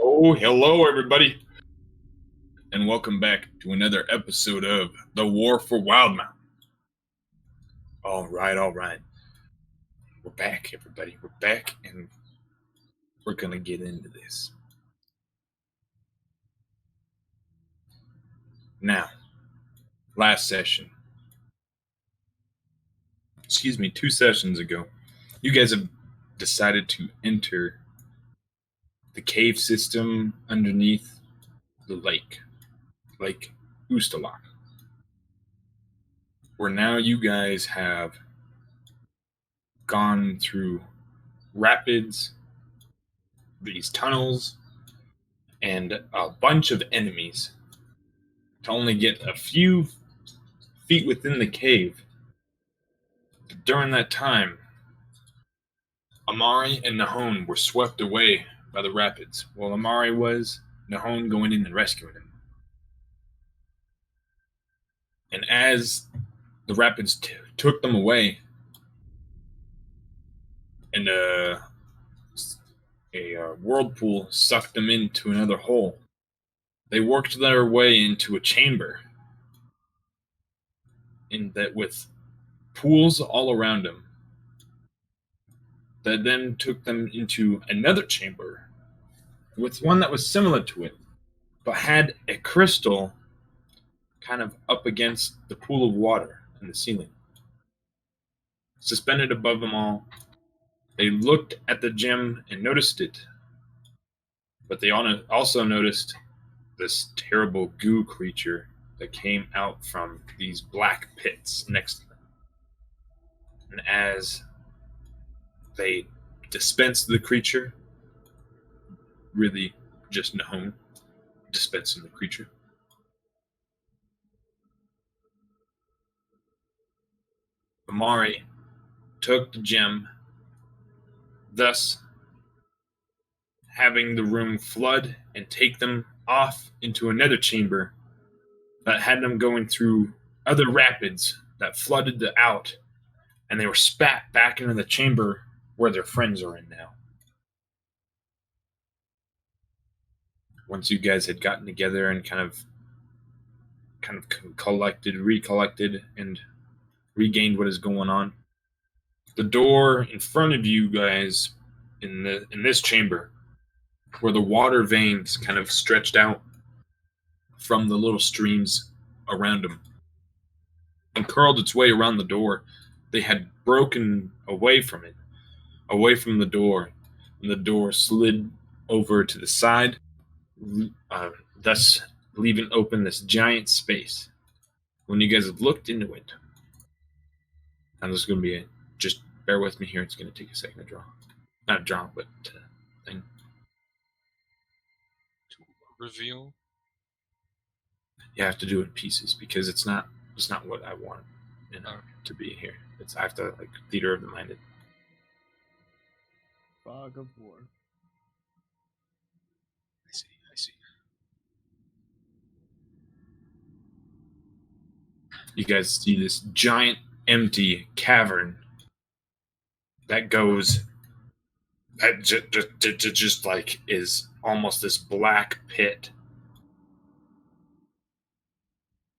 Oh, hello, everybody, and welcome back to another episode of The War for Wildemount. All right. We're back, everybody. We're back, and we're going to get into this. Now, last session, 2 sessions ago, you guys have decided to enter the cave system underneath the Lake Ustaloch, where now you guys have gone through rapids, these tunnels, and a bunch of enemies to only get a few feet within the cave. During that time, Amari and Nahon were swept away by the rapids. While Amari was, Nahon going in and rescuing him. And as the rapids took them away, and a whirlpool sucked them into another hole, they worked their way into a chamber in that with pools all around them that then took them into another chamber with one that was similar to it, but had a crystal kind of up against the pool of water in the ceiling. Suspended above them all, they looked at the gem and noticed it, but they also noticed this terrible goo creature that came out from these black pits next to them. And as they dispensed the creature, really just Nahon dispensing the creature, Amari took the gem, thus having the room flood and take them off into another chamber that had them going through other rapids that flooded out, and they were spat back into the chamber where their friends are in now. Once you guys had gotten together and kind of recollected, and regained what is going on, the door in front of you guys in this chamber, where the water veins kind of stretched out from the little streams around them and curled its way around the door, they had broken away from it, away from the door, and the door slid over to the side, thus leaving open this giant space. When you guys have looked into it, and this is going to be just bear with me here, it's going to take a second to draw. Not draw, but thing. To reveal? You have to do it in pieces because it's not what I want to be here. I have to theater of the mind it. Fog of war. I see. You guys see this giant empty cavern that goes that just is almost this black pit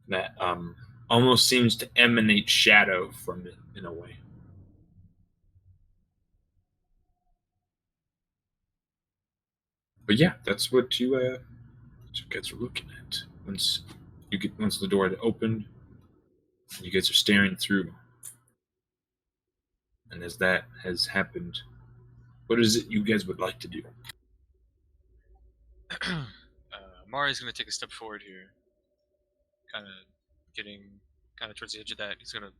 that almost seems to emanate shadow from it in a way. But yeah, that's what you guys are looking at. Once the door had opened, you guys are staring through. And as that has happened, what is it you guys would like to do? Mari's going to take a step forward here. Kind of getting towards the edge of that. He's going to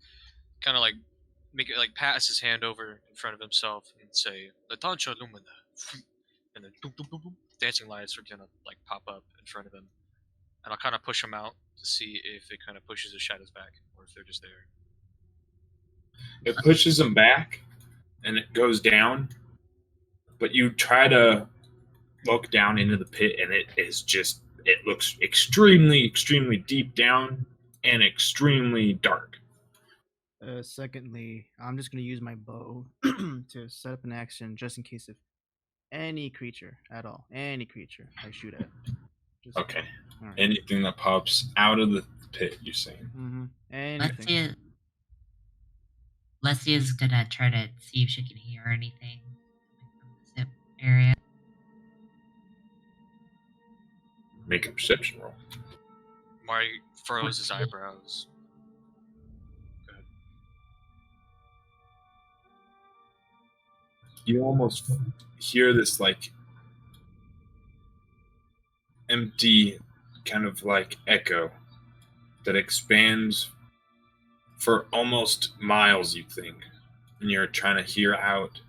make it pass his hand over in front of himself and say, Latancha Lumina. And then boom, boom, boom, boom. Dancing lights are going to pop up in front of him. And I'll kind of push him out to see if it kind of pushes the shadows back or if they're just there. It pushes them back and it goes down, but you try to look down into the pit and it looks extremely, extremely deep down and extremely dark. Secondly, I'm just going to use my bow to set up an action just in case if Any creature at all. Any creature I shoot at. Just Okay. All right. Anything that pops out of the pit, you're saying? Mm-hmm. Anything. Leslie's gonna try to see if she can hear anything coming from the zip area. Make a perception roll. Mari furrows his eyebrows. Go ahead. You almost hear this like empty kind of like echo that expands for almost miles, you think, and you're trying to hear out.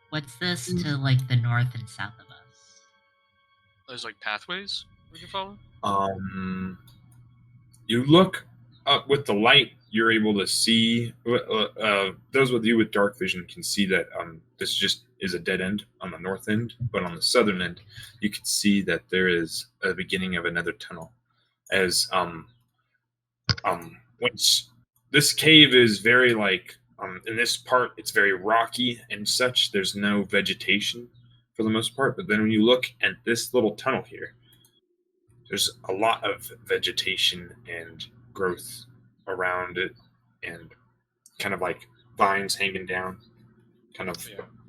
What's this to like the north and south of us? There's like pathways we can follow. You look up with the light. You're able to see. Those with you with dark vision can see that this just is a dead end on the north end, but on the southern end, you can see that there is a beginning of another tunnel. As once this cave is very like in this part, it's very rocky and such. There's no vegetation for the most part, but then when you look at this little tunnel here, there's a lot of vegetation and growth around it, and kind of like vines hanging down, kind of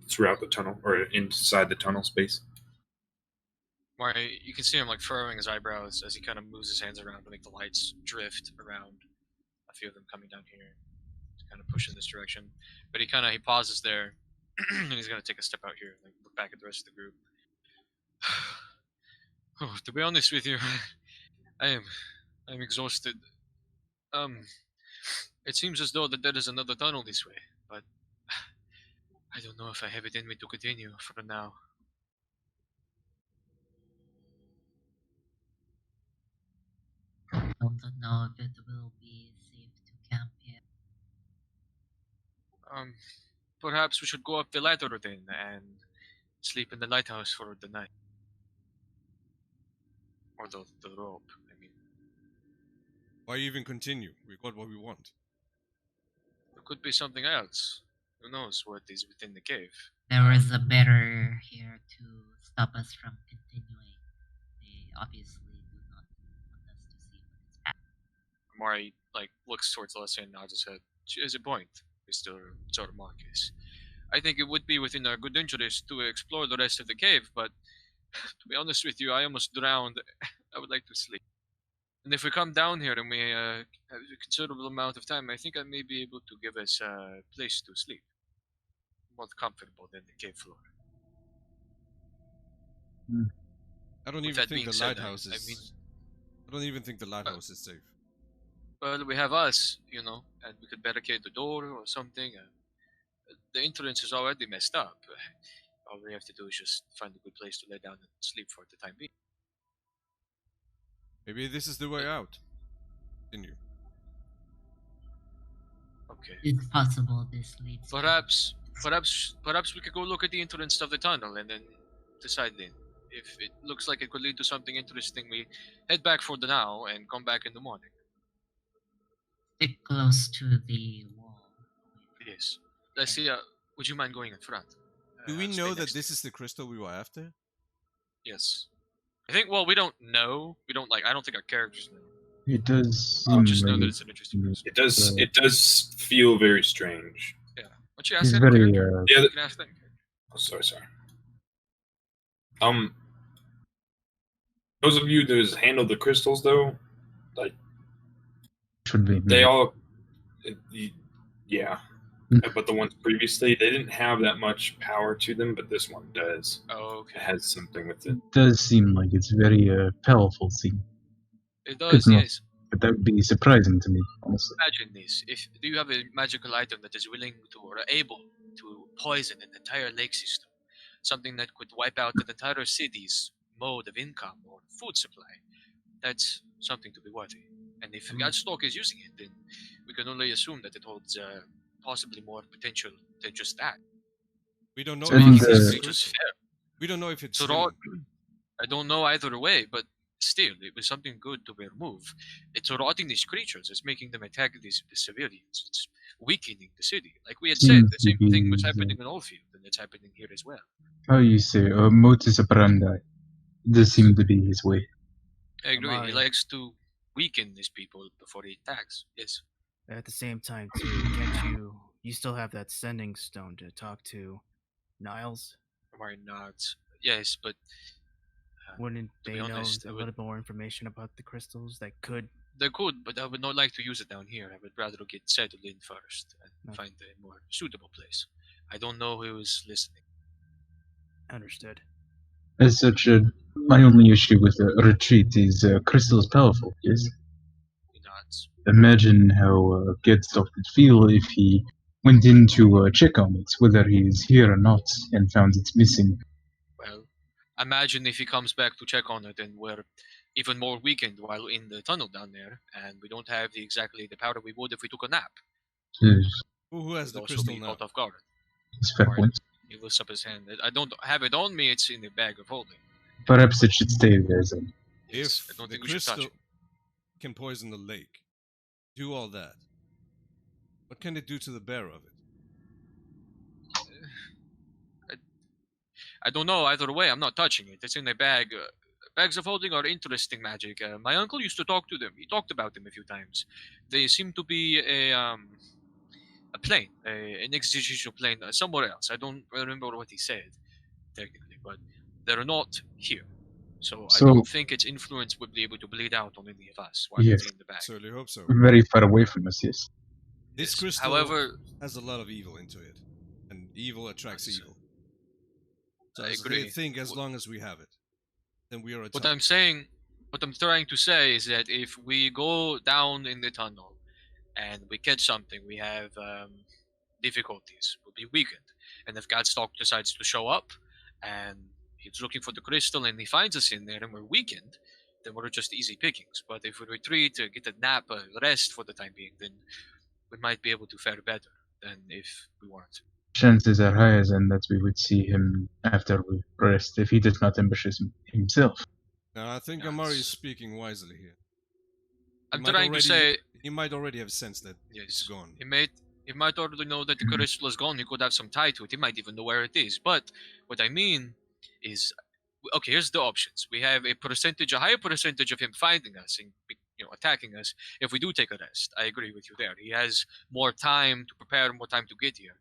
throughout the tunnel or inside the tunnel space. Mari, you can see him like furrowing his eyebrows as he kind of moves his hands around to make the lights drift around. A few of them coming down here to kind of push in this direction, but he pauses there, and he's gonna take a step out here, and look back at the rest of the group. Oh, to be honest with you, I'm exhausted. It seems as though that there is another tunnel this way, but I don't know if I have it in me to continue for now. I don't know if it will be safe to camp here. Perhaps we should go up the ladder then and sleep in the lighthouse for the night. Or the rope, I mean. Why even continue? We got what we want. There could be something else. Who knows what is within the cave? There is a barrier here to stop us from continuing. They obviously do not want us to see what is happening. Mari looks towards Leslie and nods his head. She has a point, Mr. Zoromarkis. I think it would be within our good interest to explore the rest of the cave, but to be honest with you, I almost drowned. I would like to sleep. And if we come down here and we have a considerable amount of time, I think I may be able to give us a place to sleep. More comfortable than the cave floor. I don't even think the lighthouse is. I don't even think the lighthouse is safe. Well, we have us, and we could barricade the door or something. The entrance is already messed up. All we have to do is just find a good place to lay down and sleep for the time being. Maybe this is the way out. Continue. Okay. It's possible this leads. Perhaps we could go look at the entrance of the tunnel and then decide then. If it looks like it could lead to something interesting, we head back for the now and come back in the morning. Stick close to the wall. Yes. Let's see. Would you mind going in front? Do we know that this is the crystal we were after? Yes. I think. Well, we don't know. We don't I don't think our characters know. It does. Just know that it's an interesting crystal. It does feel very strange. Yeah. Why don't you ask that very, character? Yeah. You can ask that character. Oh, sorry. Those of you that handled the crystals, though, should be. They all, yeah. But the ones previously, they didn't have that much power to them, but this one does. Oh, okay. It has something with it. It does seem like it's very powerful thing. It does, yes. But that would be surprising to me, honestly. Imagine this. Do you have a magical item that is willing to or able to poison an entire lake system? Something that could wipe out an entire city's mode of income or food supply. That's something to be worthy. And if Ustaloch is using it, then we can only assume that it holds possibly more potential than just that. We don't know So if it's fair. We don't know if it's so I don't know either way, but still, it was something good to remove. It's rotting these creatures. It's making them attack the civilians. It's weakening the city. Like we had said, the same thing was happening in Oldfield. something that's happening here as well. How you say, modus operandi. Does seem to be his way. I agree. Amari. He likes to weaken his people before he attacks. Yes. At the same time, too, can't you still have that sending stone to talk to Niles? Amari nods. Yes, but Wouldn't to they be know honest, a little more information about the crystals that could? they could, but I would not like to use it down here. I would rather get settled in first and No. find a more suitable place. I don't know who is listening. Understood. As such, my only issue with the retreat is crystal is powerful, yes? He nods. Imagine how Gedstock would feel if he went in to check on it, whether he is here or not, and found it missing. Well, imagine if he comes back to check on it and we're even more weakened while in the tunnel down there, and we don't have exactly the power we would if we took a nap. Yes, Who has the We'd also crystal be now? caught off guard. that's a fair Alright. point. He lifts up his hand. I don't have it on me. It's in the bag of holding. Perhaps it should stay there then. Yes, I If don't the think we should touch crystal it. can poison the lake, do all that, what can it do to the bearer of it? I don't know either way. I'm not touching it. It's in a bag. Bags of holding are interesting magic. My uncle used to talk to them. He talked about them a few times. They seem to be a plane, an exegetical plane somewhere else. I don't remember what he said technically, but they're not here. So I So- don't think its influence would be able to bleed out on any of us while it's Yes. in the bag. Certainly hope so. Very far away from us, yes. This Yes. crystal However, has a lot of evil into it, and evil attracts Yes. evil. So I I agree. think as long as we have it, then we are a what top. I'm saying, what I'm trying to say is that if we go down in the tunnel and we catch something, we have difficulties. We'll be weakened. And if Godstock decides to show up and he's looking for the crystal and he finds us in there and we're weakened, then we're just easy pickings. But if we retreat, get a nap, rest for the time being, then we might be able to fare better than if we weren't. Chances are higher than that we would see him after we rest if he did not ambush himself. Now I think Yes. Amari is speaking wisely here. I'm trying to say, He might already have sensed that it's yes, gone. he might already know that the crystal is gone. He could have some tie to it. He might even know where it is. But what I mean is, okay, here's the options. We have a higher percentage of him finding us and attacking us if we do take a rest. I agree with you there. He has more time to prepare, more time to get here.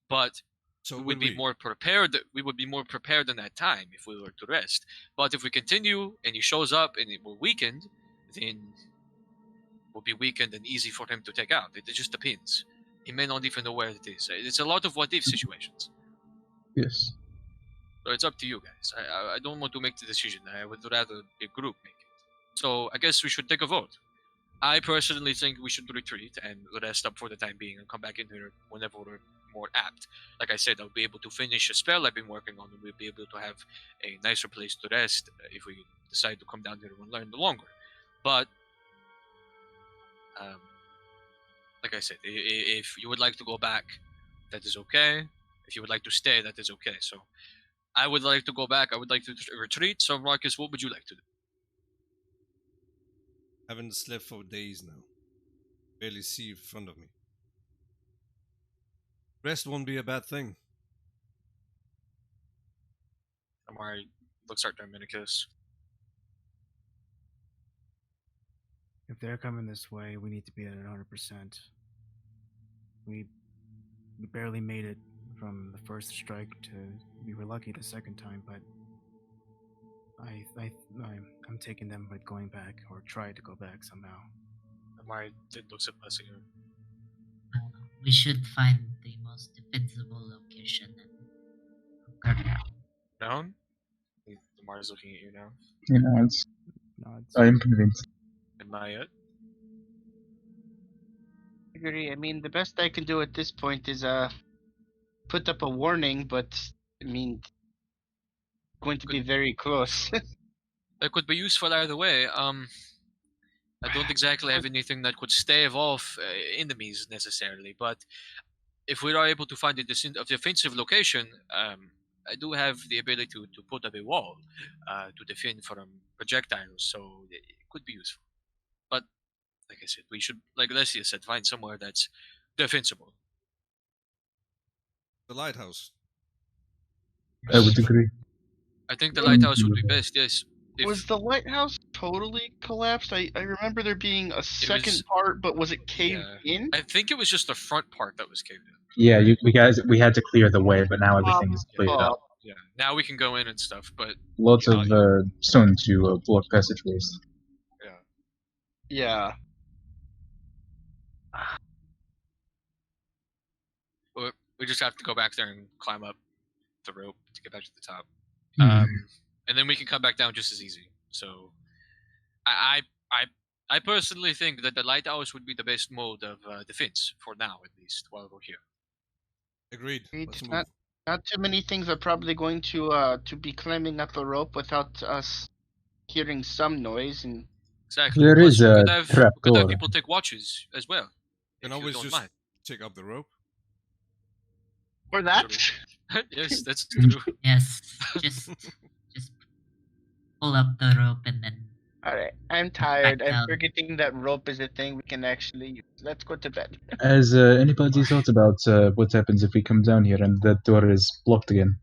But So we would be more prepared. We would be more prepared in that time if we were to rest. But if we continue and he shows up and we're weakened, then we'll be weakened and easy for him to take out. It just depends. He may not even know where it is. It's a lot of what if situations. Yes. So it's up to you guys. I don't want to make the decision. I would rather a group make it. So I guess we should take a vote. I personally think we should retreat and rest up for the time being and come back in here whenever we're more apt. Like I said, I'll be able to finish a spell I've been working on, and we'll be able to have a nicer place to rest if we decide to come down here and learn longer. But like I said, if you would like to go back, that is okay. If you would like to stay, that is okay. So I would like to go back. I would like to retreat. So Marcus, what would you like to do? Haven't slept for days now. Barely see in front of me. Rest won't be a bad thing. Amari looks at Dominicus. If they're coming this way, we need to be at 100%. We barely made it from the first strike to we were lucky the second time, but I'm taking them by going back or try to go back somehow. Amari looks at Blessing. We should find the most defensible location and hunker down. Down? Amari's looking at you now. You know, Nods. I am convinced. Am I it? Agree. I mean, the best I can do at this point is put up a warning, but I mean, going to be very close. That could be useful either way. I don't exactly have anything that could stave off enemies necessarily, but if we are able to find a defensive location, I do have the ability to put up a wall to defend from projectiles, so it could be useful. But like I said, we should, like Leslie said, find somewhere that's defensible. The lighthouse. I would agree. I think the lighthouse would be best. Yes. Was the lighthouse totally collapsed? I remember there being a second part, but was it caved in? I think it was just the front part that was caved in. Yeah, we had to clear the way, but now everything's cleared up. Yeah, now we can go in and stuff, but lots of stone to block passageways. Yeah. We just have to go back there and climb up the rope to get back to the top, and then we can come back down just as easy. So, I personally think that the lighthouse would be the best mode of defense for now, at least while we're here. Agreed. Not too many things are probably going to be climbing up a rope without us hearing some noise. And exactly. There is a trap we could have door. people take watches as well. And always just take up the rope. Or that. Yes, that's true. Yes, just pull up the rope and then. Alright, I'm tired. I'm forgetting that rope is a thing we can actually use. Let's go to bed. Has anybody thought about what happens if we come down here and that door is blocked again?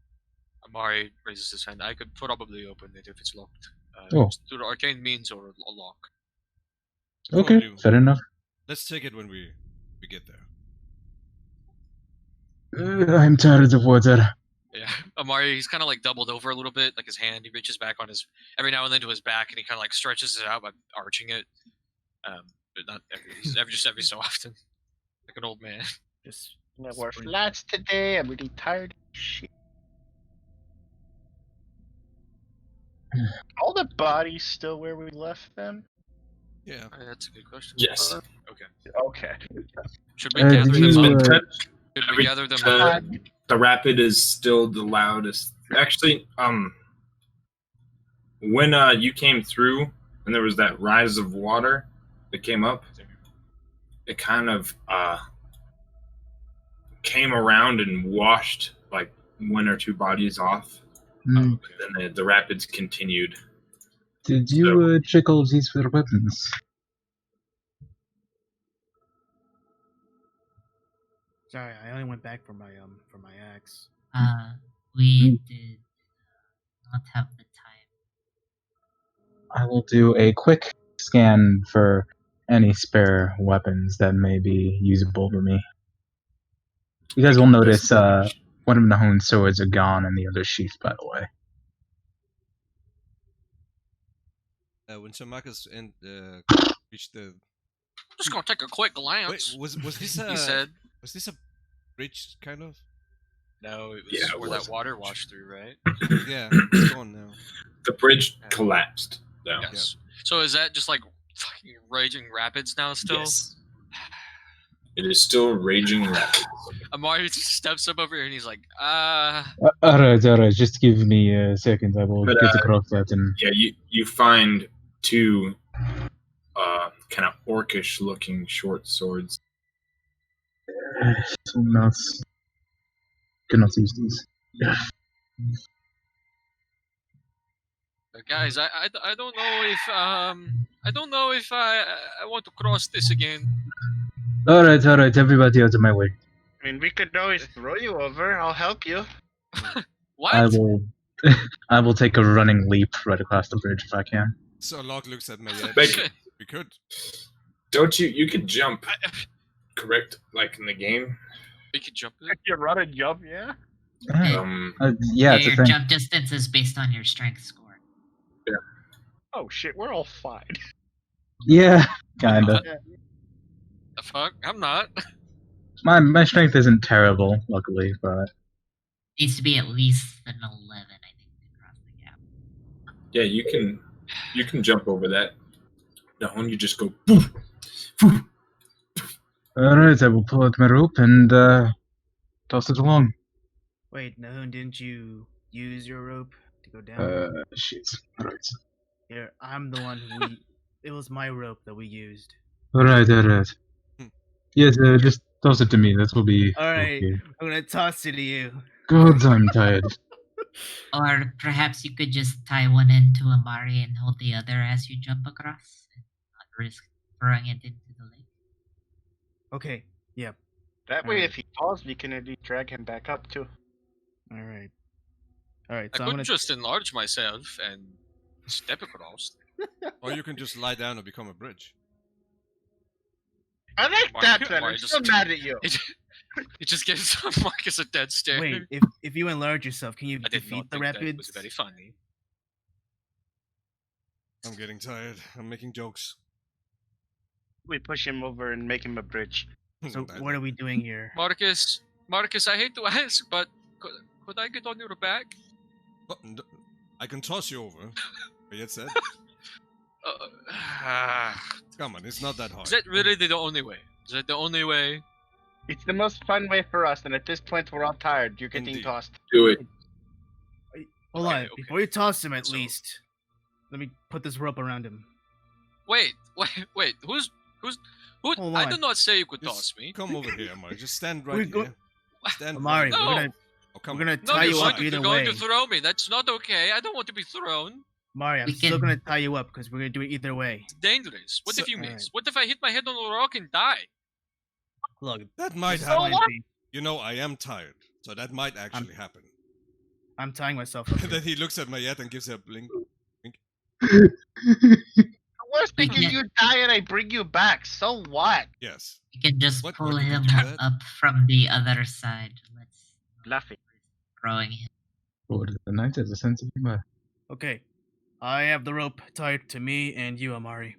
Amari raises his hand. I could probably open it if it's locked. Through the arcane means or a lock. Okay, fair enough. Let's take it when we get there. I'm tired of water. Yeah, Amari, he's kind of like doubled over a little bit, like his hand. He reaches back on his every now and then to his back, and he kind of like stretches it out by arching it. But not just every so often, like an old man. Just I wear flats today. I'm really tired. Shit. All the bodies still where we left them? Yeah, that's a good question. Yes. Okay. Should we gather them up? Should we gather them up? The rapid is still the loudest. Actually, when you came through and there was that rise of water that came up, it kind of came around and washed like one or two bodies off. And then the rapids continued. Did you check all of these for weapons? Sorry, I only went back for my axe. We did not have the time. I will do a quick scan for any spare weapons that may be usable for me. You guys will notice one of Nahon's swords are gone and the other sheath, by the way. When Sir Marcus reached the... I'm just gonna take a quick glance. Wait, was this he said. Was this a bridge, kind of? No, it was where that water washed through, right? Yeah, it's gone now. The bridge collapsed down. Yes. Yeah. So is that just like fucking raging rapids now still? Yes. It is still raging rapids. Amari steps up over here and he's like, Alright, just give me a second. I will get across that and... Yeah, you find two kind of orcish looking short swords. Cannot use these. Guys, I don't know if I want to cross this again. Alright, everybody out of my way. I mean, we could always throw you over. I'll help you. What? I will take a running leap right across the bridge if I can. So Locke looks at me. We could. Don't you could jump. Correct, like in the game. We could jump. If you run and jump, yeah. Yeah, it's a your thing. jump distance is based on your strength score. Yeah. Oh shit, we're all fine. Yeah, kinda. The fuck? I'm not. My strength isn't terrible, luckily, but needs to be at least an 11, I think, to cross the gap. Yeah, you can jump over that. No, when you just go poof, poof. Alright, I will pull out my rope and toss it along. Wait, Nahon, didn't you use your rope to go down? Shit. Alright. Here, I'm the one who it was my rope that we used. Alright. Yes, just toss it to me. That will be Alright, okay. I'm gonna toss it to you. God, I'm tired. Or perhaps you could just tie one end to Amari and hold the other as you jump across and not risk throwing it into the lake. Okay, yeah. That way, if he falls, we can at least drag him back up too. All right. So I could just enlarge myself and step across. Or you can just lie down and become a bridge. I like that plan. I'm just still mad at you. He just gives Marcus a dead stare. Wait, if you enlarge yourself, can you I did defeat not the think that rapids? was very funny. I'm getting tired. I'm making jokes. We push him over and make him a bridge. So what are we doing here? Marcus, I hate to ask, but could I get on your back? Oh, no, I can toss you over. Yet said. Come on, it's not that hard. Is that really the only way? Is that the only way? It's the most fun way for us, and at this point, we're all tired. You're getting tossed. Do it. Hold on. Before you toss him, at least, let me put this rope around him. Wait. Who? I did not say you could toss me. Come over here, Amari. Just stand right here. Stand Amari, right we're gonna tie you up either way. You're going to throw me. That's not okay. I don't want to be thrown. Mari, I'm still gonna tie you up because we're gonna do it either way. It's dangerous. What if you miss? Right. What if I hit my head on a rock and die? Look, that might happen. You know, I am tired, so that might actually happen. I'm tying myself up. Then he looks at Mayette and gives her a blink. The worst thing is you die and I bring you back. So what? Yes. You can just pull him up from the other side. Let's Laughing. Throwing him. What is the night as a sense of humor? Okay. I have the rope tied to me and you, Amari.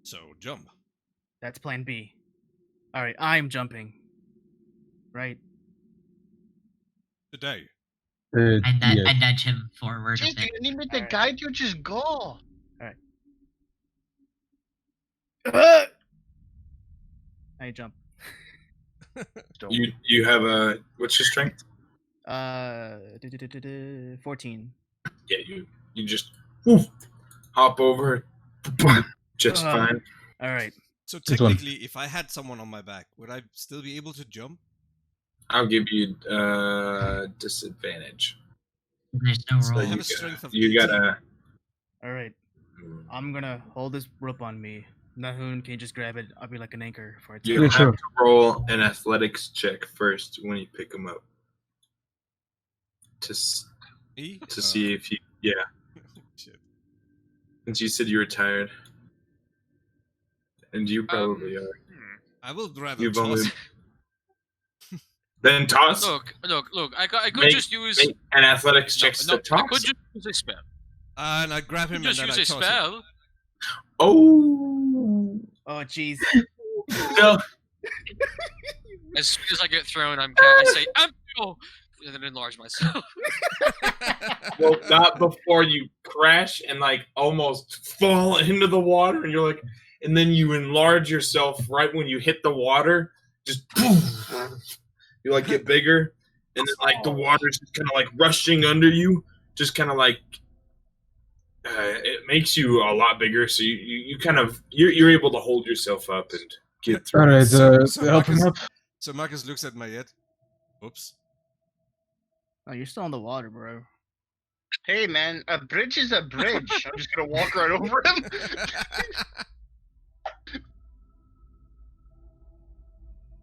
So, jump. That's plan B. Alright, I'm jumping. Right. Today. I nudge him forward a bit. You need me to guide you, just go. Alright. I jump. You have a... What's your strength? 14. Yeah, you just hop over, just fine. All right. So technically, if I had someone on my back, would I still be able to jump? I'll give you disadvantage. There's no roll. I have a strength of you 18. gotta. All right. I'm gonna hold this rope on me. Nahun, can you just grab it? I'll be like an anchor for it. You have to roll an athletics check first when you pick them up. To see if you... Yeah. Shit. Since you said you were tired. And you probably are. I will rather toss. Then toss? Look. I could just use... an athletics check to toss? I could just use a spell. And I grab him and then I toss him. Oh, jeez. No. As soon as I get thrown, I say, and then enlarge myself. Well, not before you crash and almost fall into the water, and you're and then you enlarge yourself right when you hit the water. Just you get bigger, and then the water's just kind of rushing under you, just kind of it makes you a lot bigger. So you kind of you're able to hold yourself up and get through. All right, so help him up. So Marcus looks at Mayette. Oops. Oh, you're still in the water, bro. Hey, man, a bridge is a bridge. I'm just gonna walk right over him.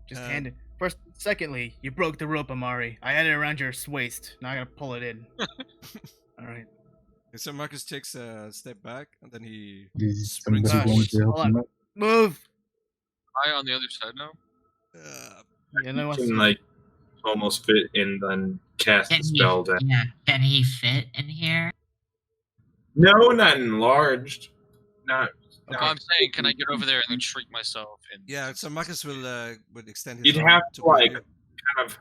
Just hand it. First, secondly, you broke the rope, Amari. I had it around your waist. Now I gotta pull it in. All right. So Marcus takes a step back, and then he sprints forwards. Hold on. Move. Am I on the other side now? Can almost fit in and cast the spell down. Yeah, can he fit in here? No, not enlarged. Not. I'm saying, can I get over there and then shrink myself? Yeah, so Marcus would extend his. You'd have to kind of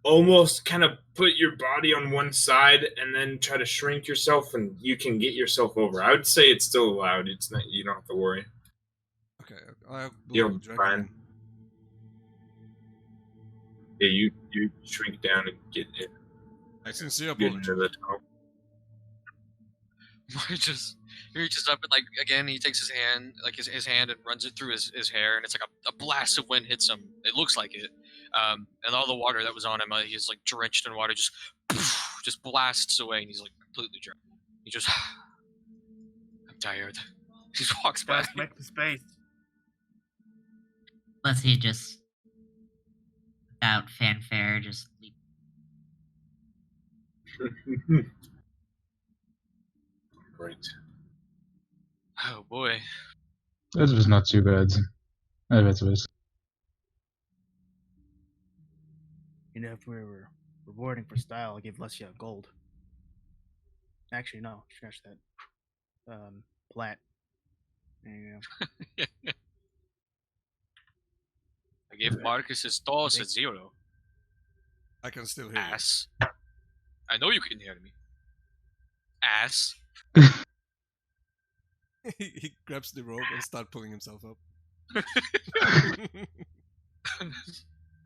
almost kind of put your body on one side and then try to shrink yourself, and you can get yourself over. I would say it's still allowed. It's not. You don't have to worry. Okay, you'll be fine. Yeah, you shrink down and get in. I sincere get into the top. He reaches up and again he takes his hand his hand and runs it through his hair, and it's a blast of wind hits him. It looks like it, and all the water that was on him, he's drenched in water, just blasts away, and he's completely dry. He just I'm tired. He just walks back to space. Unless he just, without fanfare, just leap. Right. Oh boy. That was not too bad. I bet it was. You know, if we were rewarding for style, I'd give Lesia gold. Actually, no, scratch that. Plat. There you go. I gave Marcus his toss at 0. I can still hear Ass. I know you can hear me. Ass. He grabs the rope and starts pulling himself up.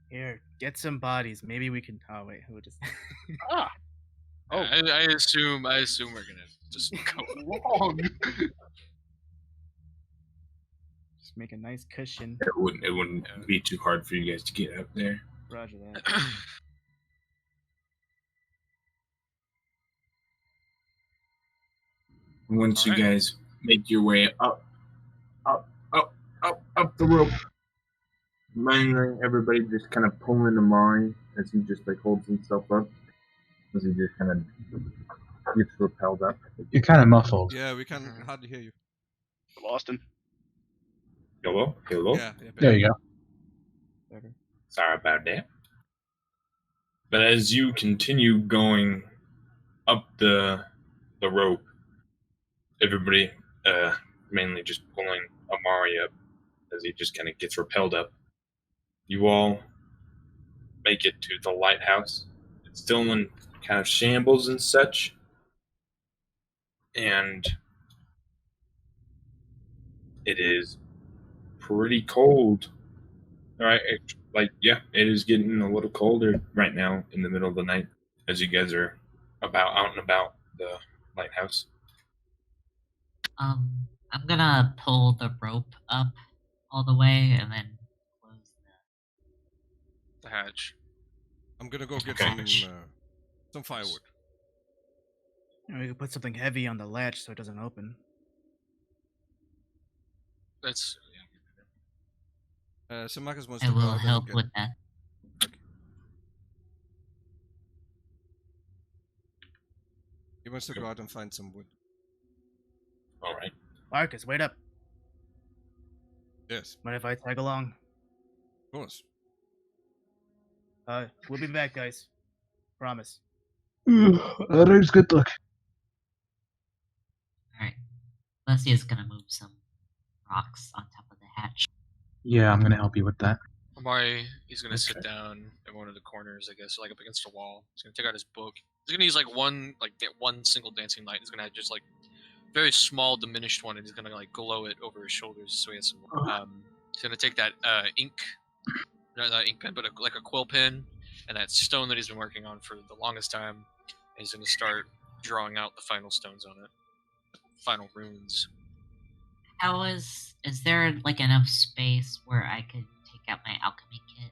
Here, get some bodies. Maybe we can. Oh wait, who just? Ah. Oh. I assume we're gonna just go Long. Just make a nice cushion. It wouldn't be too hard for you guys to get up there. Roger that. Once you guys make your way up the rope, mainly everybody just kind of pulling Amari as he just like holds himself up, as he just kind of gets repelled up. You're kind of muffled. Yeah, we can hardly hear you. Lost him. Hello? Yeah, there you go. Better. Sorry about that. But as you continue going up the rope, everybody mainly just pulling Amari up as he just kind of gets repelled up. You all make it to the lighthouse. It's still in kind of shambles and such. And it is pretty cold. All right, it is getting a little colder right now in the middle of the night as you guys are out and about the lighthouse. I'm gonna pull the rope up all the way and then close the hatch. I'm gonna go get some firewood. You know, we could put something heavy on the latch so it doesn't open. That's so Marcus wants I to go will out help and with that. He wants to go out and find some wood. All right. Marcus, wait up. Yes. Mind if I tag along? Of course. We'll be back, guys. Promise. That is good luck. Alright. Lesia's gonna move some rocks on top of the hatch. Yeah, I'm gonna help you with that. Amari, he's gonna sit down in one of the corners, I guess, like up against a wall. He's gonna take out his book. He's gonna use one single dancing light. He's gonna have just like very small diminished one, and he's gonna like glow it over his shoulders so he has some. He's gonna take that ink, not ink pen, but like a quill pen, and that stone that he's been working on for the longest time. And he's gonna start drawing out the final stones on it, final runes. Is there like enough space where I could take out my alchemy kit?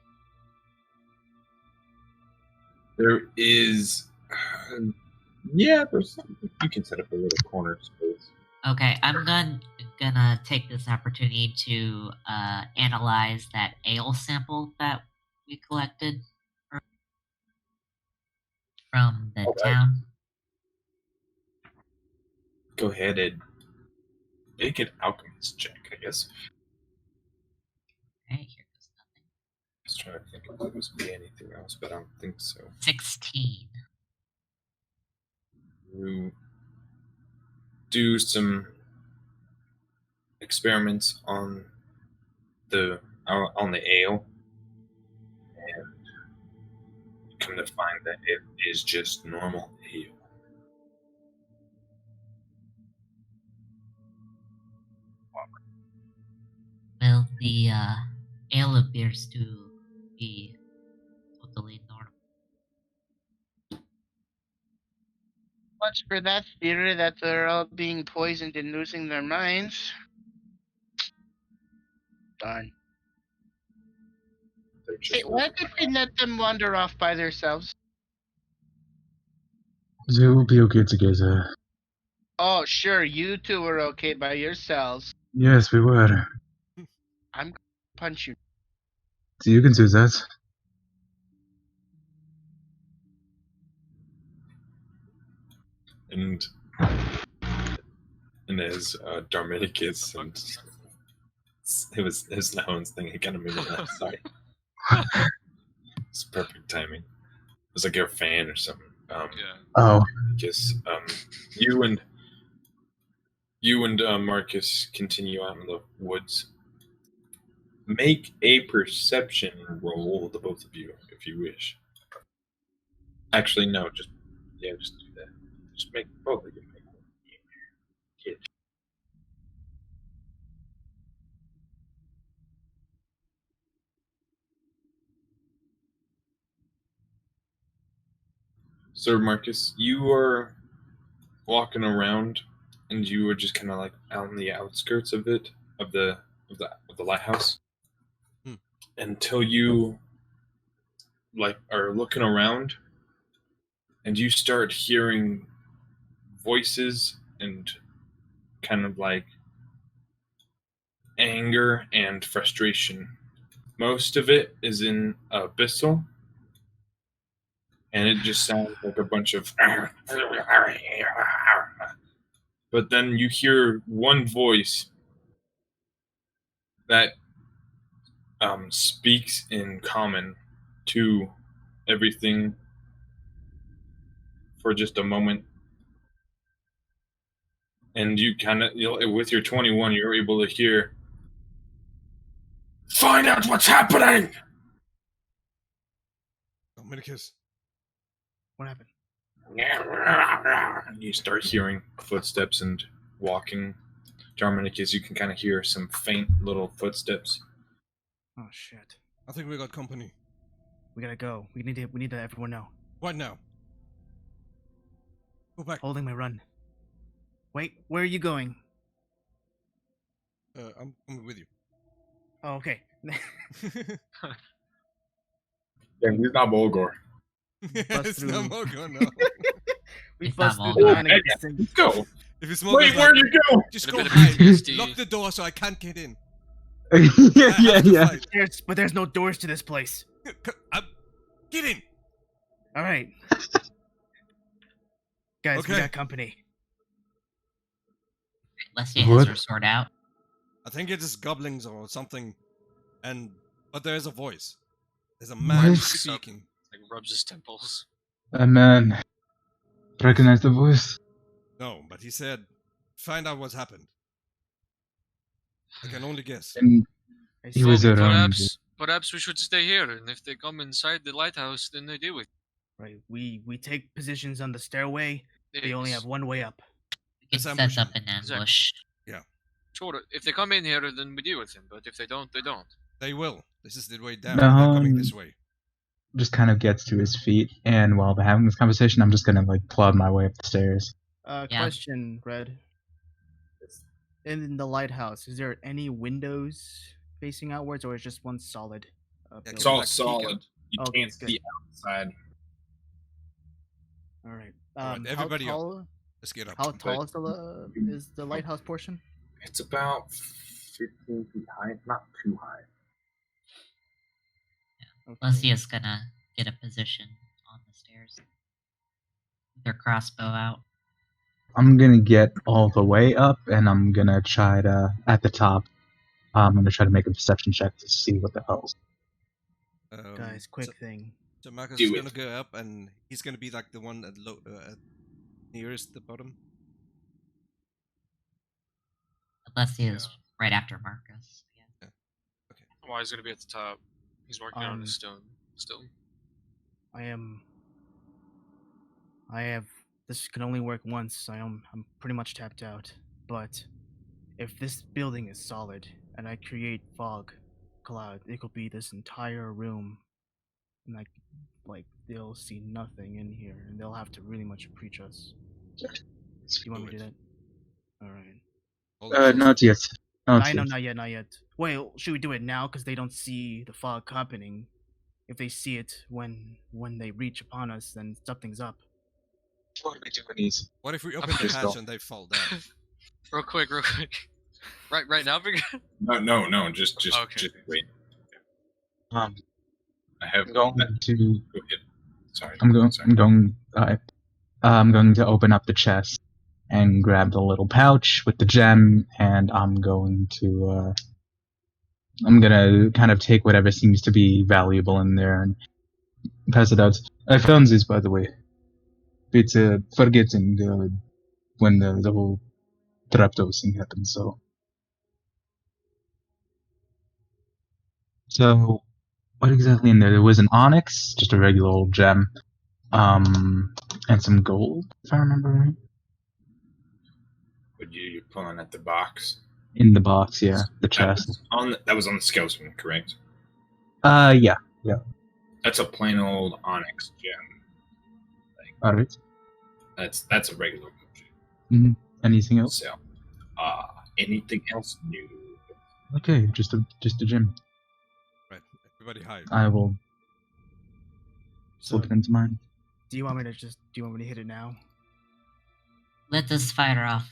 There is, there's. You can set up a little corner space. Okay, I'm gonna take this opportunity to analyze that ale sample that we collected from the town. Go ahead and make an alchemist check, I guess. Okay, here goes nothing. I was trying to think if there was anything else, but I don't think so. 16. You do some experiments on the ale, and you come to find that it is just normal ale. Well, the ale appears to be totally normal. Much for that theory that they're all being poisoned and losing their minds. Darn. Hey, why did we let them wander off by themselves? It will be okay together. Oh, sure, you two were okay by yourselves. Yes, we were. I'm gonna punch you. So you can do that. And as Darminicus, and it was Nahone's thing. It kind of made me laugh. Sorry. It's perfect timing. It was like you're a fan or something. Oh. Just you and Marcus continue out in the woods. Make a perception roll, the both of you, if you wish. Actually, no, just do that. Just make both of you make one. Yeah. Sir Marcus, you are walking around, and you are just kind of like out on the outskirts of it, of the lighthouse, until you like are looking around, and you start hearing voices and kind of like anger and frustration. Most of it is in Abyssal, and it just sounds like a bunch of. But then you hear one voice that speaks in common to everything for just a moment. And you kind of, with your 21, you're able to hear, "Find out what's happening!" Dominicus. What happened? You start hearing footsteps and walking. Dominicus, you can kind of hear some faint little footsteps. Oh shit! I think we got company. We gotta go. We need to let everyone know. What now? Go back. Holding my run. Wait, where are you going? I'm coming with you. Oh, okay. Damn, he's not Bulgor. It's not Bulgor, no. We It's bust not through the Bulgor. line and get this thing. Let's go. If it's Bulgor, Wait, where'd you go? Just It's a go bit of hide. PTSD. Lock the door so I can't get in. yeah. But there's no doors to this place. Get in. All right, guys, we Okay. got company. Leslie has her sword out. I think it is goblins or something, but there is a voice. There's a man What? speaking. Like rubs his temples. Man, recognize the voice. No, but he said, "Find out what's happened." I can only guess. And he was around. Perhaps we should stay here, and if they come inside the lighthouse, then they deal with Right, we take positions on the stairway. it. They only have one way up. We Let's can ambush set up him. an ambush. Sure, if they come in here, then we deal with them. But if they don't, they don't. They will. This is the way down. No. They're coming this way. Just kind of gets to his feet, and while they're having this conversation, I'm just gonna like plod my way up the stairs. Yeah. Question, Red. In the lighthouse, is there any windows facing outwards, or is just one solid? It's building? all Like, peek solid. out. You Okay, can't good. see outside. All right. Alright, everybody how up. tall? Let's get up. How tall is the lighthouse portion? It's about 15 feet high, not too high. Okay. Leslie is gonna get a position on the stairs. With her crossbow out. I'm gonna get all the way up, and I'm gonna try to at the top. I'm gonna try to make a perception check to see what the hell's. Guys, quick thing. So Marcus Do is it. gonna go up, and he's gonna be like the one at nearest the bottom. Leslie is right after Marcus. Yeah. Why he's gonna be at the top? He's working on his stone still. This can only work once. I'm pretty much tapped out. But if this building is solid and I create fog cloud, it could be this entire room, and like they'll see nothing in here, and they'll have to really much preach us. You want me to do that? All right. Not yet. I know, not yet. Wait, should we do it now? Because they don't see the fog happening. If they see it when they reach upon us, then something's up. What are we doing these? What if we open the just hatch don't. and they fall down? Real quick. Right now, big. No, just Okay. wait. I have I'm going to. Go ahead. Sorry. I'm going to open up the chest and grab the little pouch with the gem, and I'm going to. I'm gonna kind of take whatever seems to be valuable in there and pass it out. I found this, by the way. It's forgetting when the whole trapdoor thing happened. So what exactly in there? There was an onyx, just a regular old gem, and some gold, if I remember right. But you're pulling at the box. In the box, yeah, the chest. That was on the Scousman, correct? Yeah. That's a plain old onyx gem. All right. That's a regular gem. Mm-hmm. Anything else? So, anything else new? Okay, just a gem. Right, everybody hide. I will slip it into mine. Do you want me to hit it now? Let us fire off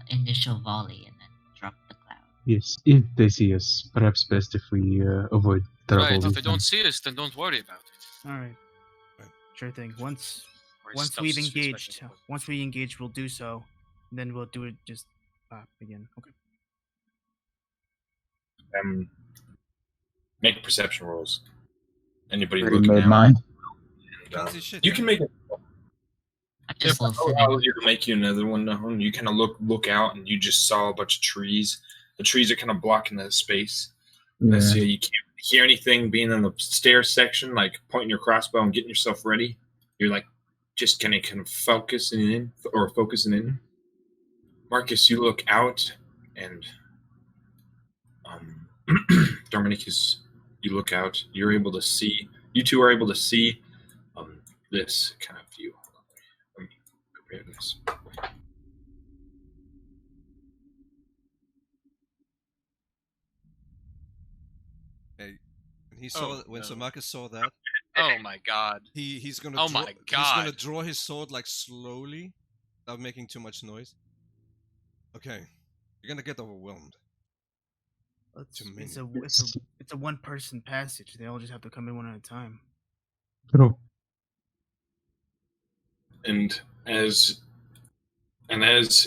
initial volley and then drop the cloud. Yes, if they see us, perhaps best if we avoid trouble. Right, if they don't see us, then don't worry about it. All right. Right. Sure thing. Once we engage, we'll do so. And then we'll do it just again. Okay. Make perception rolls. Anybody Already looking made out? mine. And, you can make it. If you make you another one, you kind of look out, and you just saw a bunch of trees. The trees are kind of blocking the space. Yeah. So you can't hear anything. Being in the stairs section, like pointing your crossbow and getting yourself ready, you're like just kind of focusing in. Marcus, you look out, and Dominicus, you look out. You're able to see. You two are able to see this kind of view. Let me prepare this. Hey, when Marcus saw that. Oh my god. He's gonna. Oh my god. He's gonna draw his sword like slowly, without making too much noise. Okay, you're gonna get overwhelmed. It's a one-person passage. They all just have to come in one at a time. True. And as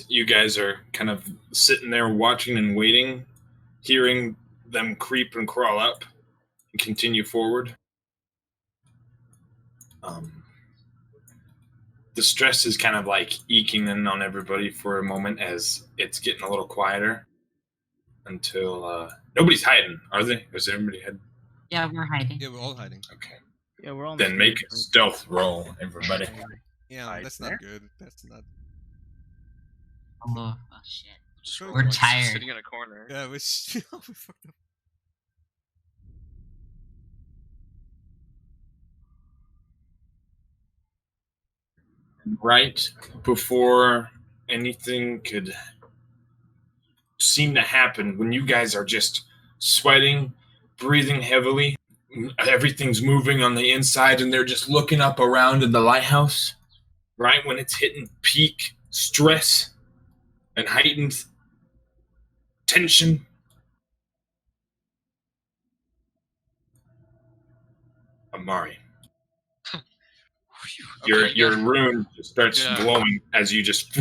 you guys are kind of sitting there watching and waiting, hearing them creep and crawl up and continue forward, the stress is kind of like eking in on everybody for a moment as it's getting a little quieter until nobody's hiding, are they? Is everybody hiding? Yeah, we're hiding. Yeah, we're all hiding. Okay. Yeah, we're all. Then make a stealth roll, everybody. Yeah, that's not good. That's not. Oh shit. Just We're tired. Sitting in a corner. Yeah, we fucked up. Right before anything could seem to happen, when you guys are just sweating, breathing heavily, everything's moving on the inside, and they're just looking up around in the lighthouse, right when it's hitting peak stress and heightened tension. Amari. Your rune just starts glowing as you just.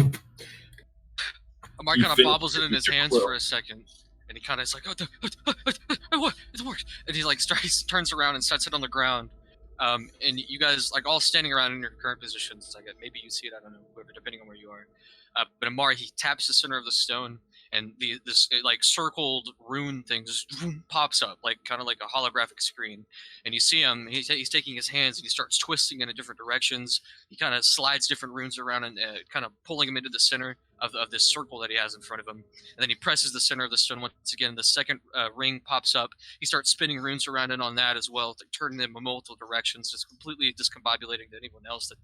Amari kind of bobbles it in his hands for a second, and he kind of is like, "Oh, it worked!" And he like turns around and sets it on the ground. And you guys like all standing around in your current positions. Like maybe you see it, I don't know, whoever, depending on where you are. But Amari, he taps the center of the stone, and this like circled rune thing just pops up, like kind of like a holographic screen. And you see him. He's taking his hands and he starts twisting in different directions. He kind of slides different runes around and kind of pulling them into the center of this circle that he has in front of him. And then he presses the center of the stone once again. The second ring pops up. He starts spinning runes around and on that as well, like turning them in multiple directions, just completely discombobulating to anyone else that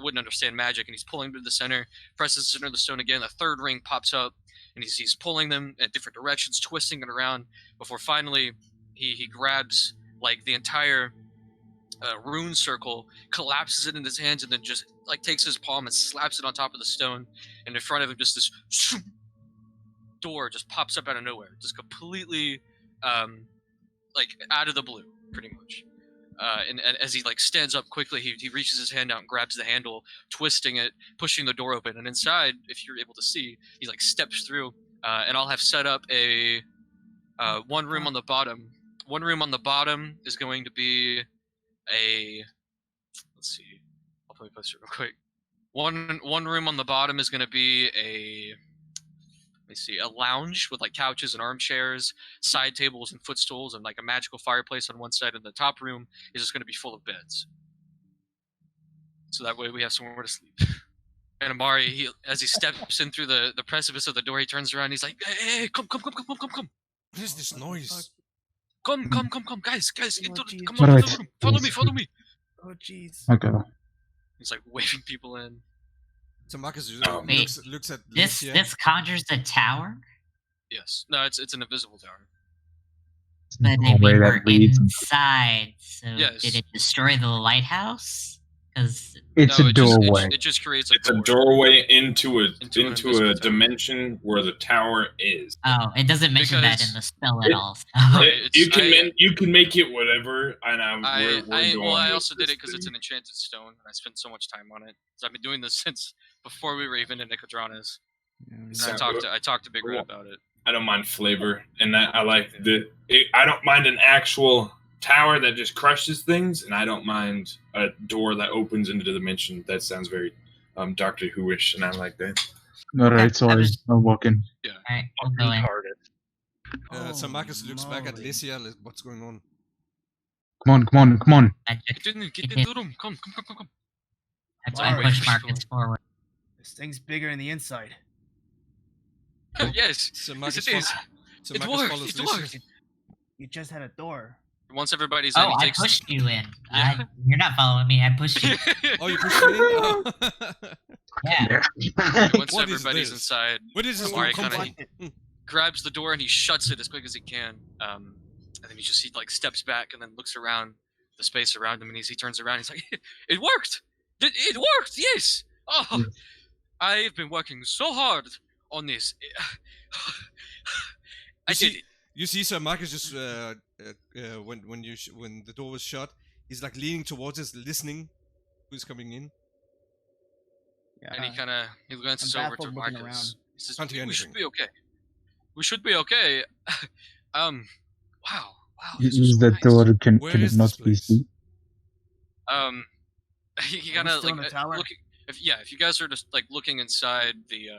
wouldn't understand magic. And he's pulling to the center, presses the center of the stone again. The third ring pops up, and he's pulling them in different directions, twisting it around, before finally he grabs like the entire rune circle, collapses it in his hands, and then just like takes his palm and slaps it on top of the stone, and in front of him just this door just pops up out of nowhere, just completely like out of the blue. pretty much. And as he like stands up quickly, he reaches his hand out and grabs the handle, twisting it, pushing the door open. And inside, if you're able to see, he like steps through. And I'll have set up a one room on the bottom. One room on the bottom is going to be a. Let's see. I'll play post it real quick. One room on the bottom is going to be a. Let me see, a lounge with like couches and armchairs, side tables and footstools, and like a magical fireplace on one side. And the top room is just going to be full of beds. So that way we have somewhere to sleep. And Amari, as he steps in through the precipice of the door, he turns around. And he's like, "Hey, come! What is this noise? Come, guys! Oh, Come geez. on What to do the I room. do? Follow me." Oh, jeez. Okay. He's like waving people in. So Marcus Wait, looks at This Licia. this conjures a tower, Yes. No, it's an invisible tower. but I No mean way that we're leads. inside. So Yes. did it destroy the lighthouse? Because It's No, a doorway. It just creates It's a doorway into an invisible a tower. dimension where the tower is. it doesn't mention that Because in the spell at it- all. So. Right, You can make it whatever, and we're I going with also did this it because it's thing. an enchanted stone, and I spent so much time on it. So I've been doing this since before we were even in Nicodranas. And So- I talked to Big Red about it. I don't mind flavor, and I like I don't mind an actual tower that just crushes things, and I don't mind a door that opens into the dimension. That sounds very Doctor Who-ish, and I like that. Alright, so that was- I'm walking. Alright, we'll go in. So Oh, Marcus looks back at moly. Licia. Like, what's going on? Come on. Get in the room. Come. That's Alright. why I push Marcus forward. This thing's bigger in the inside. Yes. So Yes, Marcus, it is. so It Marcus worked. follows It Licia. worked. You just had a door. Once everybody's in, Oh, he I takes. pushed you in. Yeah. You're not following me. I pushed you. Oh, you pushed me in? Oh. Yeah. Once What is everybody's this? inside, Where does this Amari door come kinda- from? grabs the door and he shuts it as quick as he can. And then he like steps back and then looks around the space around him, and he turns around. He's like, "It worked! It worked! Yes! Oh, I've been working so hard on this. I did it." You see, Sir Marcus just when the door was shut, he's like leaning towards us, listening. Who's coming in? Yeah. And he glances I'm over to baffled looking Marcus. around. He says, Can't hear "We should anything. be okay. We should be okay." Wow. Is This was so the nice. door can Where it is not this be place? seen? He Are kind we of still in like the tower? looking. If you guys are just like looking inside the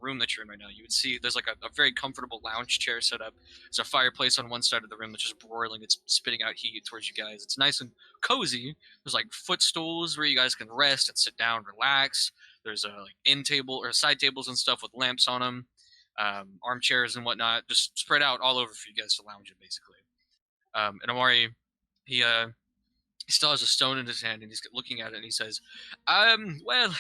room that you're in right now, you would see there's like a very comfortable lounge chair set up. There's a fireplace on one side of the room that's just broiling. It's spitting out heat towards you guys. It's nice and cozy. There's like footstools where you guys can rest and sit down, relax. There's like end table or side tables and stuff with lamps on them, armchairs and whatnot, just spread out all over for you guys to lounge in, basically. And Amari, he still has a stone in his hand, and he's looking at it, and he says, well,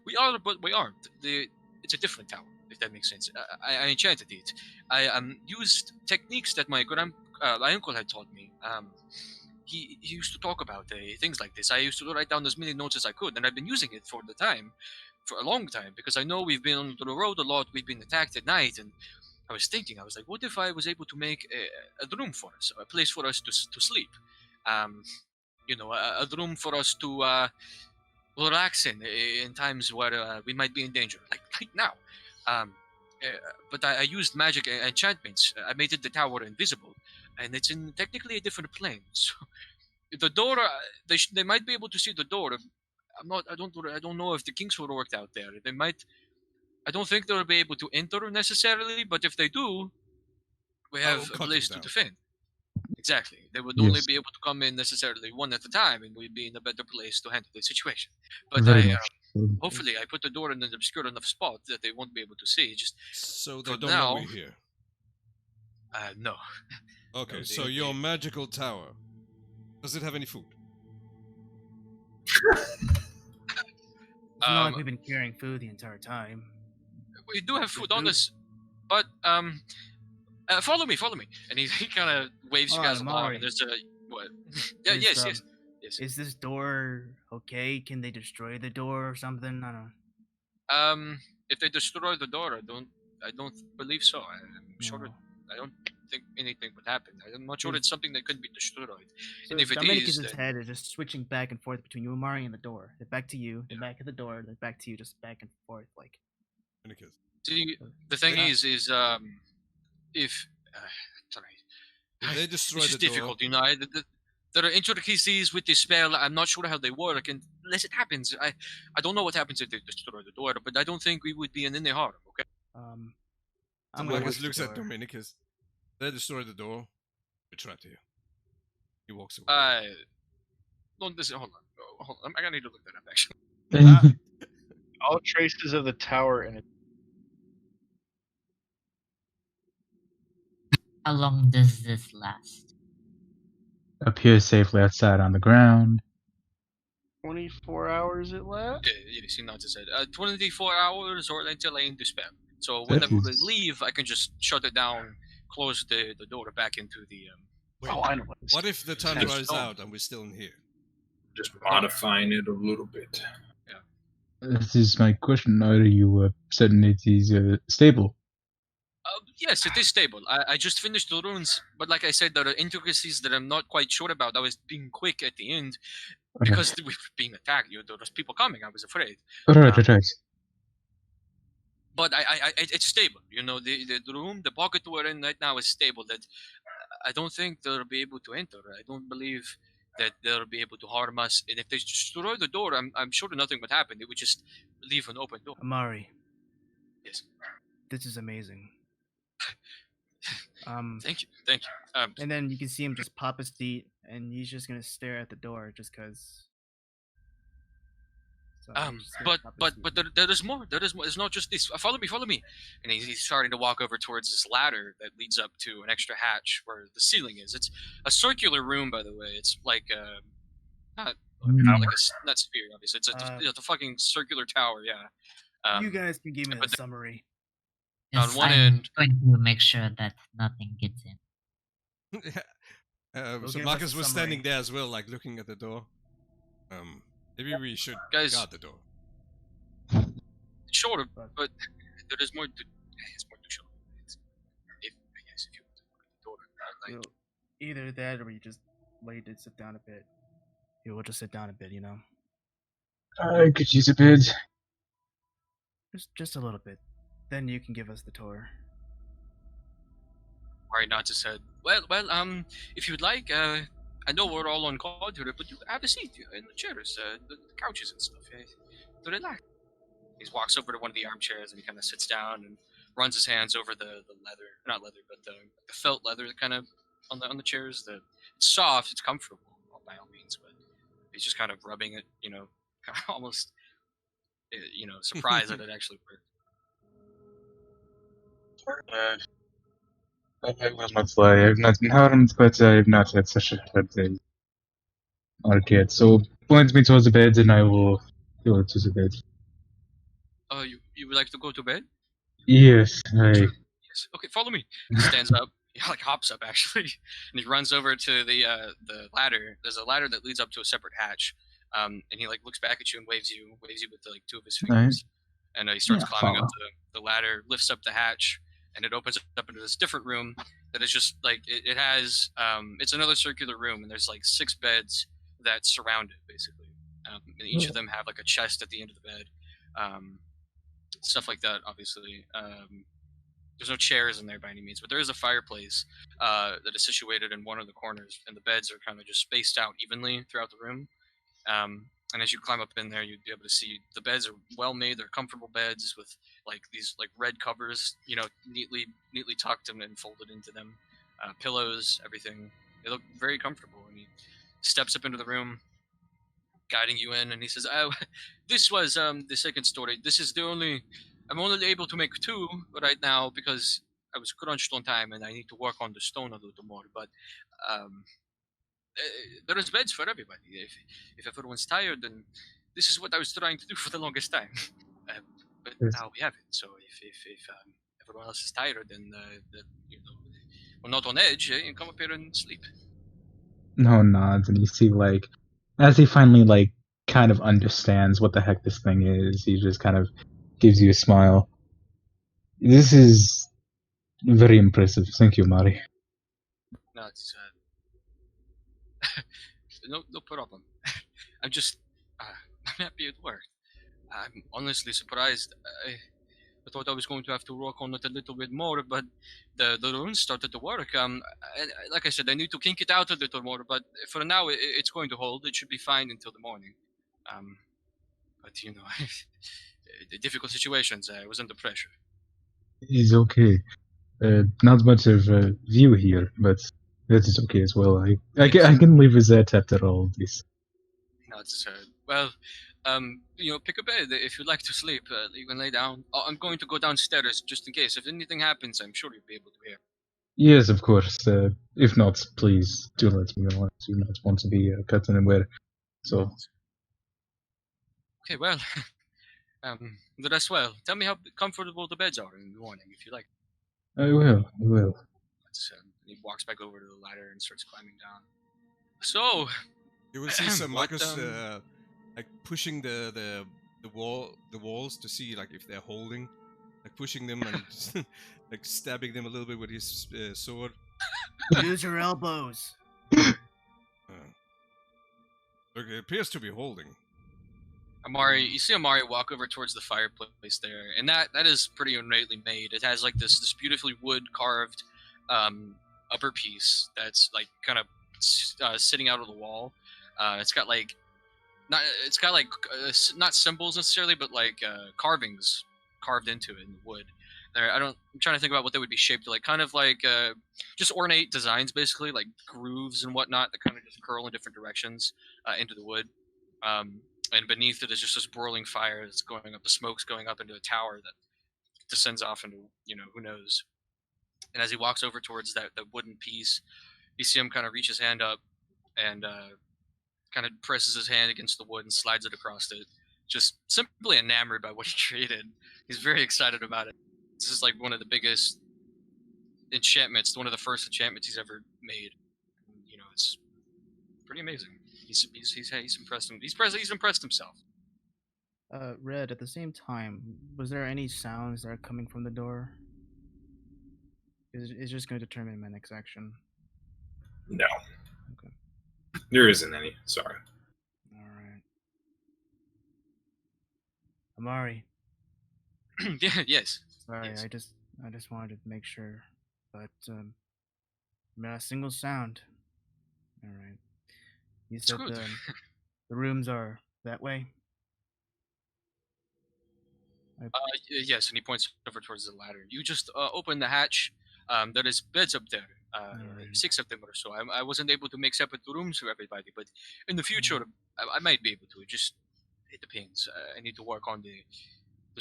we are, but we aren't. It's a different tower, if that makes sense. I enchanted it. I used techniques that my uncle had taught me. He used to talk about things like this. I used to write down as many notes as I could, and I've been using it for a long time, because I know we've been on the road a lot. We've been attacked at night, and I was like, what if I was able to make a room for us, a place for us to sleep? A room for us to relax in times where we might be in danger, like right now. But I used magic enchantments. I made the tower invisible, and it's in technically a different plane. So the door, they might be able to see the door. I don't know if the kinks will work out there. They might. I don't think they'll be able to enter necessarily, but if they do, we have a cut place them to down. defend. Exactly. They would Yes. only be able to come in necessarily one at a time, and we'd be in a better place to handle the situation. But Very much. So. hopefully, I put the door in an obscure enough spot that they won't be able to see. Just So they For don't know now- we're here. no. Okay, No, so they- your magical tower, does it have any food? It's not like Um, we've been carrying food the entire time. We do have Good food on food. us, but follow me, and he kind of waves you Alright, guys along. Amari. And there's a what? Yeah, Is, yes. Is this door okay? Can they destroy the door or something? I don't know. If they destroy the door, I don't believe so. I'm sure. No. I don't think anything would happen. I'm not sure it's something that could be destroyed. So And if it Dominicus' is, then head is just switching back and forth between you and Mari and the door. Then back to you, then Yeah. back at the door, then back to you, just back and forth. Like, Dominicus. see, the thing Yeah. is if sorry, If they destroy it's the just door, difficult, you know. There are intricacies with this spell. I'm not sure how they work, and unless it happens, I don't know what happens if they destroy the door. But I don't think we would be in any harm. Okay. I'm so gonna Marcus watch the looks at door. Dominicus. They destroy the door. We're trapped here. He walks away. Don't listen. Hold on. Oh, hold on. I gotta need to look that up actually. All traces of the tower and How long does this last? Appears safely outside on the ground. 24 hours it lasts. Yeah, he nods his head. 24 hours or until I end the spell. So whenever we is- leave, I can just shut it down, close the door back into the. Wait, Oh, I know what this what if the time Yeah. runs out and we're still in here? Just modifying it a little bit. This is my question. Are you certain it is stable? Yes, it is stable. I just finished the runes, but like I said, there are intricacies that I'm not quite sure about. I was being quick at the end because we were being attacked. There was people coming. I was afraid. Right. But it's stable. You know, the room, the pocket we're in right now is stable. That I don't think they'll be able to enter. I don't believe that they'll be able to harm us. And if they destroy the door, I'm sure nothing would happen. They would just leave an open door. Amari, Yes. this is amazing. Thank you. And then you can see him just pop his feet, and he's just gonna stare at the door just because. So he's just gonna pop his feet. There is more. There is more. It's not just this. Follow me. And he's starting to walk over towards this ladder that leads up to an extra hatch where the ceiling is. It's a circular room, by the way. It's like not like not sphere, obviously. It's a fucking circular tower. Yeah. You guys can give me but the summary. On Yes, one I'm end- going to make sure that nothing gets in. We'll So give Marcus us a was summary. standing there as well, like looking at the door. Maybe we should Guys- guard the door. Sort of, But- but there is more to. It's more to show. If you want to look at the door, like, Either that, or you just lay to sit down a bit. You will just sit down a bit, you know, I could use a bit. just a little bit. Then you can give us the tour. Mari nods his head. Well, if you'd like, I know we're all on call here, but you have a seat in the chairs, the couches and stuff. To relax. He walks over to one of the armchairs and he kind of sits down and runs his hands over the leather, not leather, but the felt leather kind of on the chairs. It's soft, it's comfortable by all means, but he's just kind of rubbing it, you know, almost, surprised that it actually worked. I will not lie. I've not been harmed, but I've not had such a hard day. Okay, so point me towards the bed, and I will go to the bed. You would like to go to bed? Yes, I. Yes. Okay, follow me. He stands up. He hops up actually, and he runs over to the ladder. There's a ladder that leads up to a separate hatch. And he looks back at you and waves you with two of his fingers. And he starts Yeah, climbing up follow. the ladder, lifts up the hatch, and it opens up into this different room that is just it has it's another circular room, and there's 6 beds that surround it basically. And each of them have a chest at the end of the bed. Stuff like that, obviously. There's no chairs in there by any means, but there is a fireplace that is situated in one of the corners, and the beds are kind of just spaced out evenly throughout the room. And as you climb up in there, you'd be able to see the beds are well made. They're comfortable beds with these red covers, neatly tucked and folded into them. Pillows, everything. They look very comfortable. And he steps up into the room, guiding you in, and he says, "Oh, this was the second story. This is the only. I'm only able to make 2 right now because I was crunched on time and I need to work on the stone a little more. But there is beds for everybody. If everyone's tired, then this is what I was trying to do for the longest time. But Yes. now we have it. So if everyone else is tired, then we're not on edge. You come up here and sleep." No nods, and you see, as he finally, kind of understands what the heck this thing is, he just kind of gives you a smile. This is very impressive. Thank you, Mari. No, it's no problem. I'm just I'm happy it worked. I'm honestly surprised. I thought I was going to have to work on it a little bit more, but the runes started to work. Like I said, I need to kink it out a little more, but for now it's going to hold. It should be fine until the morning. But you know, the difficult situations. I was under pressure. It's okay. Not much of a view here, but that is okay as well. I can live with that after all this. No, it's well. You know, pick a bed if you'd like to sleep. You can lay down. I'm going to go downstairs just in case. If anything happens, I'm sure you'll be able to hear. Yes, of course. If not, please do let me know. I do not want to be cut anywhere. So, Okay, well, the rest well. Tell me how comfortable the beds are in the morning, if you like. I will. I will. He walks back over to the ladder and starts climbing down. So, You will see Sir What, Marcus like pushing the walls to see like if they're holding, like pushing them and like stabbing them a little bit with his sword. Use your elbows. Look, it appears to be holding. you see Amari walk over towards the fireplace there, and that is pretty ornately made. It has like this beautifully wood carved upper piece that's like kind of sitting out of the wall. It's got like not symbols necessarily, but like carvings carved into it in the wood. I'm trying to think about what they would be shaped like, kind of like just ornate designs, basically like grooves and whatnot that kind of just curl in different directions into the wood. And beneath it is just this broiling fire that's going up. The smoke's going up into a tower that descends off into who knows. And as he walks over towards that wooden piece, you see him kind of reach his hand up and kind of presses his hand against the wood and slides it across it. Just simply enamored by what he created. He's very excited about it. This is like one of the biggest enchantments, one of the first enchantments he's ever made. You know, it's pretty amazing. He's impressed him. He's impressed himself. Red, at the same time, was there any sounds that are coming from the door? It's just going to determine my next action. No. Okay. There isn't any. Sorry. All right. Amari. Yeah. Yes. Sorry, Yes. I just wanted to make sure, but not a single sound. All right. You said good. the rooms are that way. Yes, and he points over towards the ladder. You just open the hatch. There is beds up there, Alright. 6 of them or so. I wasn't able to make separate rooms for everybody, but in the future, I might be able to. It depends. I need to work on the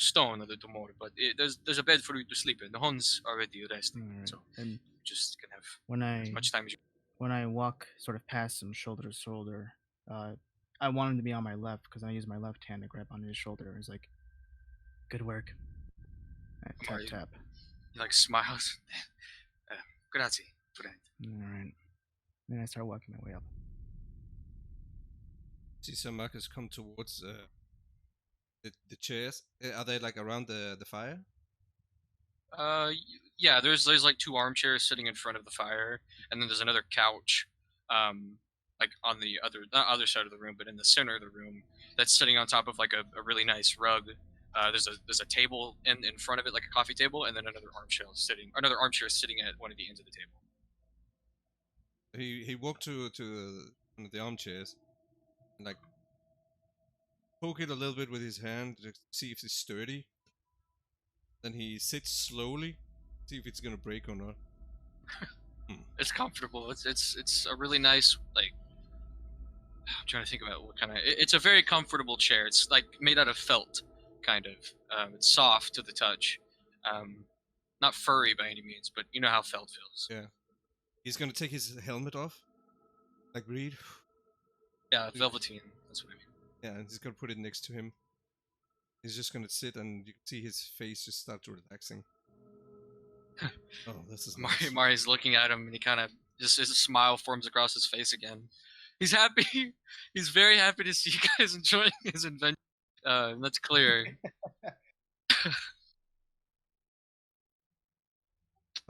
stone a little more, but there's a bed for you to sleep in. The Huns are already resting, Alright. so And you just can have when as much time as you. when I walk sort of past him shoulder to shoulder, I want him to be on my left because I use my left hand to grab onto his shoulder. He's like, "Good work." Tap Amari. tap. He like smiles. Grazie, friend. All right. Then I start walking my way up. See Sir Marcus come towards the chairs. Are they like around the fire? Yeah. There's like 2 armchairs sitting in front of the fire, and then there's another couch, like on the other side of the room, but in the center of the room that's sitting on top of like a really nice rug. There's a table in front of it, like a coffee table, and then another armchair sitting at one of the ends of the table. He walked to one of the armchairs and like poke it a little bit with his hand to see if it's sturdy. Then he sits slowly, see if it's gonna break or not. It's comfortable. It's a really nice, like, I'm trying to think about what kind of. It's a very comfortable chair. It's like made out of felt, kind of. It's soft to the touch. Not furry by any means, but you know how felt feels. Yeah. He's gonna take his helmet off, like Reed. Yeah, velveteen. That's what I mean. Yeah, and he's gonna put it next to him. He's just gonna sit, and you can see his face just start relaxing. Oh, this is nice. Mari's looking at him, and he kind of just his smile forms across his face again. He's happy. He's very happy to see you guys enjoying his adventure. That's clear.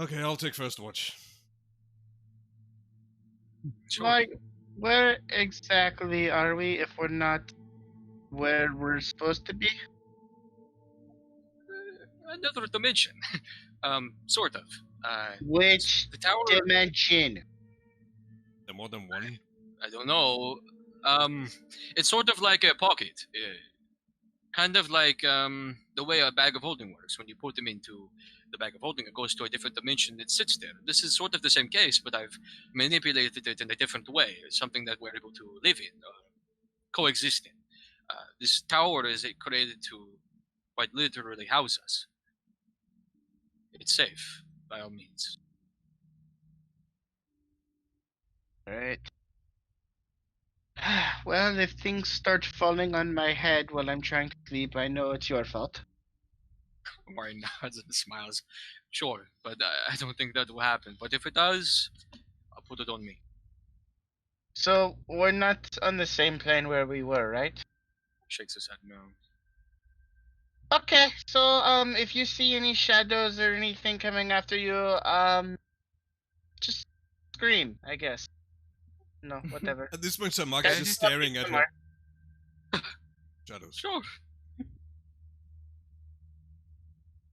Okay, I'll take first watch. Sure. Like, where exactly are we if we're not where we're supposed to be? Another dimension. Sort of. Which The tower. dimension? There more than one. I don't know. It's sort of like a pocket. Kind of like the way a bag of holding works. When you put them into the bag of holding, it goes to a different dimension. It sits there. This is sort of the same case, but I've manipulated it in a different way. It's something that we're able to live in, coexist in. This tower is created to quite literally house us. It's safe, by all means. Alright. Well, if things start falling on my head while I'm trying to sleep, I know it's your fault. Mari nods and smiles. Sure, but I don't think that will happen. But if it does, I'll put it on me. So, we're not on the same plane where we were, right? Shakes his head no. Okay, so, if you see any shadows or anything coming after you, just scream, I guess. No, whatever. At this point, Samak Okay. is just staring at her. Shadows. Sure.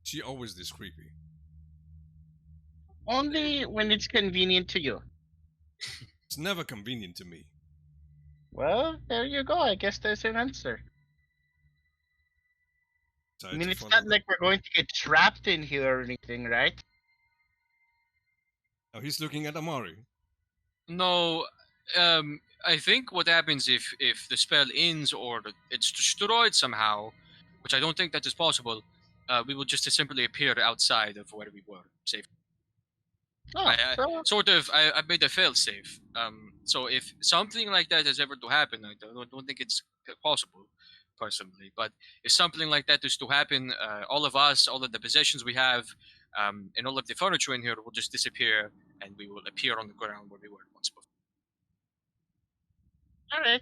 She always this creepy. Only when it's convenient to you. It's never convenient to me. Well, there you go. I guess there's an answer. I mean, it's not like we're going to get trapped in here or anything, right? Oh, he's looking at Amari. No, I think what happens if the spell ends or it's destroyed somehow, which I don't think that is possible, we will just simply appear outside of where we were, safe. Oh, I made a fail safe. So if something like that is ever to happen, I don't think it's possible, personally. But if something like that is to happen, all of us, all of the possessions we have, and all of the furniture in here will just disappear, and we will appear on the ground where we were once before. Alright.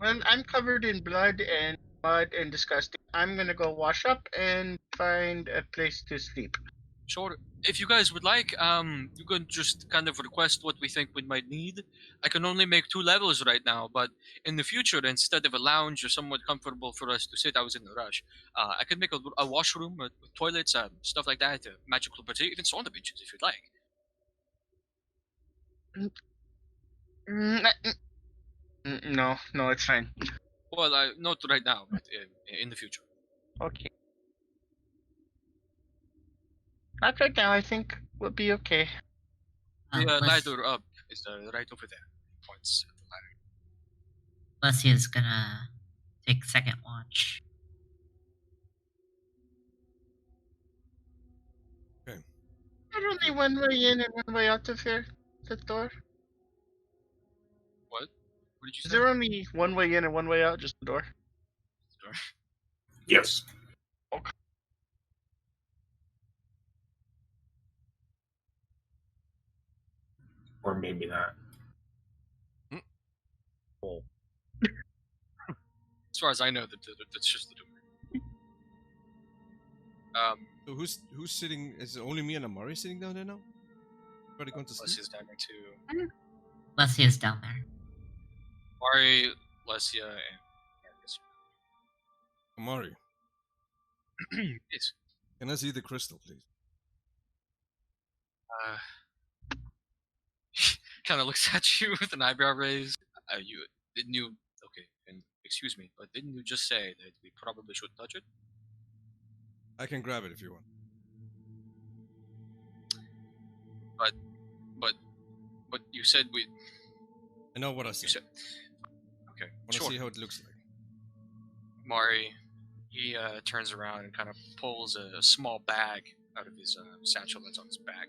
Well, I'm covered in blood and mud and disgusting. I'm gonna go wash up and find a place to sleep. Sure. If you guys would like, you can just kind of request what we think we might need. I can only make 2 levels right now, but in the future, instead of a lounge or somewhat comfortable for us to sit, I was in a rush. I could make a washroom with toilets, stuff like that, magical, but even sauna benches if you'd like. No, it's fine. Well, not right now, but in the future. Okay. Not right now. I think we'll be okay. The Plus, ladder up is right over there. Points at the ladder. Lucia's gonna take second watch. There's only one way in and one way out of here. The door. What? What did you Is say? there only one way in and one way out? Just the door? Yes. Okay. Or maybe not. As far as I know, that's just the door. So who's sitting? Is it only me and Amari sitting down there now? Everybody going to sleep? Leslie's down there too. Lucia's down there. Mari, Lesia, and Marcus. Amari, Yes. can I see the crystal, please? Kind of looks at you with an eyebrow raised. Didn't you? Okay, and excuse me, but didn't you just say that we probably shouldn't touch it? I can grab it if you want. But you said we. I know what I You said. said. Okay, I want to sure. see how it looks like. Mari, he turns around and kind of pulls a small bag out of his satchel that's on his back.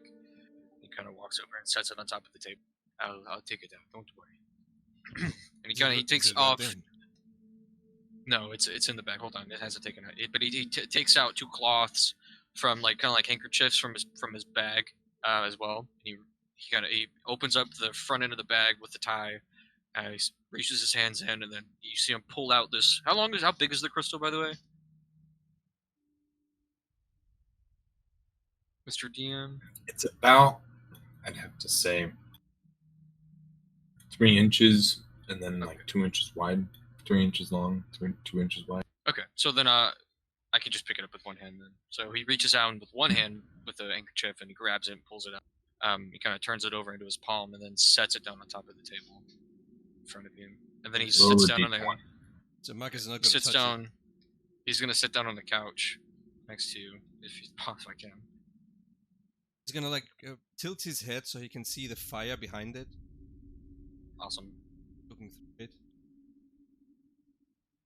He kind of walks over and sets it on top of the table. I'll take it out. Don't worry. And he takes off. No, it's in the bag. Hold on, it hasn't taken out. But he takes out 2 cloths from kind of like handkerchiefs from his bag as well. And he opens up the front end of the bag with the tie. He reaches his hands in, and then you see him pull out this. How big is the crystal, by the way, Mr. DM? It's about I'd have to say 3 inches, and then like 2 inches wide, 3 inches long, 2 inches wide. Okay, so then I can just pick it up with one hand then. So he reaches out with one hand with the handkerchief and he grabs it and pulls it out. He kind of turns it over into his palm and then sets it down on top of the table in front of him. And then he Roll sits a down on there. D20. So Marcus is not He going to sits touch down. He's gonna sit down on the couch next to you if I can. He's going to like tilt his head so he can see the fire behind it, Awesome. looking through it.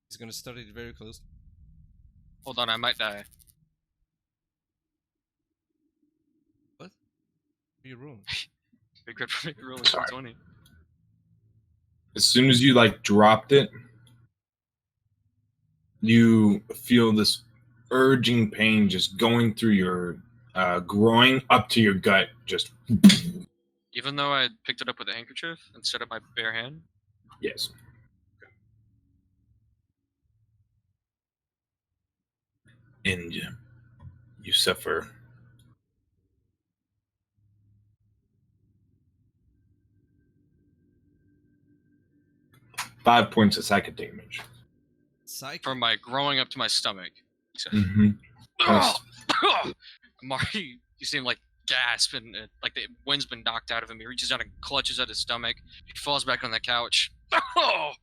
He's going to study it very close. Hold on, I might die. What are you rolling? Big red for me rolling 20. As soon as you like dropped it, you feel this urging pain just going through your groin up to your gut. Just Even though I picked it up with a handkerchief instead of my bare hand. yes. And you suffer 5 points of psychic damage. Psychic. From my growing up to my stomach. He says, Mm-hmm. Amari, you seem like gasp and like the wind's been knocked out of him. He reaches out and clutches at his stomach. He falls back on the couch.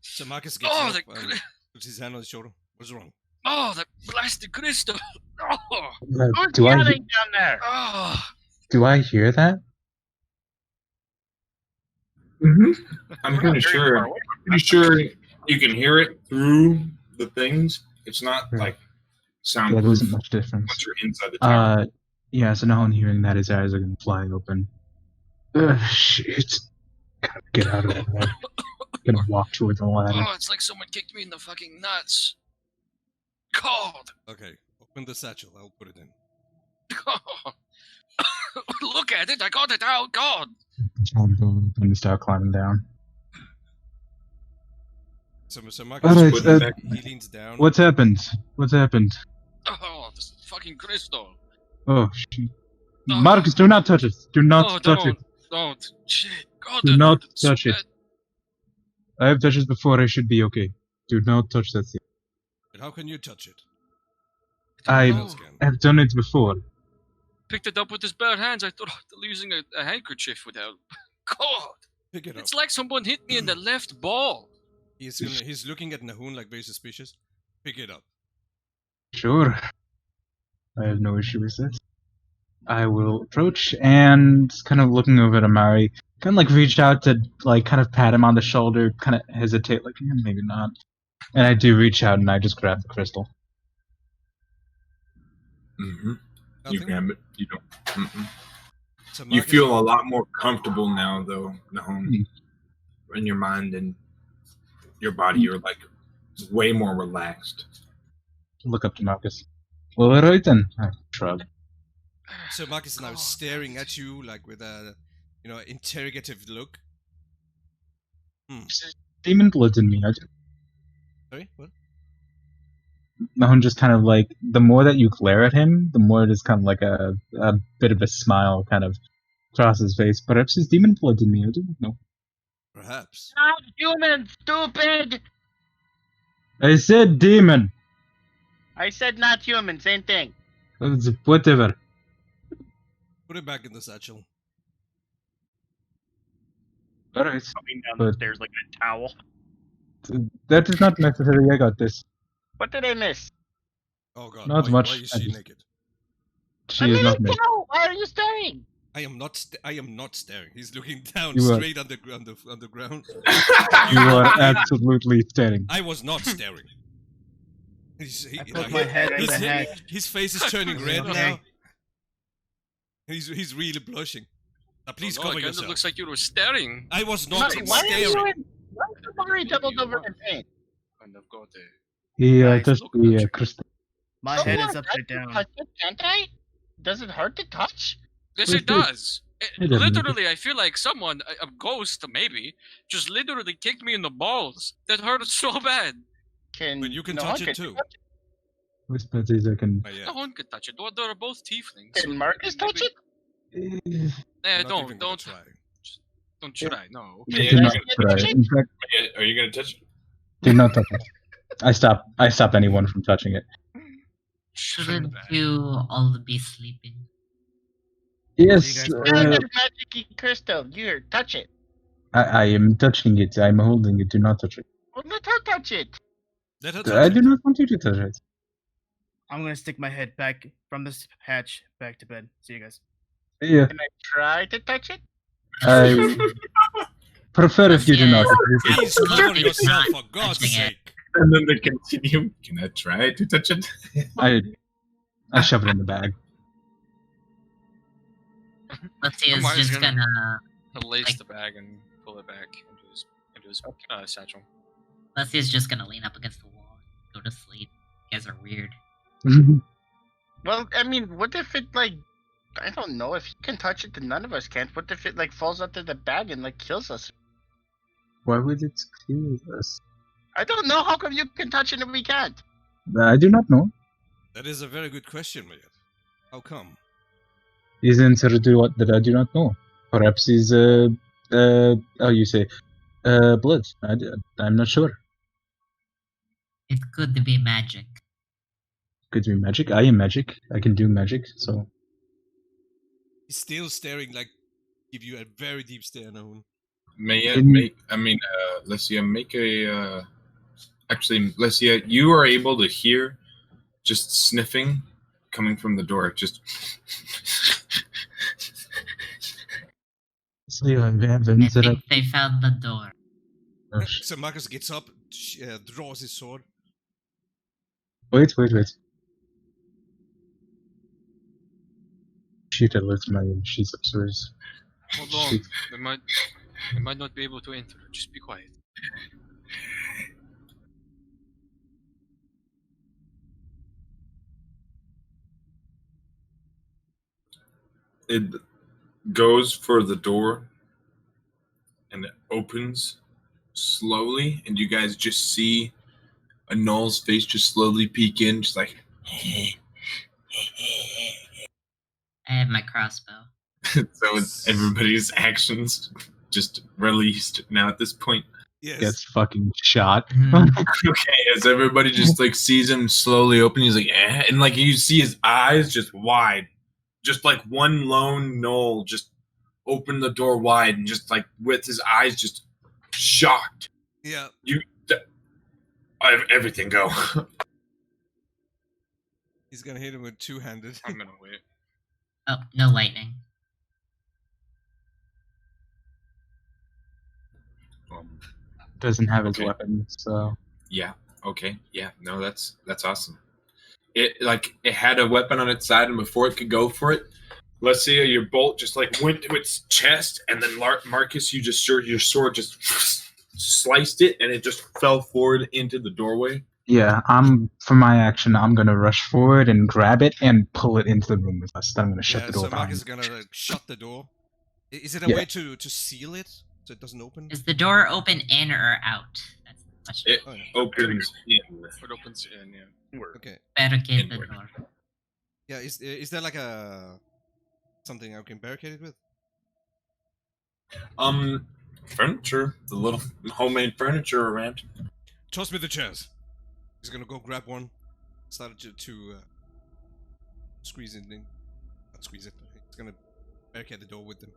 So Marcus gets Oh, up the and puts his hand on his shoulder. What's wrong? Oh, that blasted crystal! Oh, Who's Do I yelling down there? oh. do I hear that? Mm-hmm. I'm We're pretty not very sure. far away. Pretty sure you can hear it through the things. It's not Yeah. like sound. Yeah, there wasn't much difference. Once you're inside the tower. Yeah, so now on hearing that, his eyes are going to fly open. Shit. Gotta get out of there. Gonna walk towards the ladder. Oh, it's like someone kicked me in the fucking nuts. God! Okay, open the satchel. I'll put it in. Look at it, I got it out, God! And start climbing down. So Marcus, Alright, Put it back. he leans down. What's happened? What's happened? Oh, this fucking crystal. Oh, shit. Marcus, do not touch it. Do not Oh, touch it. don't. Shit. God, Do not so touch it. bad. I have touched it before. I should be okay. Do not touch that thing. But how can you touch it? I Who else can? have done it before. Picked it up with his bare hands. I thought using a handkerchief would help. God! Pick it up. It's like someone hit me in the left ball. He's looking at Nahun like very suspicious. Pick it up. Sure. I have no issue with that. I will approach and kind of looking over at Amari, kind of like reach out to like kind of pat him on the shoulder, kind of hesitate like maybe not. And I do reach out and I just grab the crystal. Mm-hmm. You Nothing? grab it. You don't. Mm-mm. So You Marcus- feel a lot more comfortable now, though, Nahum. In your mind and your body, you're like way more relaxed. Look up to Marcus. Well, alright then. I shrug. So Marcus is now God. staring at you like with a, interrogative look. Demon blood's in me. Sorry, what? Mahon just kind of like, the more that you glare at him, the more it is kind of like a bit of a smile kind of across his face. Perhaps his demon blood in me. I don't know. Perhaps. Not human, stupid! I said demon. I said not human, same thing. Whatever. Put it back in the satchel. Alright. Coming down But- the stairs like a towel. That is not necessary. I got this. What did I miss? Oh god. Not why, much. Why is I she just- naked? She I is mean, not me. why are you staring? I am not staring. He's looking down You are- straight on the ground. You are absolutely staring. I was not staring. I put my head in the head. His face is turning red Okay. now. He's really blushing. Now please Oh, cover it kind of yourself. looks like you were staring. I was not Why are you staring. in? Why is Amari doubled over in pain? Kind of got it. He Guys, touched look the at you. crystal. My So head what? is upside down. Touch it, can't I? Does it hurt to touch? Yes, Wait, it does. Wait a minute. Literally, I feel like someone, a ghost maybe, just literally kicked me in the balls. That hurt so bad. Can But you can no touch one it too. Whisper says I can. Oh, yeah. No one could touch it. They're both tieflings. Can Marcus touch it? Eh, I'm not don't even gonna don't try. don't try. No. Do not touch try. it? In fact, Are you gonna touch it? do not touch it. I stop anyone from touching it. Shove it in the Shouldn't bag. you all be sleeping? Yes, guys- Magic crystal. Here, touch it. I am touching it. I'm holding it. Do not touch it. Well, let her touch it. Let her I touch do it. not want you to touch it. I'm gonna stick my head back from this hatch back to bed. See you guys. Yeah, Can I try to touch it? I prefer if you do not. Please cover Absolutely yourself, not for God's touching it. sake. And then they continue. Can I try to touch it? I shove it in the bag. Lucius Amar's just gonna- gonna Lace like- the bag and pull it back into his satchel. Lucius just gonna lean up against the wall, go to sleep. You guys are weird. Well, I mean, what if it like? I don't know. If you can touch it, then none of us can. What if it like falls out of the bag and like kills us? Why would it kill us? I don't know. How come you can touch it and we can't? I do not know. That is a very good question, Mayet. How come? Is the answer to what that I do not know. Perhaps is how you say blood. I'm not sure. It could be magic. Could be magic. I am magic. I can do magic. So He's still staring like give you a very deep stare, Nahun. Lesia, make a. Actually, Lesia, you are able to hear just sniffing coming from the door. Just. so I have I entered. think they found the door. So Marcus gets up, draws his sword. Wait. Shit! I left my sheets upstairs. Hold on. Shit. We might not be able to enter. Just be quiet. It goes for the door and it opens slowly, and you guys just see a Null's face just slowly peek in, just like. I have my crossbow. So it's everybody's actions just released now at this point. Yes. Gets fucking shot. Okay, as everybody just like sees him slowly open, he's like, eh, and like you see his eyes just wide, just like one lone Knoll just open the door wide and just like with his eyes just shocked. Yeah. I have everything go. He's gonna hit him with two-handed. I'm gonna wait. Oh, no lightning. Doesn't have his Okay. weapon, so Yeah. Okay. Yeah. No, that's awesome. It had a weapon on its side, and before it could go for it, let's see, your bolt just like went to its chest, and then Marcus, your sword just sliced it, and it just fell forward into the doorway. yeah. For my action, I'm gonna rush forward and grab it and pull it into the room with us. Then I'm gonna shut Yeah, the door so Marcus is behind. gonna like, shut the door. Is it a Yeah. way to seal it so it doesn't open? Is the door open in or out? That's the question. It Oh, yeah. opens in. It opens in, yeah. Okay. Barricade the Inward. door. Yeah, is there like a something I can barricade it with? Furniture, the little homemade furniture around. Toss me the chairs. He's gonna go grab one. Started to squeeze it in. Not squeeze it. He's gonna barricade the door with them.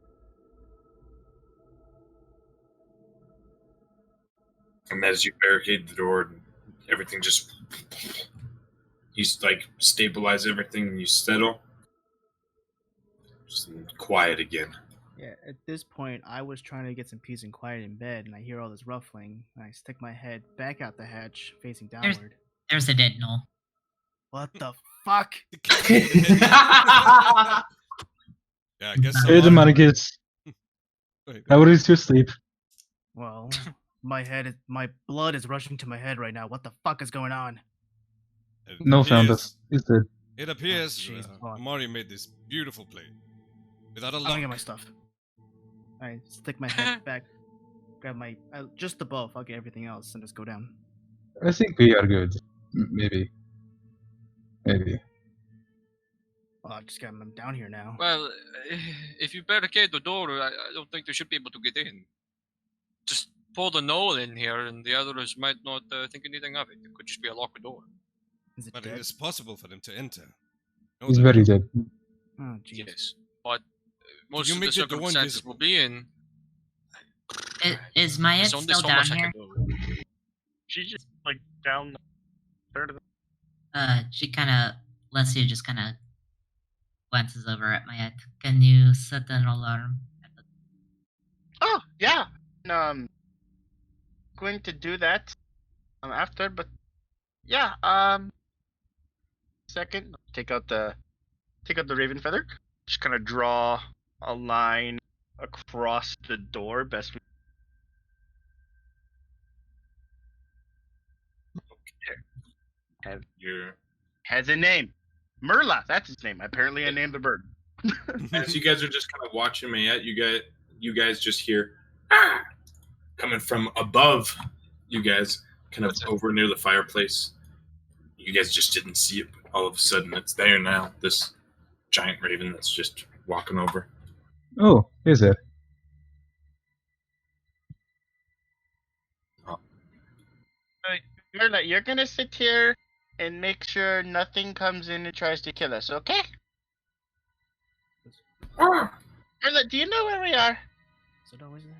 And as you barricade the door, everything just you like stabilize everything and you settle. Just quiet again. Yeah, at this point, I was trying to get some peace and quiet in bed, and I hear all this ruffling, and I stick my head back out the hatch, facing There's- downward. There's a dead knoll. What the fuck? The cat over the head. Yeah, I guess so. Hey, the Marcus. Wait, How is your sleep? Well, my blood is rushing to my head right now. What the fuck is going on? it No, found appears- us. Is dead. It appears jeez, fuck. Mario made this beautiful play without a I'm gonna get lock. my stuff. I stick my head back, grab my just above. I'll get everything else and just go down. I think we are good. Maybe. Well, I just got them down here now. Well, if you barricade the door, I don't think they should be able to get in. Just pull the knoll in here, and the others might not think anything of it. It could just be a locked door. Is it But dead? it is possible for them to enter. Know He's that. very dead. Oh, jeez. Yes, but most you of the make the door circumstances invisible? we'll be in. Is Maya There's still only so down much I here? can do. She's just like down the third of the. She kind of, Leslie just kind of glances over at Maya. Can you set an alarm? Oh yeah. Going to do that after, but yeah. Second, take out the raven feather. Just kind of draw a line across the door. Best. You're, Has a name. Merla. That's his name. Apparently, I named the bird. as you guys are just kind of watching Mayette, you guys just hear "Ah!" coming from above you guys, kind of over near the fireplace. You guys just didn't see it, but all of a sudden it's there now. This giant raven that's just walking over. Oh, is it? Merla, you're gonna sit here and make sure nothing comes in and tries to kill us, okay? Ah! Merla, do you know where we are? Is it always there?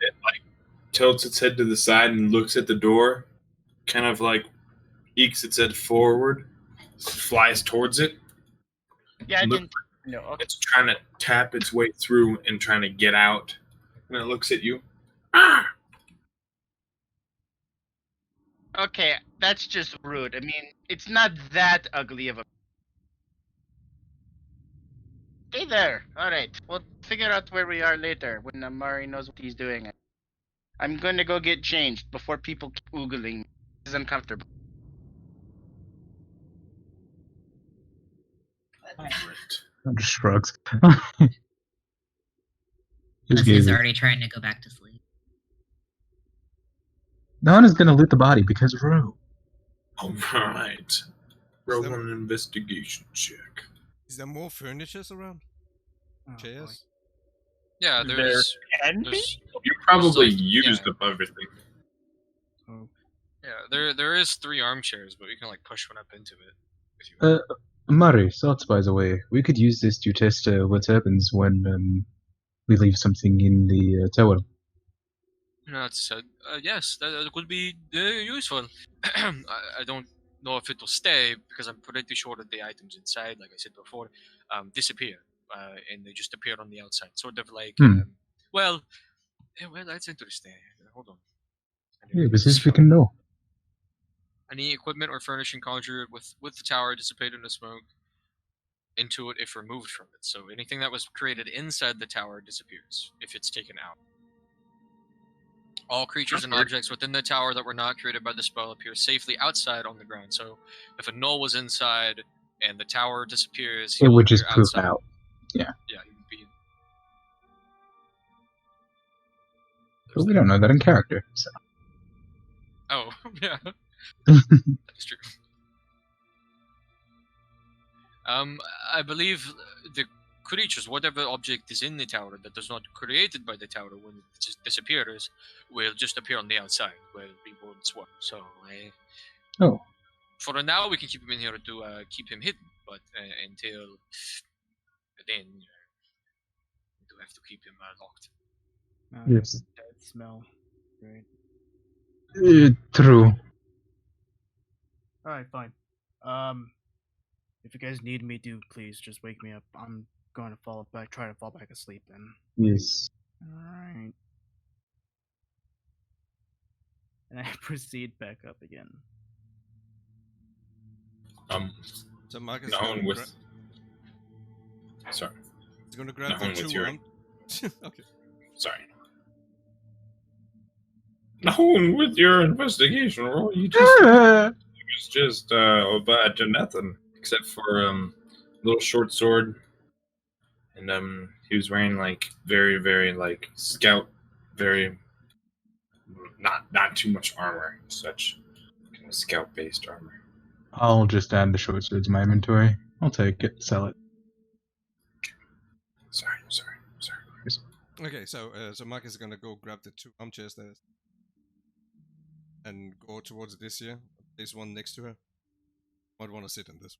It like tilts its head to the side and looks at the door, kind of like ekes its head forward, flies towards it. Yeah, I Look- didn't. No, okay. It's trying to tap its way through and trying to get out. And it looks at you. Ah! Okay, that's just rude. I mean, it's not that ugly of a. Stay there. All right, we'll figure out where we are later when Amari knows what he's doing. I'm going to go get changed before people keep oogling. This is uncomfortable. Right. Just shrugs. Just Leslie's gazes. already trying to go back to sleep. No one is gonna loot the body because Rue. All right. Roll an investigation check. Is there more furnitures around? Oh, boy. Chairs? Yeah, There there's. can be? there's You probably There's like- used yeah. up everything. Oh, yeah, there is 3 armchairs, but we can like push one up into it. If you want. Murray, thoughts by the way. We could use this to test what happens when we leave something in the tower. That's yes, that could be useful. I don't know if it will stay because I'm pretty sure that the items inside, like I said before, disappear and they just appear on the outside, sort of like. Well, that's interesting. Hold on. Yeah, but this we can know. Any equipment or furnishing conjured with the tower dissipate into smoke into it if removed from it. So anything that was created inside the tower disappears if it's taken out. All creatures and objects within the tower that were not created by the spell appear safely outside on the ground. So if a null was inside and the tower disappears, he It will would just appear poof outside. out. Yeah, he would be. But we don't know that in character. So. Oh, yeah. That's true. I believe the creatures, whatever object is in the tower that is not created by the tower, when it just disappears, will just appear on the outside where we once were. So, Oh. for now, we can keep him in here to keep him hidden, but until then, we do have to keep him locked. Yes. Dead smell. Right. True. All right, fine. If you guys need me to, please just wake me up. I'm going to try to fall back asleep then. Yes. Alright. And I proceed back up again. So Marcus No one with. Sorry. he's gonna grab No the one with 2 your- okay. Sorry. No one with your investigation roll. You just. It's just bad to nothing except for little short sword, and he was wearing like very like scout, very not too much armor, such kind of scout based armor. I'll just add the short sword to my inventory. I'll take it, sell it. Sorry. Okay, so Marcus is gonna go grab the 2 armchairs there and go towards this here. There's one next to her. Might want to sit in this.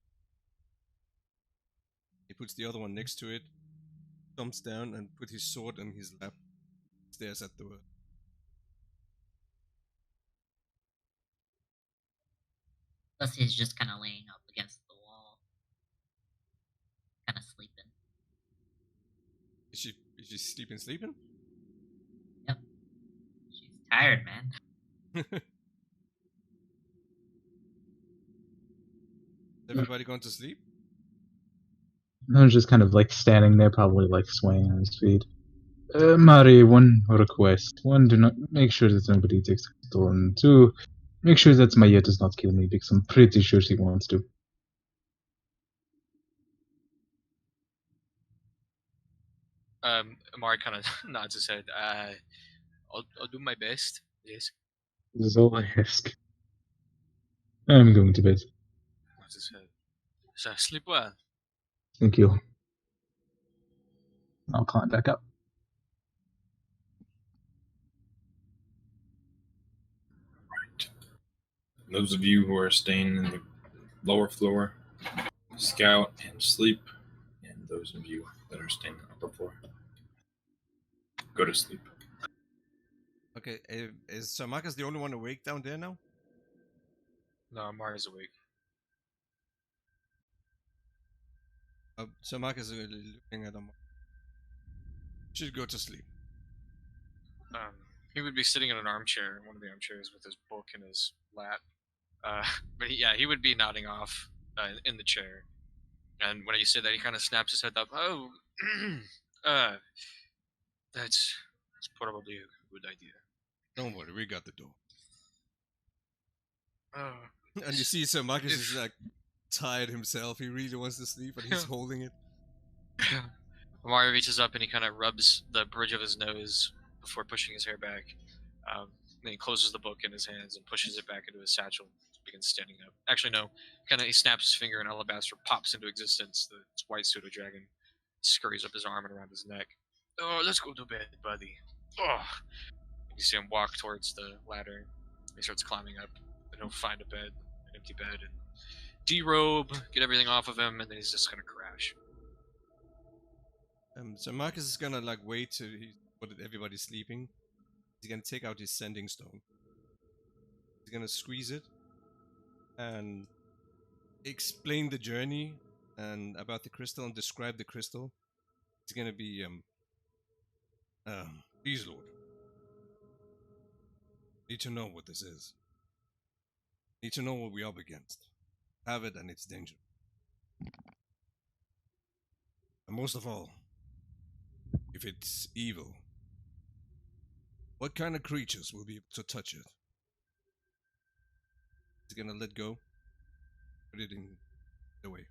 He puts the other one next to it, jumps down and put his sword in his lap, stares at the word. Lucy's just kind of laying up against the wall, kind of sleeping. Is she sleeping? Yep. She's tired, man. Everybody going to sleep? I was just kind of like standing there, probably like swaying on his feet. Mari, one request. One, do not make sure that nobody takes the crystal, and 2, make sure that Maya does not kill me because I'm pretty sure she wants to. Amari kind of nods his head. I'll do my best. Yes. This is all I ask. I'm going to bed. Nods his head. So sleep well. Thank you. I'll climb back up. Those of you who are staying in the lower floor, scout and sleep, and those of you that are staying on the upper floor, go to sleep. Okay, is Sir Marcus the only one awake down there now? No, Amari's awake. Sir Marcus is looking at him. Should go to sleep. He would be sitting in an armchair, one of the armchairs, with his book in his lap. But he would be nodding off in the chair. And when you say that, he kind of snaps his head up. Oh, that's probably a good idea. Don't worry, we got the door. Oh, And you see Sir Marcus is like tired himself. He really wants to sleep, but he's holding it. Amari reaches up and he kind of rubs the bridge of his nose before pushing his hair back. Then he closes the book in his hands and pushes it back into his satchel. Begins standing up. Actually, no. He snaps his finger and alabaster pops into existence. The white pseudo-dragon scurries up his arm and around his neck. Oh, let's go to bed, buddy. Oh. You see him walk towards the ladder. He starts climbing up. And he'll find a bed, an empty bed, and derobe, get everything off of him, and then he's just gonna crash. So Marcus is gonna like wait till everybody's sleeping. He's gonna take out his sending stone. He's gonna squeeze it and explain the journey and about the crystal and describe the crystal. It's gonna be please, Lord. Need to know what this is. Need to know what we're up against. Have it and its danger. And most of all, if it's evil, what kind of creatures will be able to touch it? He's gonna let go, put it in the way.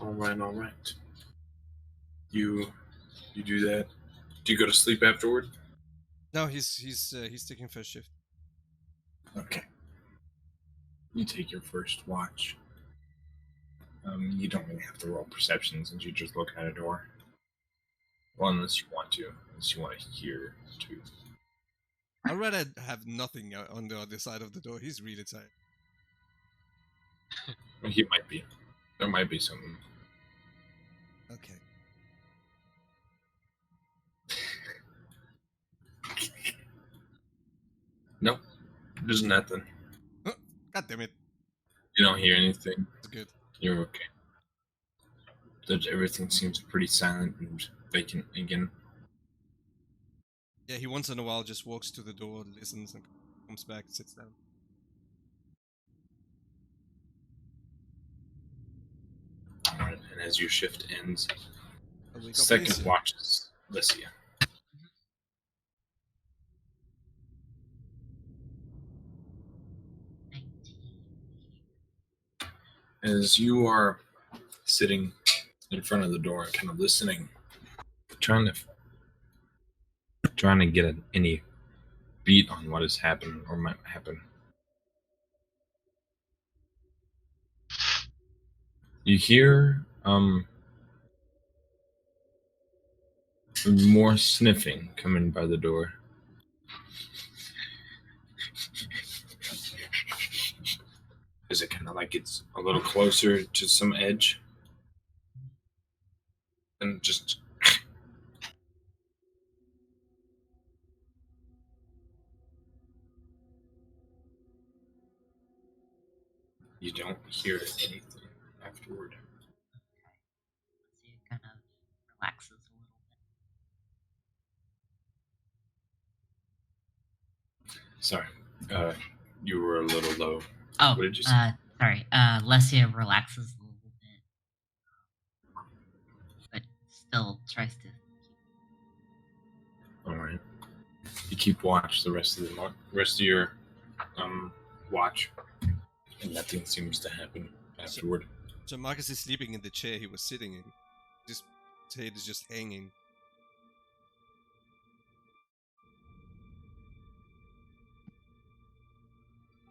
All right. You do that. Do you go to sleep afterward? No, he's taking first shift. Okay. You take your first watch. You don't really have to roll perception since you're just looking at a door. Well, unless you want to hear too. I'd rather have nothing on the other side of the door. He's really tired. He might be. There might be something. Okay. Nope. There's nothing. God damn it. You don't hear anything. It's good. You're okay. Everything seems pretty silent and vacant again. Yeah, he once in a while just walks to the door, listens, and comes back and sits down. Alright, and as your shift ends, I wake up second Alicia. watches Lycia. As you are sitting in front of the door, kind of listening, trying to get any beat on what has happened or might happen. You hear more sniffing coming by the door. Is it kind of like it's a little closer to some edge? And just you don't hear anything afterward. So he kind of relaxes a little bit. Sorry, you were a little low. Oh, What did you say? sorry. Lesia relaxes a little bit, but still tries to. All right. You keep watch the rest of your watch, and nothing seems to happen afterward. So Marcus is sleeping in the chair he was sitting in. His head is just hanging.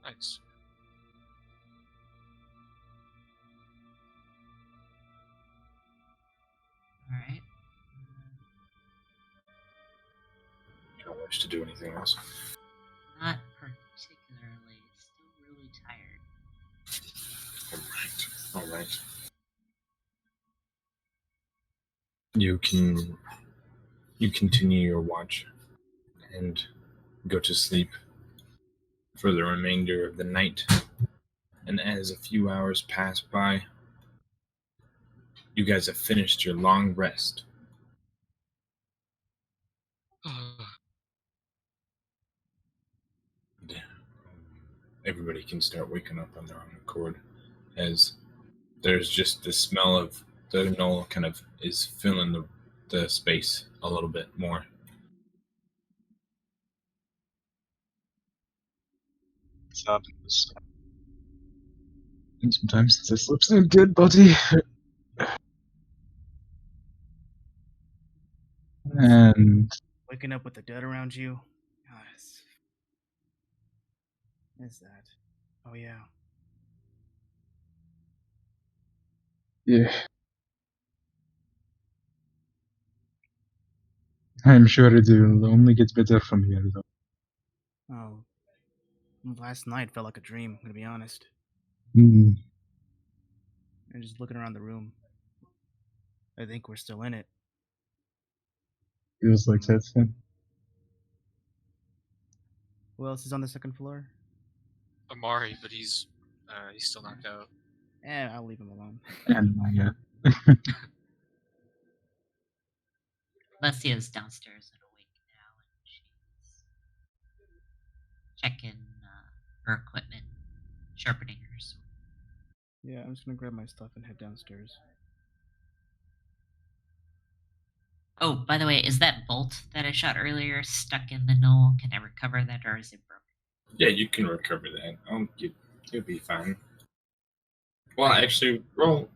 Nice. All right. You don't wish to do anything else. Not particularly. Still really tired. All right. You continue your watch and go to sleep for the remainder of the night. And as a few hours pass by, you guys have finished your long rest. Everybody can start waking up on their own accord, as there's just the smell of the knoll kind of is filling the space a little bit more. And sometimes since I slept so good, buddy. And Waking up with the dead around you. God, what is that? Oh yeah. yeah. I'm sure it only gets better from here, though. Oh. Last night felt like a dream, I'm gonna be honest. Hmm. And just looking around the room. I think we're still in it. Feels like that thing. Who else is on the second floor? Amari, but he's still knocked out. I'll leave him alone. And my Lesia is downstairs and awake now, and she's checking her equipment, sharpening her sword. Yeah, I'm just gonna grab my stuff and head downstairs. Oh, by the way, is that bolt that I shot earlier stuck in the knoll? Can I recover that, or is it broken? Yeah, you can recover that. You'll be fine. Well, actually, roll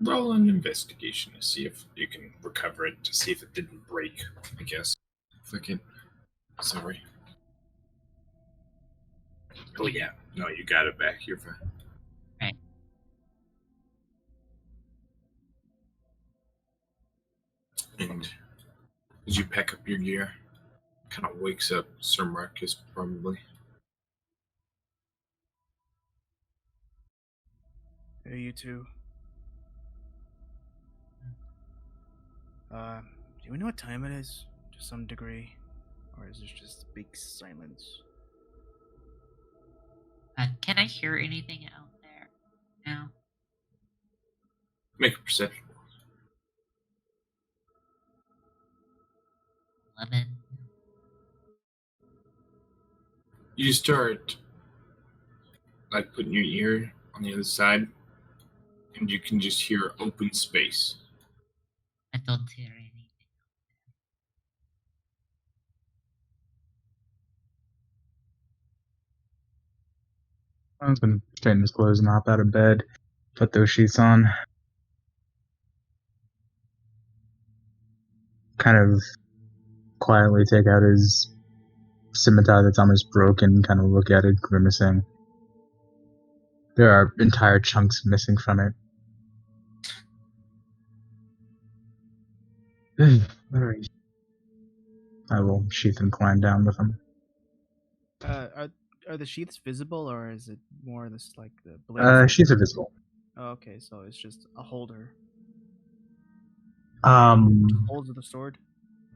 an investigation to see if you can recover it, to see if it didn't break, I guess. Sorry. Oh, yeah. No, you got it back. You're fine. Right. And as you pack up your gear, kind of wakes up Sir Marcus, probably. Hey, you two. Do we know what time it is? To some degree? Or is this just big silence? Can I hear anything out there now? Make a perception. 11. You start like putting your ear on the other side, and you can just hear open space. I don't hear anything. I was gonna change his clothes and hop out of bed, put those sheets on. kind of quietly take out his scimitar that's almost broken, kind of look at it, grimacing. There are entire chunks missing from it. Alright. I will sheath and climb down with him. Are the sheaths visible, or is it more this like the blades? Sheaths are visible. Oh, okay, so it's just a holder. Holds of the sword.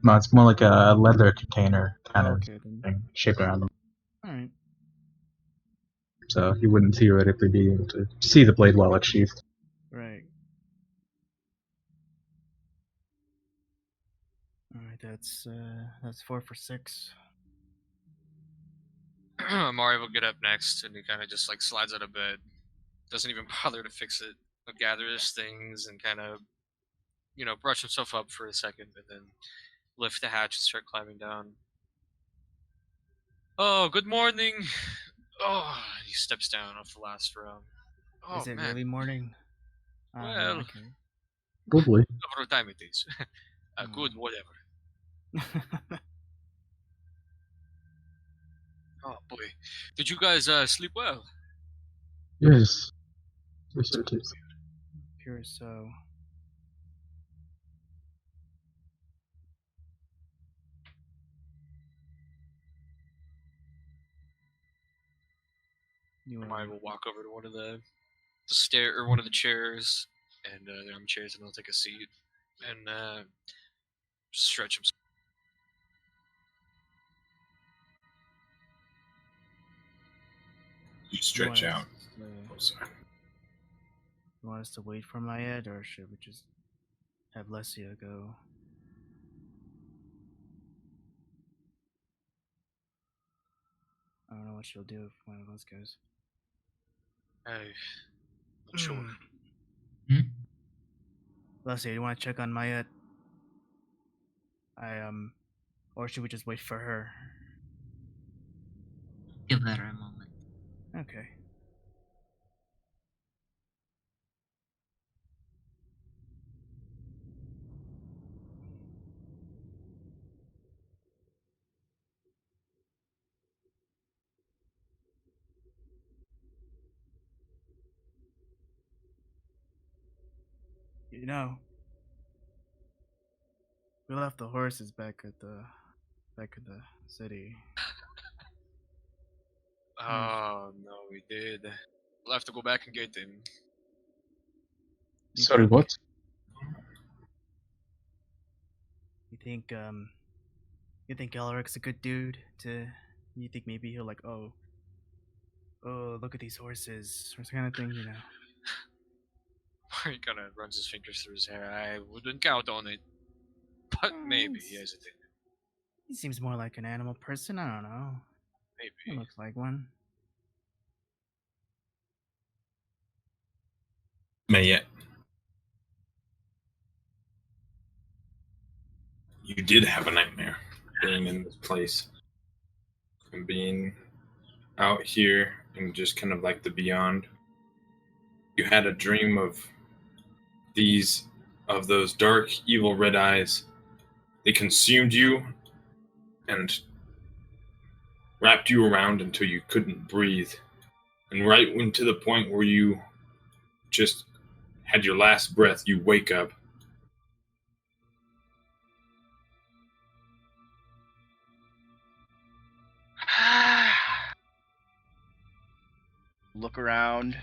No, it's more like a leather container kind of Okay, then. thing shaped around them. All right. So he wouldn't theoretically be able to see the blade while it's sheathed. Right. All right. That's 4 for 6. Mario will get up next, and he kind of just like slides out of bed. Doesn't even bother to fix it. He'll gather his things and kind of, brush himself up for a second, and then lift the hatch and start climbing down. Oh, good morning. Oh, he steps down off the last round. Oh, Is it man. really morning? Well, Okay. Probably. Whatever time it is. Good, whatever. Oh boy, did you guys sleep well? Yes. Yes, it is. Pure so. I will walk over to one of the one of the chairs and the armchairs, and I'll take a seat and stretch himself. You stretch out. Oh, sorry. You want us to wait for Mayed, or should we just have Lesia go? I don't know what she'll do if one of us goes. I'm not sure. Lesia, you want to check on Mayed? Or should we just wait for her? Give her a moment. Okay. We left the horses back at the city. Oh no, we did. We'll have to go back and get them. Sorry, what? You think Elric's a good dude? You think maybe he'll like, oh, look at these horses, or some kind of thing, He kind of runs his fingers through his hair. I wouldn't count on it, but maybe he hesitated. He seems more like an animal person. I don't know. Maybe. He looks like one. Mayette. You did have a nightmare being in this place and being out here and just kind of like the beyond. You had a dream of those dark, evil red eyes. They consumed you and wrapped you around until you couldn't breathe. And right when to the point where you just had your last breath, you wake up. Look around.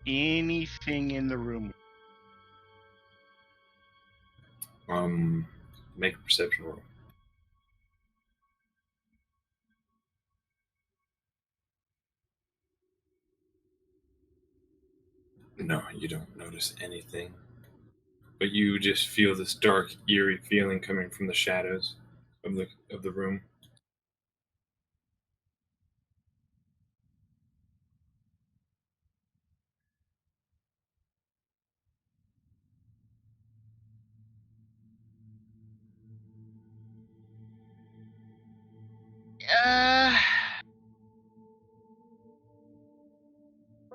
Anything in the room? Make a perception roll. No, you don't notice anything. But you just feel this dark, eerie feeling coming from the shadows of the room.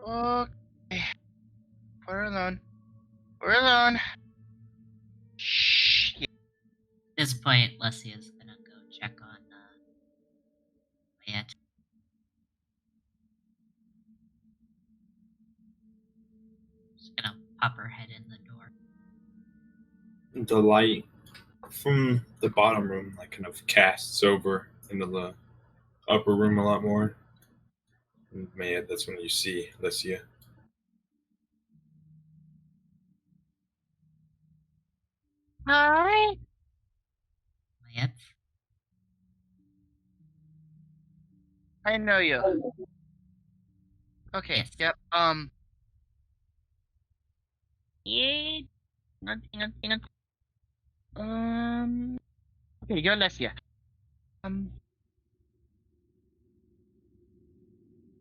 Okay. We're alone. Shh. This this point, Leslie is gonna go check on Mayette. She's gonna pop her head in the door. The light from the bottom room like kind of casts over into the upper room a lot more. And that's when you see Alicia. Hi. Mayette? I know you. Okay. Yes. Yep. Yeah. Hang on. Okay, you're Lesia.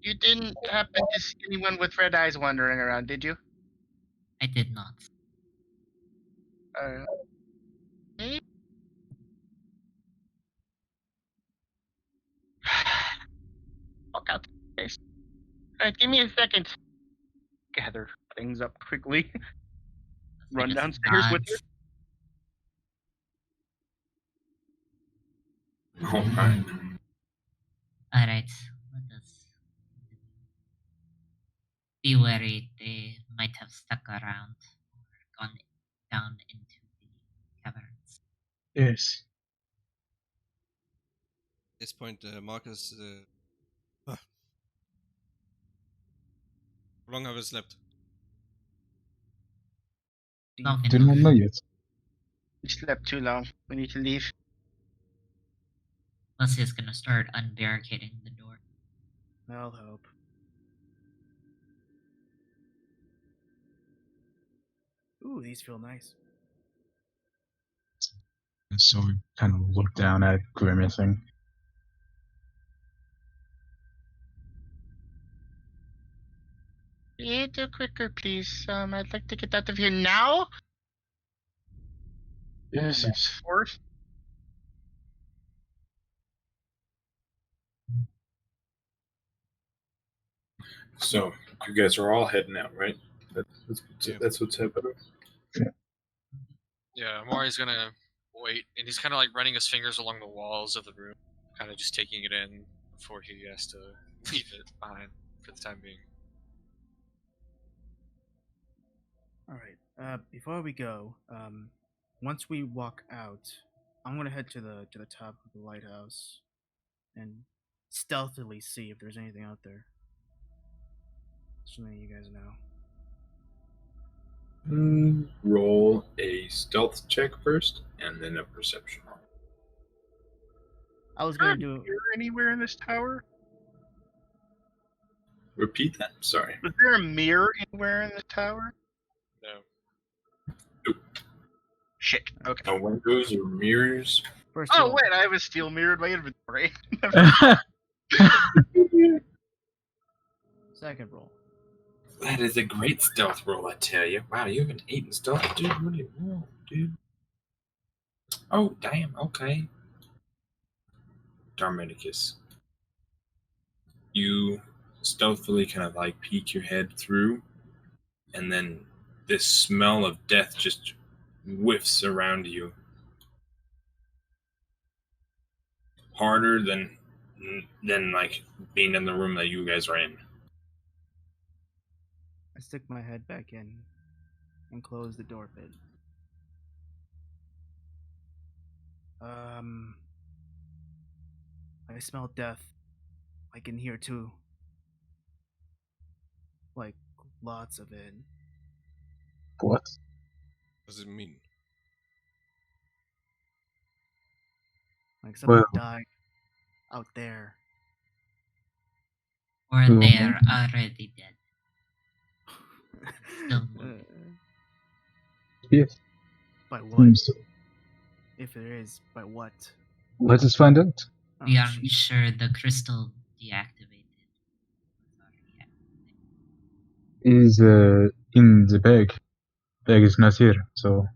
You didn't happen to see anyone with red eyes wandering around, did you? I did not. Okay. Walk out. Alright, give me a second. Gather things up quickly. Run Just downstairs with nods. All right. Alright, let us be wary. They might have stuck around or gone down into the caverns. Yes. At this point, Marcus. How long have I slept? Long Do not know yet. You slept too long. We need to leave. Leslie is gonna start unbarricading the door. I'll help. Ooh, these feel nice. And so we kind of look down at grimacing. A little quicker, please. I'd like to get out of here now. Yes. Fourth. So you guys are all heading out, right? Yeah. That's what's happening. Yeah, Amari's gonna wait, and he's kind of like running his fingers along the walls of the room, kind of just taking it in before he has to leave it behind for the time being. All right. Before we go, once we walk out, I'm gonna head to the top of the lighthouse and stealthily see if there's anything out there. Just so that you guys know. Roll a stealth check first, and then a perception. I was gonna do. Mirror anywhere in this tower? Repeat that. Sorry. Was there a mirror anywhere in the tower? No. Shit. Okay. No windows or mirrors. First Oh roll. wait, I was still mirrored my inventory. Second roll. That is a great stealth roll, I tell you. Wow, you have an 8 in stealth, dude. What do you roll, dude? Oh, damn. Okay. Darmedicus. You stealthily kind of like peek your head through, and then this smell of death just whiffs around you. Harder than like being in the room that you guys are in. I stick my head back in and close the door bit. I smell death, like in here too. Like lots of it. What? What does it mean? Like someone Well- died out there. Or Mhm. they're already dead. Still moving. Yes. By what? Seems so. If there is, by what? Let us find out. Oh, We aren't shit. sure the crystal deactivated. Is in the bag. Bag is not here, so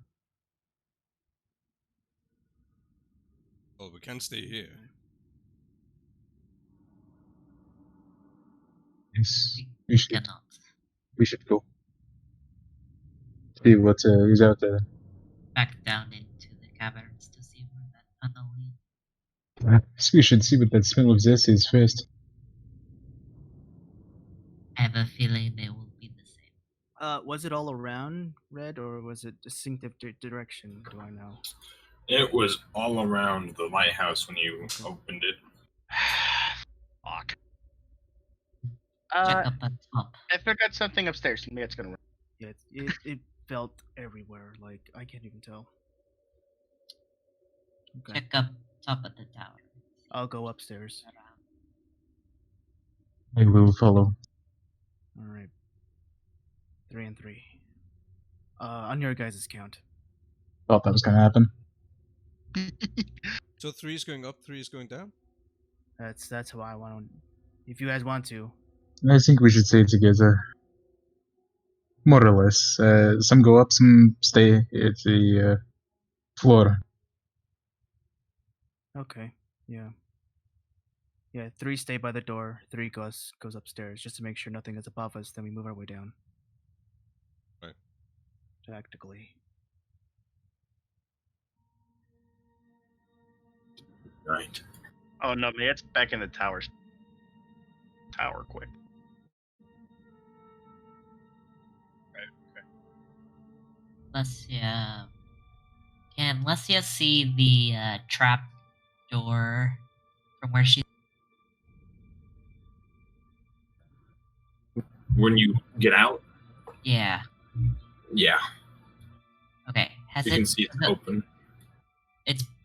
Oh, we can't stay here. yes, We we cannot. should go. See what is out there. Back down into the caverns to see if we're So we should see what that smell of this is first. I have a feeling they will be the same. Was it all around red, or was it distinctive direction? Do I know? It was all around the lighthouse when you opened it. Fuck. Check up on top. I forgot something upstairs. Maybe it's gonna. Yeah, it felt everywhere. Like I can't even tell. Okay, Check up top of the tower. I'll go upstairs. I will follow. All right. 3 and 3. On your guys' count. Thought that was gonna happen. So 3 is going up, 3 is going down? That's how I want to. If you guys want to. I think we should stay together. More or less. Some go up, some stay at the floor. Okay. Yeah. Yeah. 3 stay by the door. 3 goes upstairs just to make sure nothing is above us. Then we move our way down. Right. Tactically. Right. Oh no, man, it's back in the tower. Tower, quick. Lesia. Can Lesia see the trap door from where she? When you get out, Yeah. yeah, Okay. Has you it? can see it's open.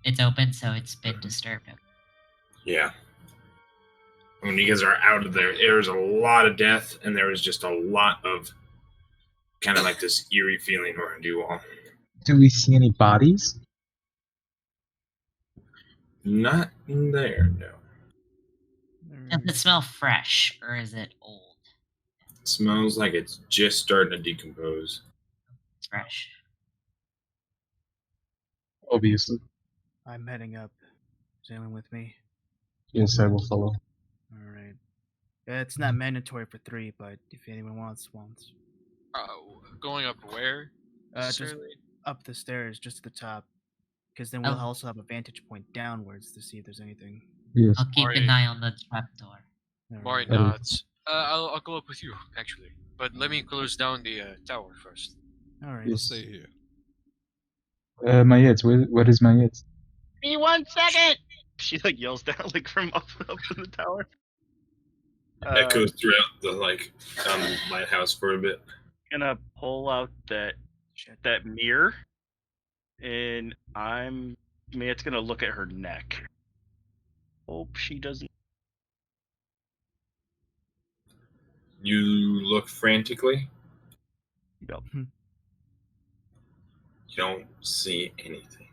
It's open, so it's been disturbed. Yeah. When you guys are out of there's a lot of death, and there is just a lot of kind of like this eerie feeling around you all. Do we see any bodies? Not in there, no. Does it smell fresh or is it old? It smells like it's just starting to decompose. It's fresh. Obviously. I'm heading up. Is anyone with me? Yes, I will follow. All right. Yeah, it's not mandatory for 3, but if anyone wants. Going up where? Just necessarily? up the stairs, just to the top. Because then we'll also have a vantage point downwards to see if there's anything. Yes. I'll keep an Alright. eye on the trapdoor. All Mari right. nods. I'll go up with you, actually. But let me close down the tower first. All right. I'll Yes. stay here. Mayet, what is Mayet? Give me 1 second. She like yells down like from up in the tower. Echoes throughout the lighthouse for a bit. Gonna pull out that mirror, and it's gonna look at her neck. Hope she doesn't. You look frantically. Yep. You don't see anything.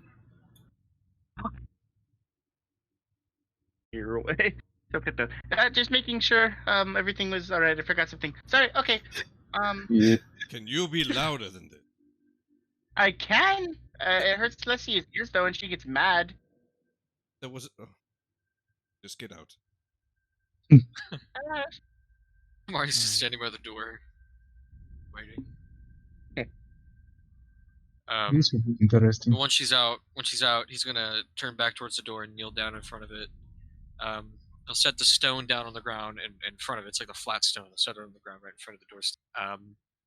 Mirror away. Look at that. Just making sure everything was alright. I forgot something. Sorry. Okay. Yeah. Can you be louder than this? I can. It hurts Lesia's ears though, and she gets mad. There was. Oh. Just get out. Mari's just standing by the door, waiting. This would be interesting. But once she's out, he's gonna turn back towards the door and kneel down in front of it. He'll set the stone down on the ground in front of it. It's like a flat stone. He'll set it on the ground right in front of the door.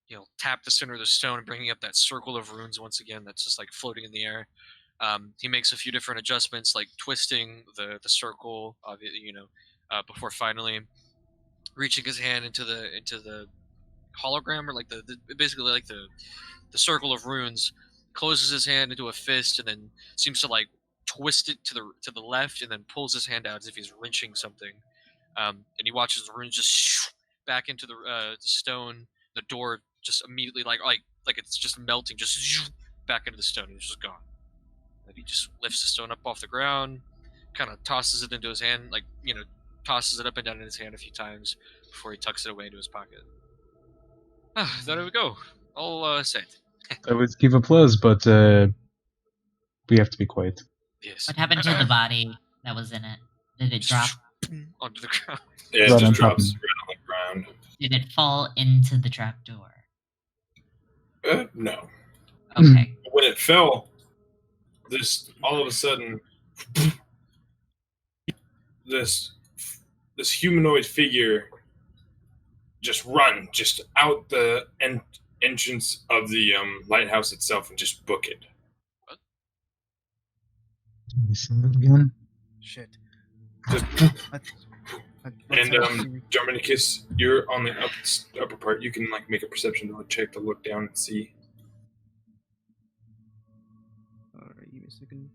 He'll tap the center of the stone, bringing up that circle of runes once again. That's just like floating in the air. He makes a few different adjustments, like twisting the circle, before finally reaching his hand into the hologram, or like basically like the circle of runes. Closes his hand into a fist, and then seems to like twist it to the left, and then pulls his hand out as if he's wrenching something. And he watches the runes just back into the stone. The door just immediately like it's just melting, just back into the stone, and it's just gone. And he just lifts the stone up off the ground, kind of tosses it into his hand, tosses it up and down in his hand a few times before he tucks it away into his pocket. There we go. All set. I would give applause, but we have to be quiet. Yes. What happened to the body that was in it? Did it drop? Onto the ground. Yeah, it Right just on drops top. right on the ground. Did it fall into the trapdoor? No. Okay. When it fell, this all of a sudden, this humanoid figure just run just out the entrance of the lighthouse itself and just book it. Can you say that again? Shit. Just, Let's and have a series- Germanicus, you're on the upper part. You can like make a perception check to look down and see. Alright, give me a second.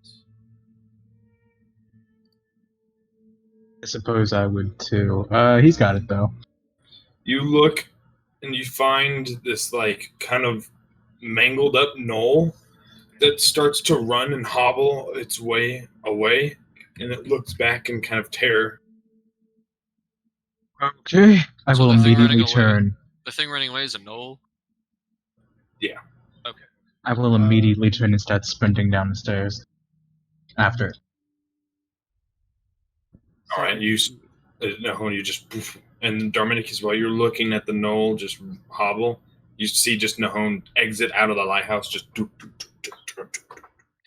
I suppose I would too. He's got it though. You look and you find this like kind of mangled up knoll that starts to run and hobble its way away, and it looks back in kind of terror. Okay, I So will the thing running immediately away- turn. The thing running away is a knoll? Yeah. Okay. I will immediately turn and start sprinting down the stairs. After. All right, you just poof, and Darminicus, while you're looking at the knoll just hobble, you see just Nahone exit out of the lighthouse. Just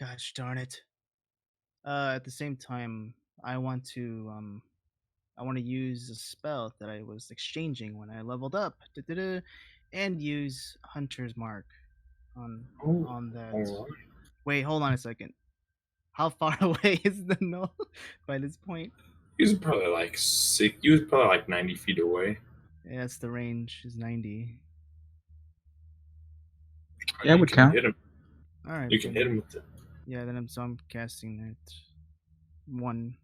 Gosh darn it. At the same time, I want to use a spell that I was exchanging when I leveled up, and use Hunter's Mark on that. All right. Wait, hold on a second. How far away is the knoll by this point? He was probably like 6. He was probably like 90 feet away. Yeah, that's the range. Is 90. Yeah, it would count. Hit him. All right. You can hit him with it. Yeah, then I'm casting that one.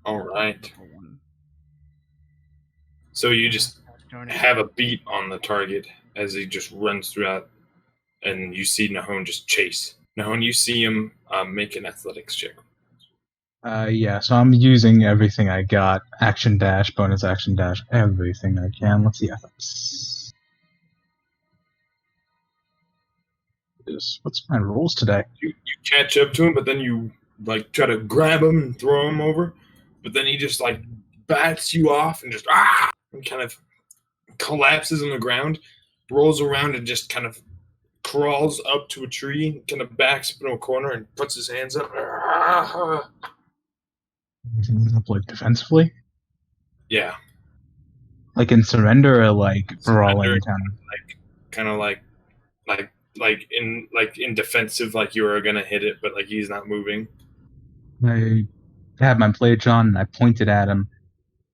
All right. level one. So you just Darn it. have a beat on the target as he just runs throughout, and you see Nahone just chase. Nahone, you see him make an athletics check. Yeah, so I'm using everything I got. Action dash, bonus action dash, everything I can. Let's see ethics. What's my rolls today? You catch up to him, but then you like try to grab him and throw him over, but then he just like bats you off and just and kind of collapses on the ground, rolls around and just kind of crawls up to a tree, kind of backs up into a corner and puts his hands up. Up like defensively? Yeah, Like in surrender or like brawling kind of like in defensive, like you were gonna hit it, but like he's not moving. I had my blade drawn and I pointed at him,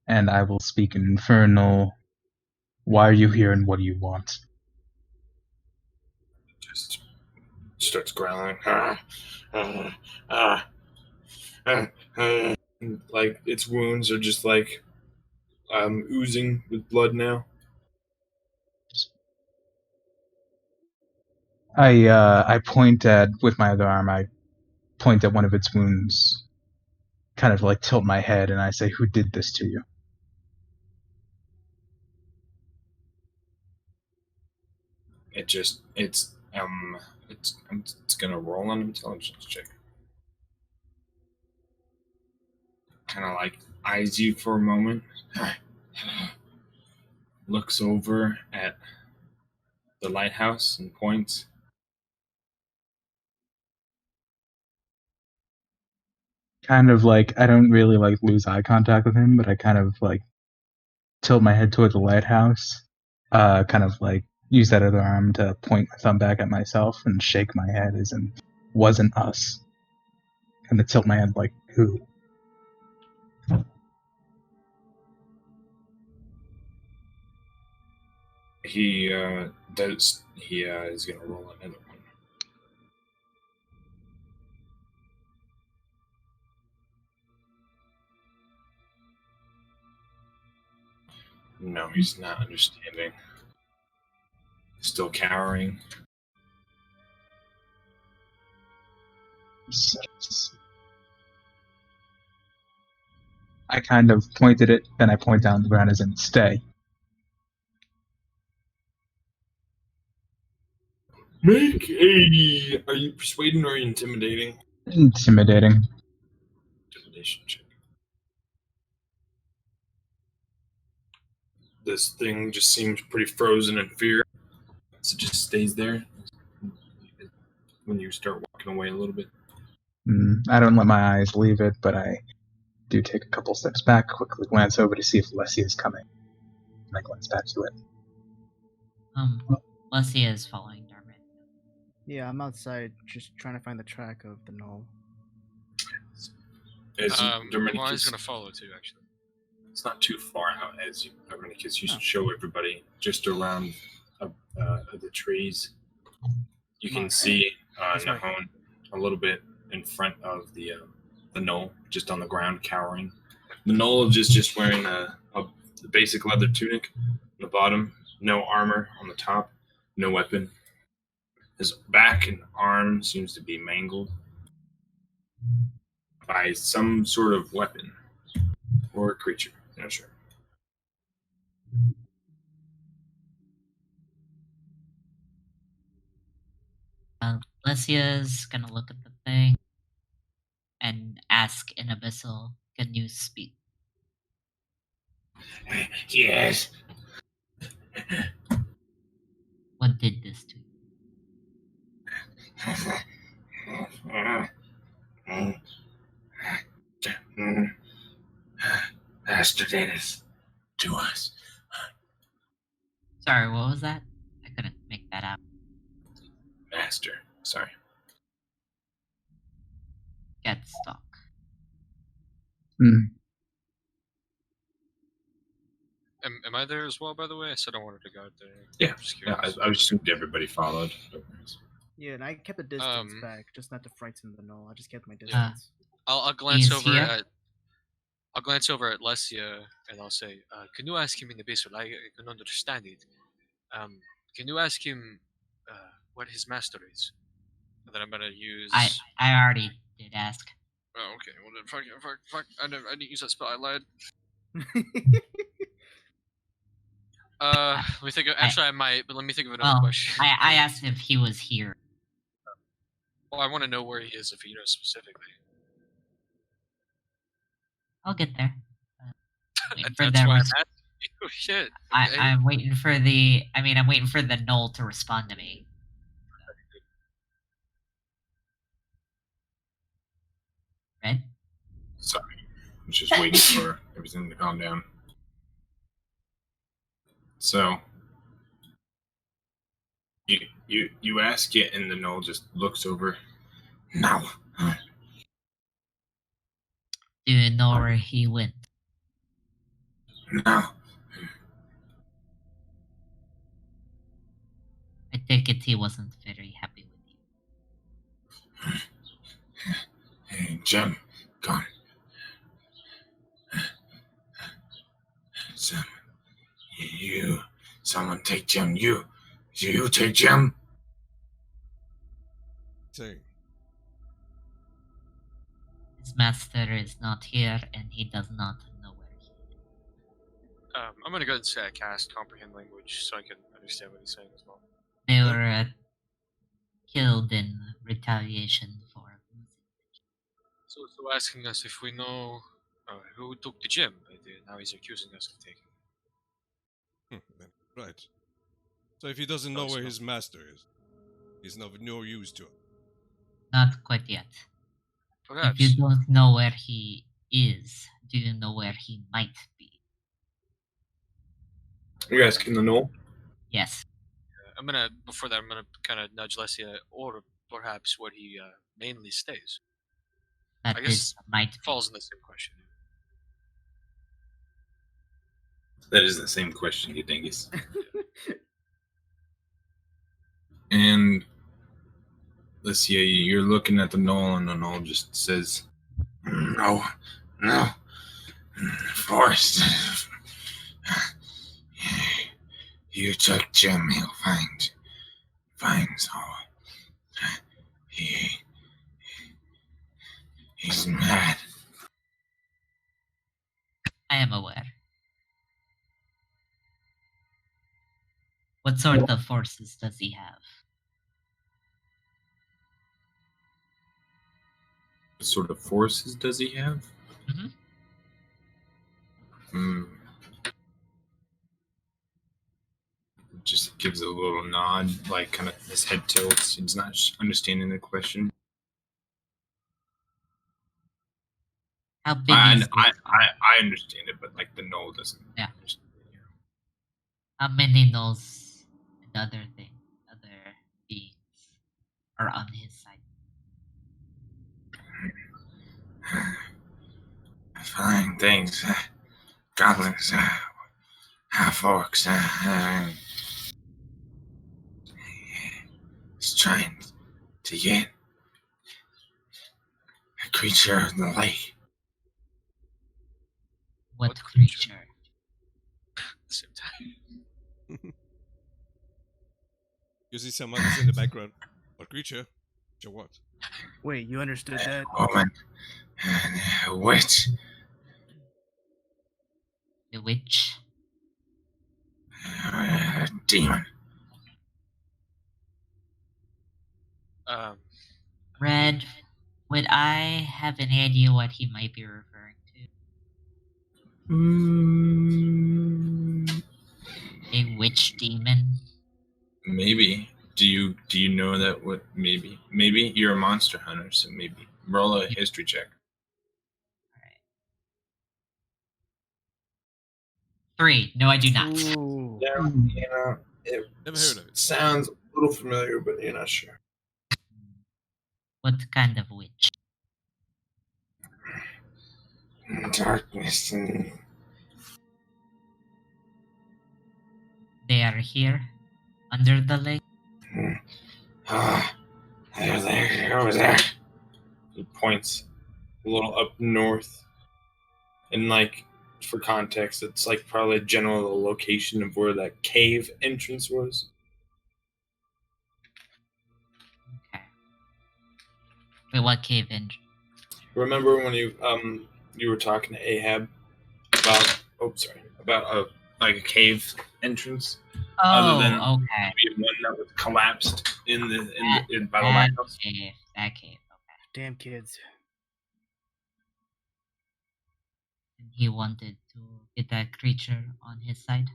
and I will speak in Infernal. Why are you here and what do you want? Just starts growling. Like its wounds are just like oozing with blood now. I point at, with my other arm, I point at one of its wounds, kind of like tilt my head, and I say, "Who did this to you?" It's gonna roll an intelligence check. Kind of like eyes you for a moment, looks over at the lighthouse and points. Kind of like, I don't really like lose eye contact with him, but I kind of like tilt my head toward the lighthouse, kind of like use that other arm to point my thumb back at myself and shake my head as in, wasn't us. Kind of tilt my head like, who? He is gonna roll another one. No, he's not understanding. Still cowering. I kind of pointed it, then I point down the ground as in, stay. Make a. Are you persuading or intimidating? Intimidating. Intimidation check. This thing just seems pretty frozen in fear, so it just stays there. When you start walking away a little bit, I don't let my eyes leave it, but I do take a couple steps back, quickly glance over to see if Leslie is coming. And I glance back to it. Leslie is following Darman. Yeah, I'm outside just trying to find the track of the knoll. As Mari's gonna follow too, actually. it's not too far out as Dominicus, you Oh. show everybody just around the trees. You can Come on. see This way. Nahon a little bit in front of the knoll, just on the ground, cowering. The knoll is just wearing a basic leather tunic on the bottom, no armor on the top, no weapon. His back and arm seems to be mangled by some sort of weapon or a creature. Not sure. Lesia's gonna look at the thing and ask in Abyssal, can you speak? Yes. What did this to you? Master did this to us. Sorry, what was that? I couldn't make that out. Master. Sorry. Get stuck. Am I there as well, by the way? I said I wanted to go out there. Yeah. I'm just Yeah, curious. I assumed everybody followed. Yeah, and I kept a distance back, just not to frighten the knoll. I just kept my distance. I'll glance He's over here? at. I'll glance over at Lesia and I'll say, "Can you ask him in the Abyssal? I can understand it. Can you ask him what his master is?" And then I'm gonna use. I already did ask. Oh, okay. Well then, fuck. I didn't use that spell. I lied. Let me think. Actually, I might, but let me think of another question. I asked if he was here. Well, I want to know where he is if he knows specifically. I'll get there. Waiting for That's the why I'm res- asking you. Shit. Okay. I'm waiting for the. I'm waiting for the knoll to respond to me. Right? Sorry. I'm just waiting for everything to calm down. So you ask it and the knoll just looks over. No. Do you know where he went? No. I take it he wasn't very happy with you. Hey, Gem, gone. Someone take Gem. You take Gem. Say, His master is not here, and he does not know where he is. I'm gonna go ahead and say I cast comprehend language so I can understand what he's saying as well. They were killed in retaliation for losing. So asking us if we know who took the gem, but now he's accusing us of taking it. right. So if he doesn't know Oh, where so- his master is, he's of no use to him. Not quite yet. Perhaps. If you don't know where he is, do you know where he might be? You asking the knoll? Yes. I'm gonna before that I'm gonna kind of nudge Lesia, or perhaps where he mainly stays. That I is guess might be. falls in the same question. That is the same question, you dingus. And let's see, you're looking at the knoll, and the knoll just says, "No, Forrest. You took Jim. He'll finds all. He's mad." I am aware. What sort of forces does he have? What sort of forces does he have? Just gives a little nod, like kind of his head tilts. He's not understanding the question. How big I, is I, this? I understand it, but like the knoll doesn't. Yeah. understand. How many knows the other beings are on his side? Fine, thanks. Goblins, half orcs. He's trying to get a creature of the lake. What creature? At the same time. You see some others in the background. What creature? Creature what? Wait, you understood that? Woman and a witch. The witch? Demon. Red, would I have any idea what he might be referring to? A witch demon? Maybe. Do you know that? What? Maybe you're a monster hunter, so maybe roll a history check. 3. No, I do not. Ooh. Yeah, you know, it Never heard of it. sounds a little familiar, but you're not sure. What kind of witch? Darkness and They are here, under the lake. there, over there. He points a little up north, and like for context, it's like probably a general location of where that cave entrance was. Okay. Wait, what cave in? Remember when you were talking to Ahab about like a cave entrance? Other than Okay. maybe one that was collapsed by the That lighthouse. cave. That cave. Okay. Damn kids. And he wanted to get that creature on his side.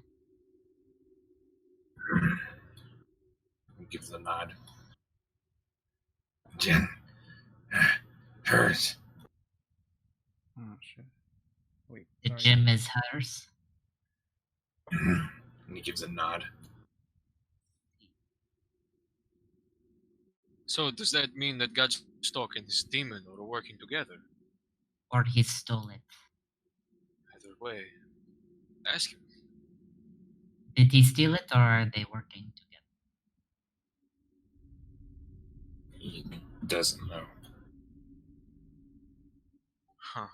He gives a nod. Jen, hers. Oh shit. Wait. The sorry. gym is hers. And he gives a nod. So does that mean that Godstalk and his demon are working together? Or he stole it. Either way, ask him. Did he steal it or are they working together? He doesn't know. Huh.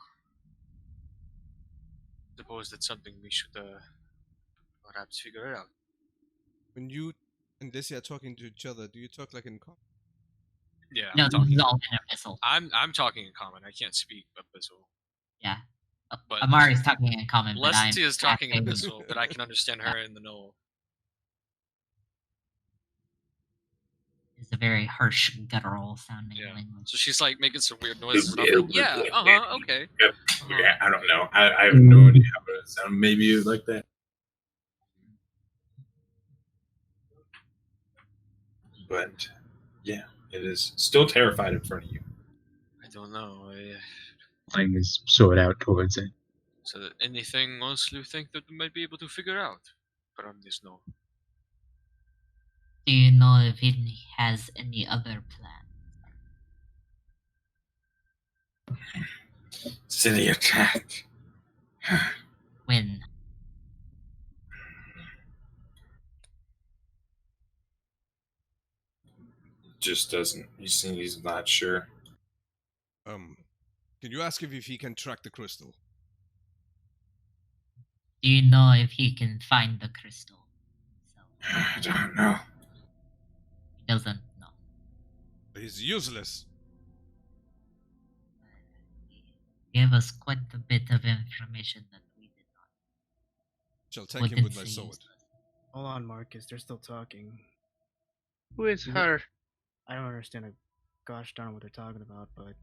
Suppose that's something we should perhaps figure it out. When you and Desi are talking to each other, do you talk like in common? Yeah, No, I'm this talking. is all in Abyssal. I'm talking in common. I can't speak Abyssal. Yeah. But Amari's talking in common, but I'm Leslie is talking in asking- Abyssal, but I can understand her in the know. It's a very harsh, guttural sounding Yeah. language. So she's like making some weird noises. And I'm Yeah, like, yeah, okay. Yeah, I don't know. I have no idea how it sounds. Maybe it was like that. But yeah, it is still terrified in front of you. I don't know. Playing his sword out towards it. So that anything else you think that we might be able to figure out from this no? Do you know if he has any other plans? City attack. When? Just doesn't. He's not sure. Can you ask him if he can track the crystal? Do you know if he can find the crystal? I don't know. He doesn't know. He's useless. He gave us quite a bit of information that we did not. Shall take him Wouldn't with my say sword. useless. Hold on, Marcus. They're still talking. Who is her? I don't understand a gosh darn what they're talking about, but it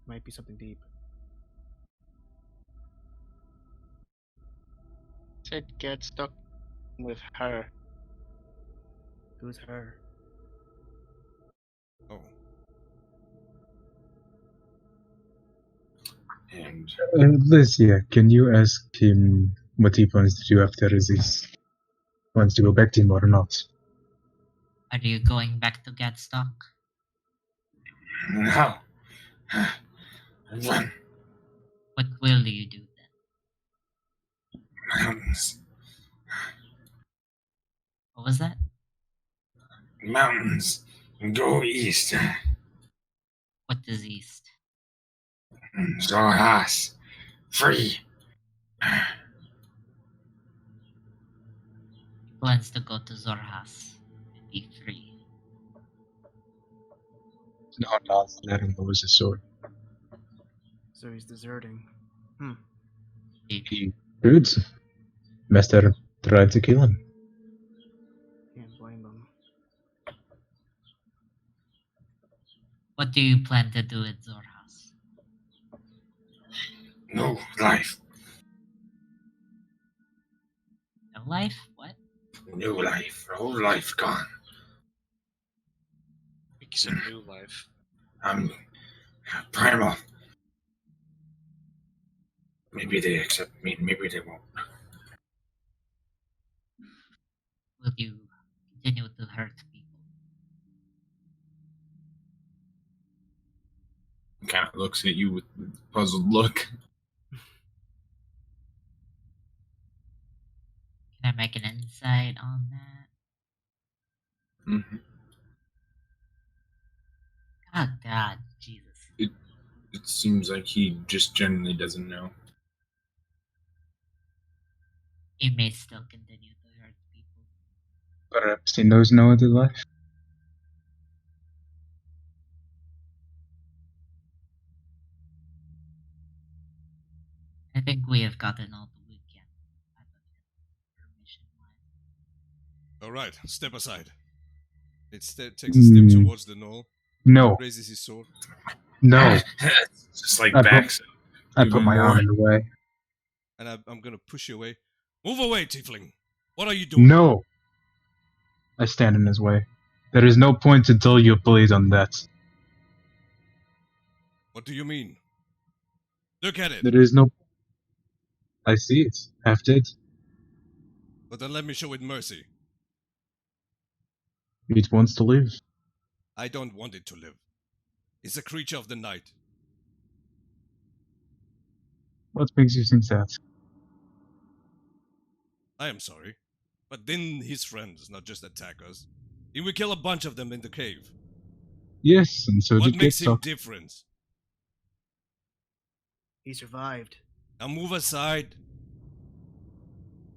might be something deep. Said get stuck with her. Who's her? Oh. And Lysia, can you ask him what he plans to do after this? Wants to go back to him or not? Are you going back to Gadstock? no. Run. What will you do then? Mountains. What was that? Mountains. Go east. What is east? Zorhas. Free. He plans to go to Zorhas and be free. No, letting lose his sword. So he's deserting. He could. Master tried to kill him. Can't blame him. What do you plan to do at Zorhas? No life. No life? What? New life. Old life gone. I think he said new life. I'm primal. Maybe they accept me, maybe they won't. Will you continue to hurt people? He kind of looks at you with a puzzled look. Can I make an insight on that? Mm-hmm. Oh God, Jesus. It seems like he just generally doesn't know. He may still continue to hurt people. Perhaps he knows no other life. I think we have gotten all we can out of him. Permission-wise. All right, step aside. It takes a step towards the knoll. No, Raises his sword. no. Just like I backs. I put my arm in the way. And I'm gonna push you away. Move away, tiefling. What are you doing? No. I stand in his way. There is no point until you plead on that. What do you mean? Look at it. There is no. I see it. Half dead. But then let me show it mercy. It wants to live. I don't want it to live. It's a creature of the night. What makes you think that? I am sorry. But then his friends not just attack us. He will kill a bunch of them in the cave. Yes, and so What did makes him Gitstock. different? He survived. Now move aside.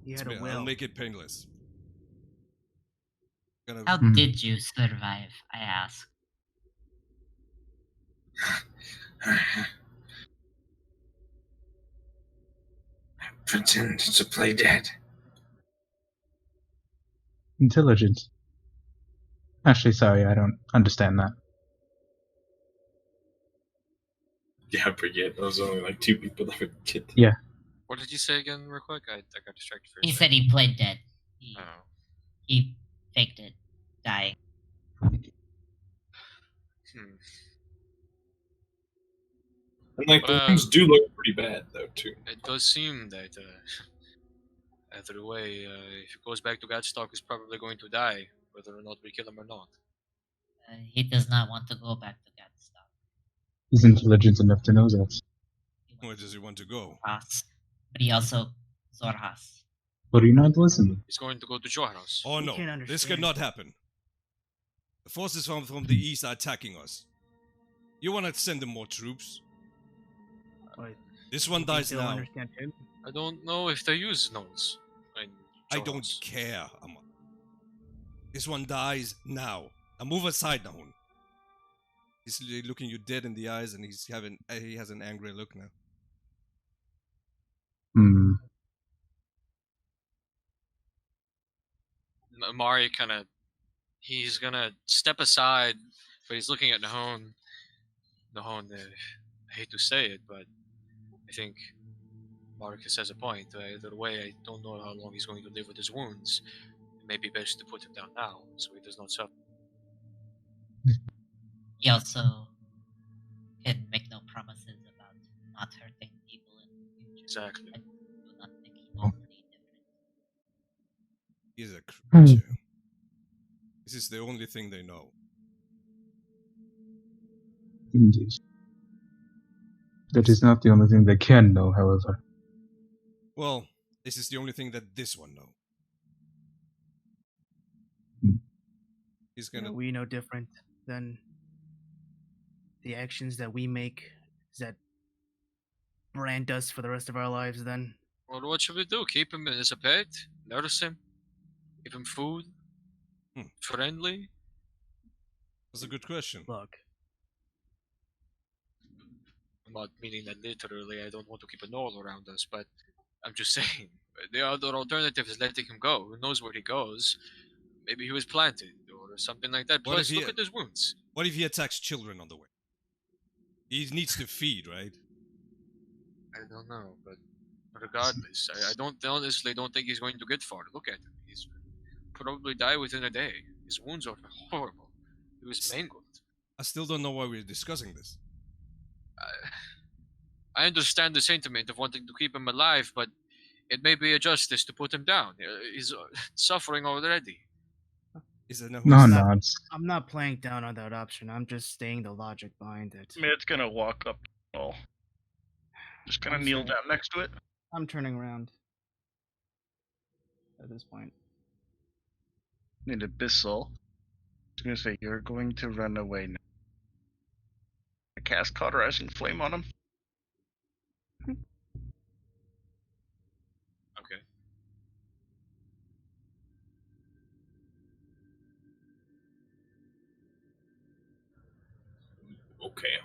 He had a I'll will. make it painless. How Hmm. did you survive? I ask. Pretend to play dead. Intelligent. Actually, sorry, I don't understand that. Yeah, I forget. Those are only like two people that would get that. Yeah. What did you say again, real quick? I got distracted for a He second. said he played dead. Oh. He faked it, dying. And like the Well, wounds do look pretty bad though too. It does seem that either way, if he goes back to Gadstock, he's probably going to die, whether or not we kill him or not. He does not want to go back to Gadstock. He's intelligent enough to know that. Where does he want to go? Zorhas. But he also Zorhas. But you're not listening. He's going to go to Jorhaus. Oh He no, can't this understand. cannot happen. The forces from the east are attacking us. You want to send them more troops? But This one you think dies they'll now. understand him? I don't know if they use Knolls. I don't care, Amma. This one dies now. Now move aside, Nahun. He's looking you dead in the eyes, and he has an angry look now. Hmm. Mari he's gonna step aside, but he's looking at Nahon. Nahon, I hate to say it, but I think Marcus has a point. Either way, I don't know how long he's going to live with his wounds. It may be best to put him down now, so he does not suffer. He also can make no promises about not hurting Exactly. I do not think he knows any different. He's a Hmm. creature. This is the only thing they know. Indeed. That is not the only thing they can know, however. Well, this is the only thing that this one knows. Hmm. He's You gonna. know, we no different than the actions that we make. Is that brand us for the rest of our lives? Then Well, what should we do? Keep him as a pet? Nourish him? Give him food? Friendly? That's a good question. look, I'm not meaning that literally. I don't want to keep a gnoll around us, but I'm just saying. The other alternative is letting him go. Who knows where he goes? Maybe he was planted or something like that. What Plus, if he- look at his wounds. What if he attacks children on the way? He needs to feed, right? I don't know, but regardless, I honestly don't think he's going to get far. Look at him. He's probably die within a day. His wounds are horrible. He was mangled. I still don't know why we're discussing this. I understand the sentiment of wanting to keep him alive, but it may be a justice to put him down. He's suffering already. Is it No, I'm no. not- It's, I'm not playing down on that option. I'm just stating the logic behind it. Matt's gonna walk up. Oh, just gonna I'm kneel sorry. down next to it. I'm turning around at this point. Need Abyssal. I was gonna say you're going to run away now. I cast Cauterizing Flame on him. Okay. Okay.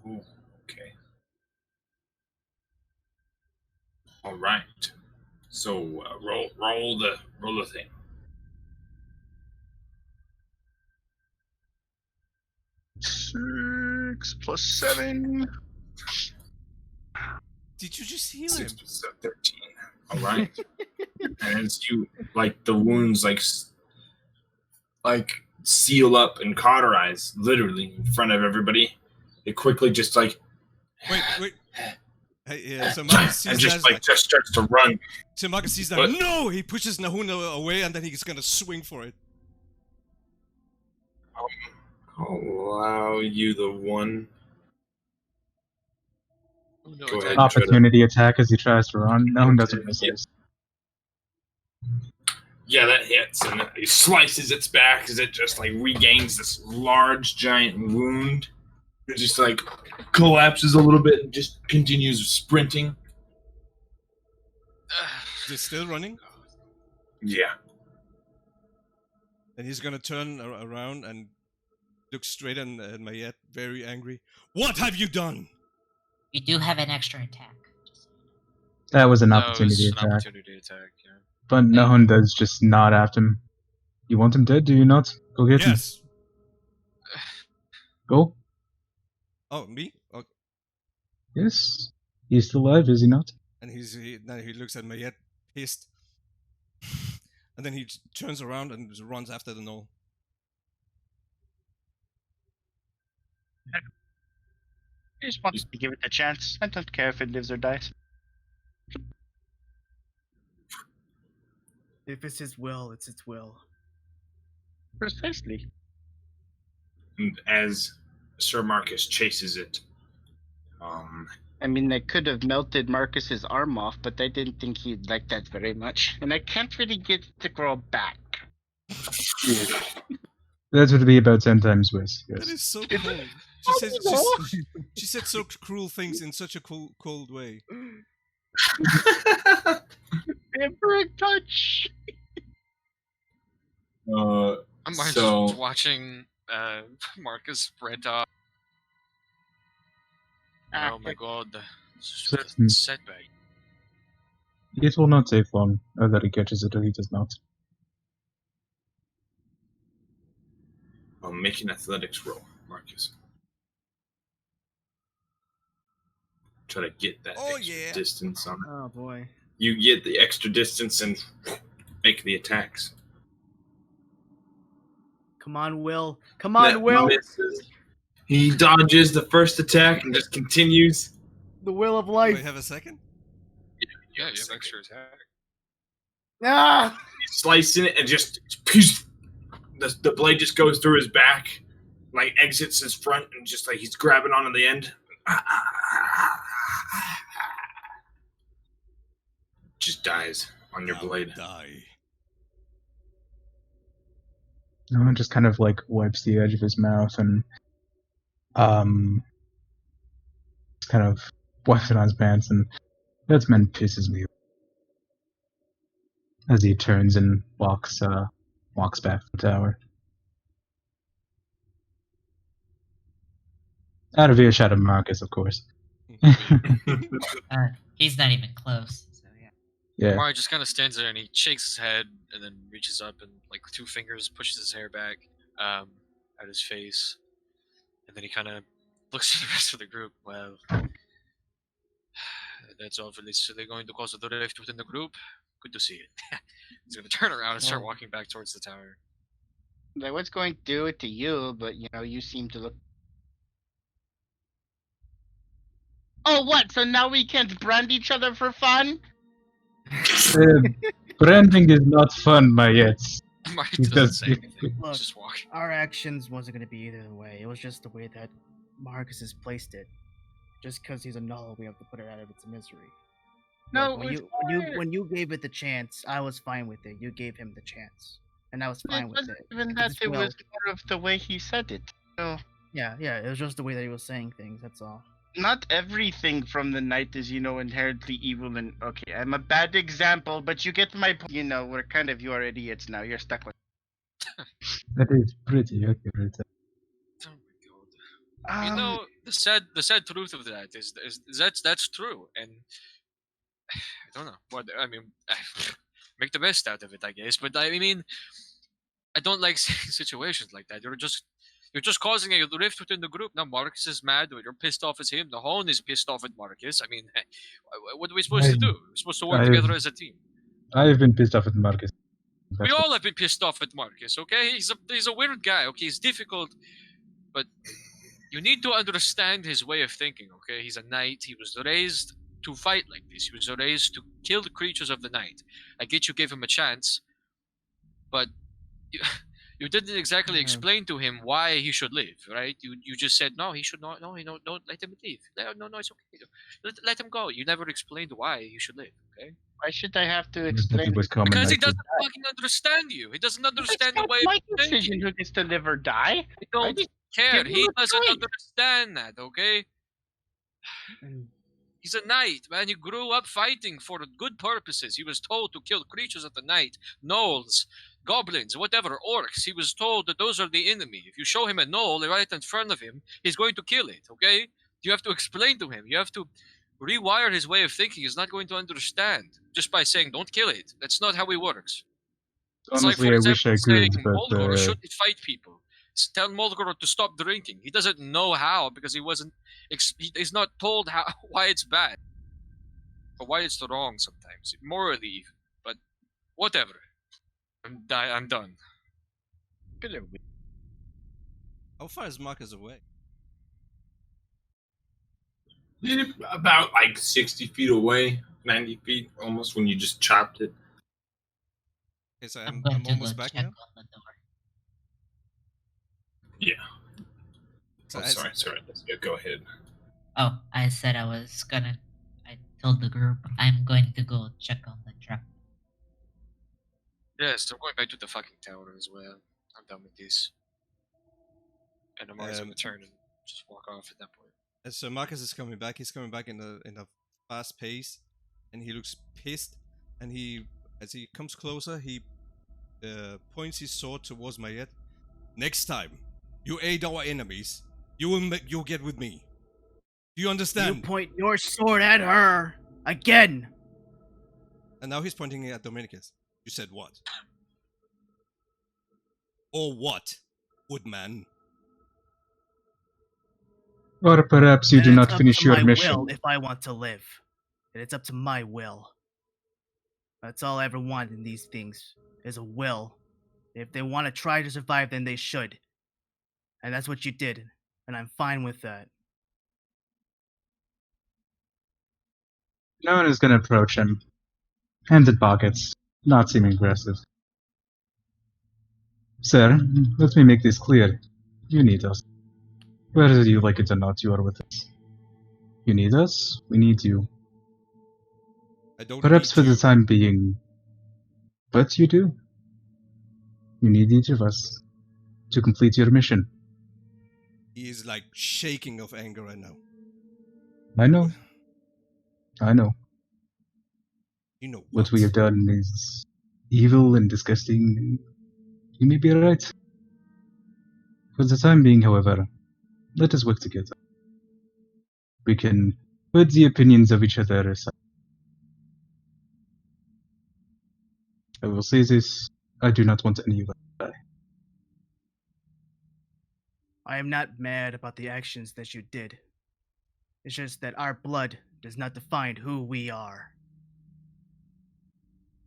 Ooh, okay. All right. So roll the thing. Six plus 7. Did you just heal him? 6 plus 13. All right. And as you the wounds seal up and cauterize literally in front of everybody, it quickly just Wait. Hey, so Marcus sees and just that. just starts to run. So Marcus sees that. What? No! He pushes Nahuna away and then he's gonna swing for it. I'll allow you the one. No Go attack. ahead. opportunity attack as he tries to run. No one doesn't miss Yeah. this. Yeah, that hits, and he slices its back as it just regains this large, giant wound. It just collapses a little bit and just continues sprinting. Is he still running? Yeah. And he's gonna turn around and look straight at Mayette, very angry. What have you done? You do have an extra attack. Just so you know. That was an No, it opportunity was an attack. opportunity attack, yeah. But Nahun does just nod after him. You want him dead, do you not? Go get him. Yes. Go. Oh, me? Okay. Yes. He's still alive, is he not? And then he looks at Mayette, pissed. And then he turns around and runs after the gnoll. I just want to give it a chance. I don't care if it lives or dies. If it's his will, it's its will. Precisely. And as Sir Marcus chases it, I mean, I could have melted Marcus's arm off, but I didn't think he'd like that very much. And I can't really get the girl back. That would be about 10 times worse. That Yes. is so cold. She said so cruel things in such a cold way. Never touch. I'm So- just watching Marcus sprint off. Oh my god. Certain. Setback. It will not take long. Either he catches it or he does not. make an athletics roll, Marcus. Try to get that Oh, extra yeah. distance on it. Oh boy. You get the extra distance and make the attacks. Come on, Will. Come on, That Will. misses. He dodges the first attack and just continues. The will of Do life. I have a second? Yeah, you a have second. extra attack. Ah! Slicing it and just the blade just goes through his back, like exits his front, and just like he's grabbing onto the end. Just dies on your Now blade. Die. No one just kind of like wipes the edge of his mouth and kind of wipes it on his pants, and that man pisses me off. As he turns and walks back to the tower. Out of earshot of Marcus, of course. He's not even close. So yeah. Yeah. Mari just kind of stands there and he shakes his head and then reaches up and like 2 fingers pushes his hair back at his face, and then he kind of looks at the rest of the group. Well, that's obviously they're going to cause a rift within the group. Good to see it. He's gonna turn around and start walking back towards the tower. I was going to do it to you, but you seem to look. Oh, what? So now we can't brand each other for fun? Branding is not fun, my yets. Mari He doesn't does- say anything. Look, Just walk. our actions wasn't gonna be either way. It was just the way that Marcus has placed it. Just because he's a null, we have to put it out of its misery. No, Look, it's when you gave it the chance, I was fine with it. You gave him the chance, and I was fine It with wasn't it. even Because that. it's It well- was more of the way he said it. So, Yeah, it was just the way that he was saying things. That's all. not everything from the night is, inherently evil. And okay, I'm a bad example, but you get my point. We're kind of, you are idiots now. You're stuck with. That is pretty accurate. Oh my god. The sad truth of that is that's true, and I don't know what I mean. Make the best out of it, I guess. But I mean, I don't like seeing situations like that. You're just causing a rift within the group. Now Marcus is mad, or you're pissed off as him. The Hone is pissed off at Marcus. I mean, what are we supposed to do? We're supposed to work I- together as a team. I've been pissed off at Marcus. We all have been pissed off at Marcus, okay? He's a weird guy, okay? He's difficult, but you need to understand his way of thinking, okay? He's a knight. He was raised to fight like this. He was raised to kill the creatures of the night. I get you gave him a chance, but you didn't exactly explain to him why he should live, right? You just said, no, he should not. No, don't let him leave. No, it's okay. Let him go. You never explained why he should live, okay? Why should I have to That explain? he was common Because he like this. doesn't fucking understand you. He doesn't understand the That's way not my of decision thinking. who gets to live or die. I don't just care. give him He a doesn't choice. understand that, okay? He's a knight, man. He grew up fighting for good purposes. He was told to kill creatures of the night, gnolls, goblins, whatever, orcs. He was told that those are the enemy. If you show him a gnoll right in front of him, he's going to kill it, okay? You have to explain to him. You have to rewire his way of thinking. He's not going to understand just by saying, don't kill it. That's not how he works. It's Honestly, like, I for wish I example, could, saying but Molgor shouldn't fight people. Tell Molgor to stop drinking. He doesn't know how because he wasn't. He's not told how why it's bad or why it's wrong. Sometimes morally, even. But whatever. I'm done. How far is Marcus away? About like 60 feet away, 90 feet almost when you just chopped it. Okay, so I'm I'm going to almost go back check now. on the door. Yeah. So Oh, as- sorry. Yeah, go ahead. Oh, I said I was gonna. I told the group I'm going to go check on the truck. Yes, I'm going back to the fucking tower as well. I'm done with this. And Amar's gonna turn and just walk off at that point. And so Marcus is coming back. He's coming back in a fast pace, and he looks pissed. And as he comes closer, he points his sword towards my head. Next time you aid our enemies, you'll get with me. Do you understand? You point your sword at her again. And now he's pointing at Dominicus. You said what? Or what, Woodman? Or perhaps you And do it's not up finish to your my mission. will if I want to live. And it's up to my will. That's all I ever want in these things, is a will. If they want to try to survive, then they should. And that's what you did, and I'm fine with that. No one is going to approach him. Hands in pockets, not seeming aggressive. Sir, let me make this clear. You need us. Whether you like it or not, you are with us. You need us, we need you. I don't Perhaps need for the you. time being. But you do. You need each of us to complete your mission. He is like shaking of anger right now. I know. I know. You know What we have done is evil and disgusting. You may be right. For the time being, however, let us work together. We can put the opinions of each other aside. I will say this, I do not want any of us to die. I am not mad about the actions that you did. It's just that our blood does not define who we are.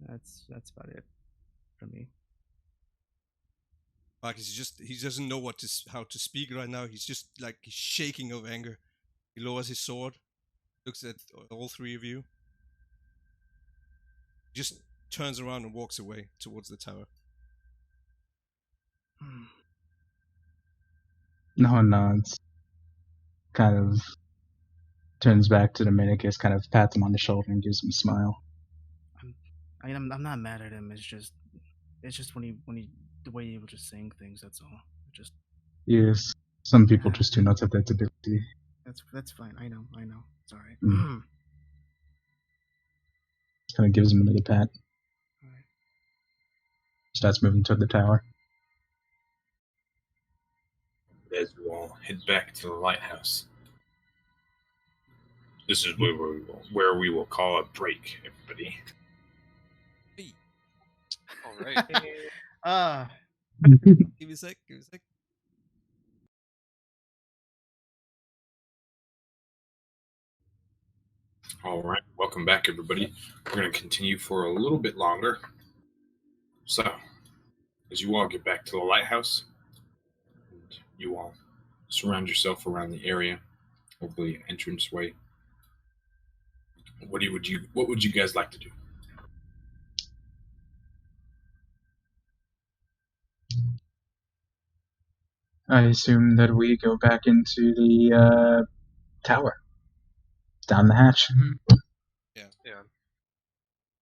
That's about it for me. Marcus, he doesn't know how to speak right now. He's just like shaking of anger. He lowers his sword, looks at all three of you, just turns around and walks away towards the tower. No one nods. Kind of turns back to Dominicus, kind of pats him on the shoulder and gives him a smile. I'm not mad at him. It's just when he the way he was just saying things. That's all. Just Yes, some people just do not have that ability. that's fine. I know. It's all right. Kind of gives him another pat. All right. Starts moving toward the tower. As we all head back to the lighthouse. This is where we will call a break, everybody. All right. Give me a sec. All right, welcome back, everybody. We're going to continue for a little bit longer. So, as you all get back to the lighthouse, and you all surround yourself around the area of the entranceway, what would you guys like to do? I assume that we go back into the tower. Down the hatch. Yeah.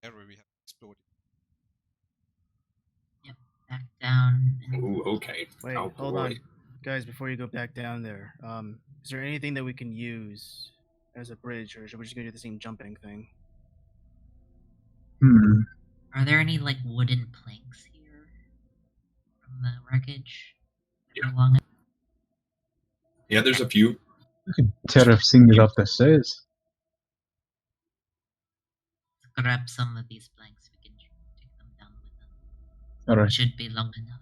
Area we have explored. Yep, back down. Ooh, okay. Wait, hold on, guys. Before you go back down there, is there anything that we can use as a bridge, or should we just go do the same jumping thing? Are there any like wooden planks here from the wreckage? Yeah, there's a few. We could tear a things off the stairs. Grab some of these planks. We can take them down with them. Alright. Should be long enough.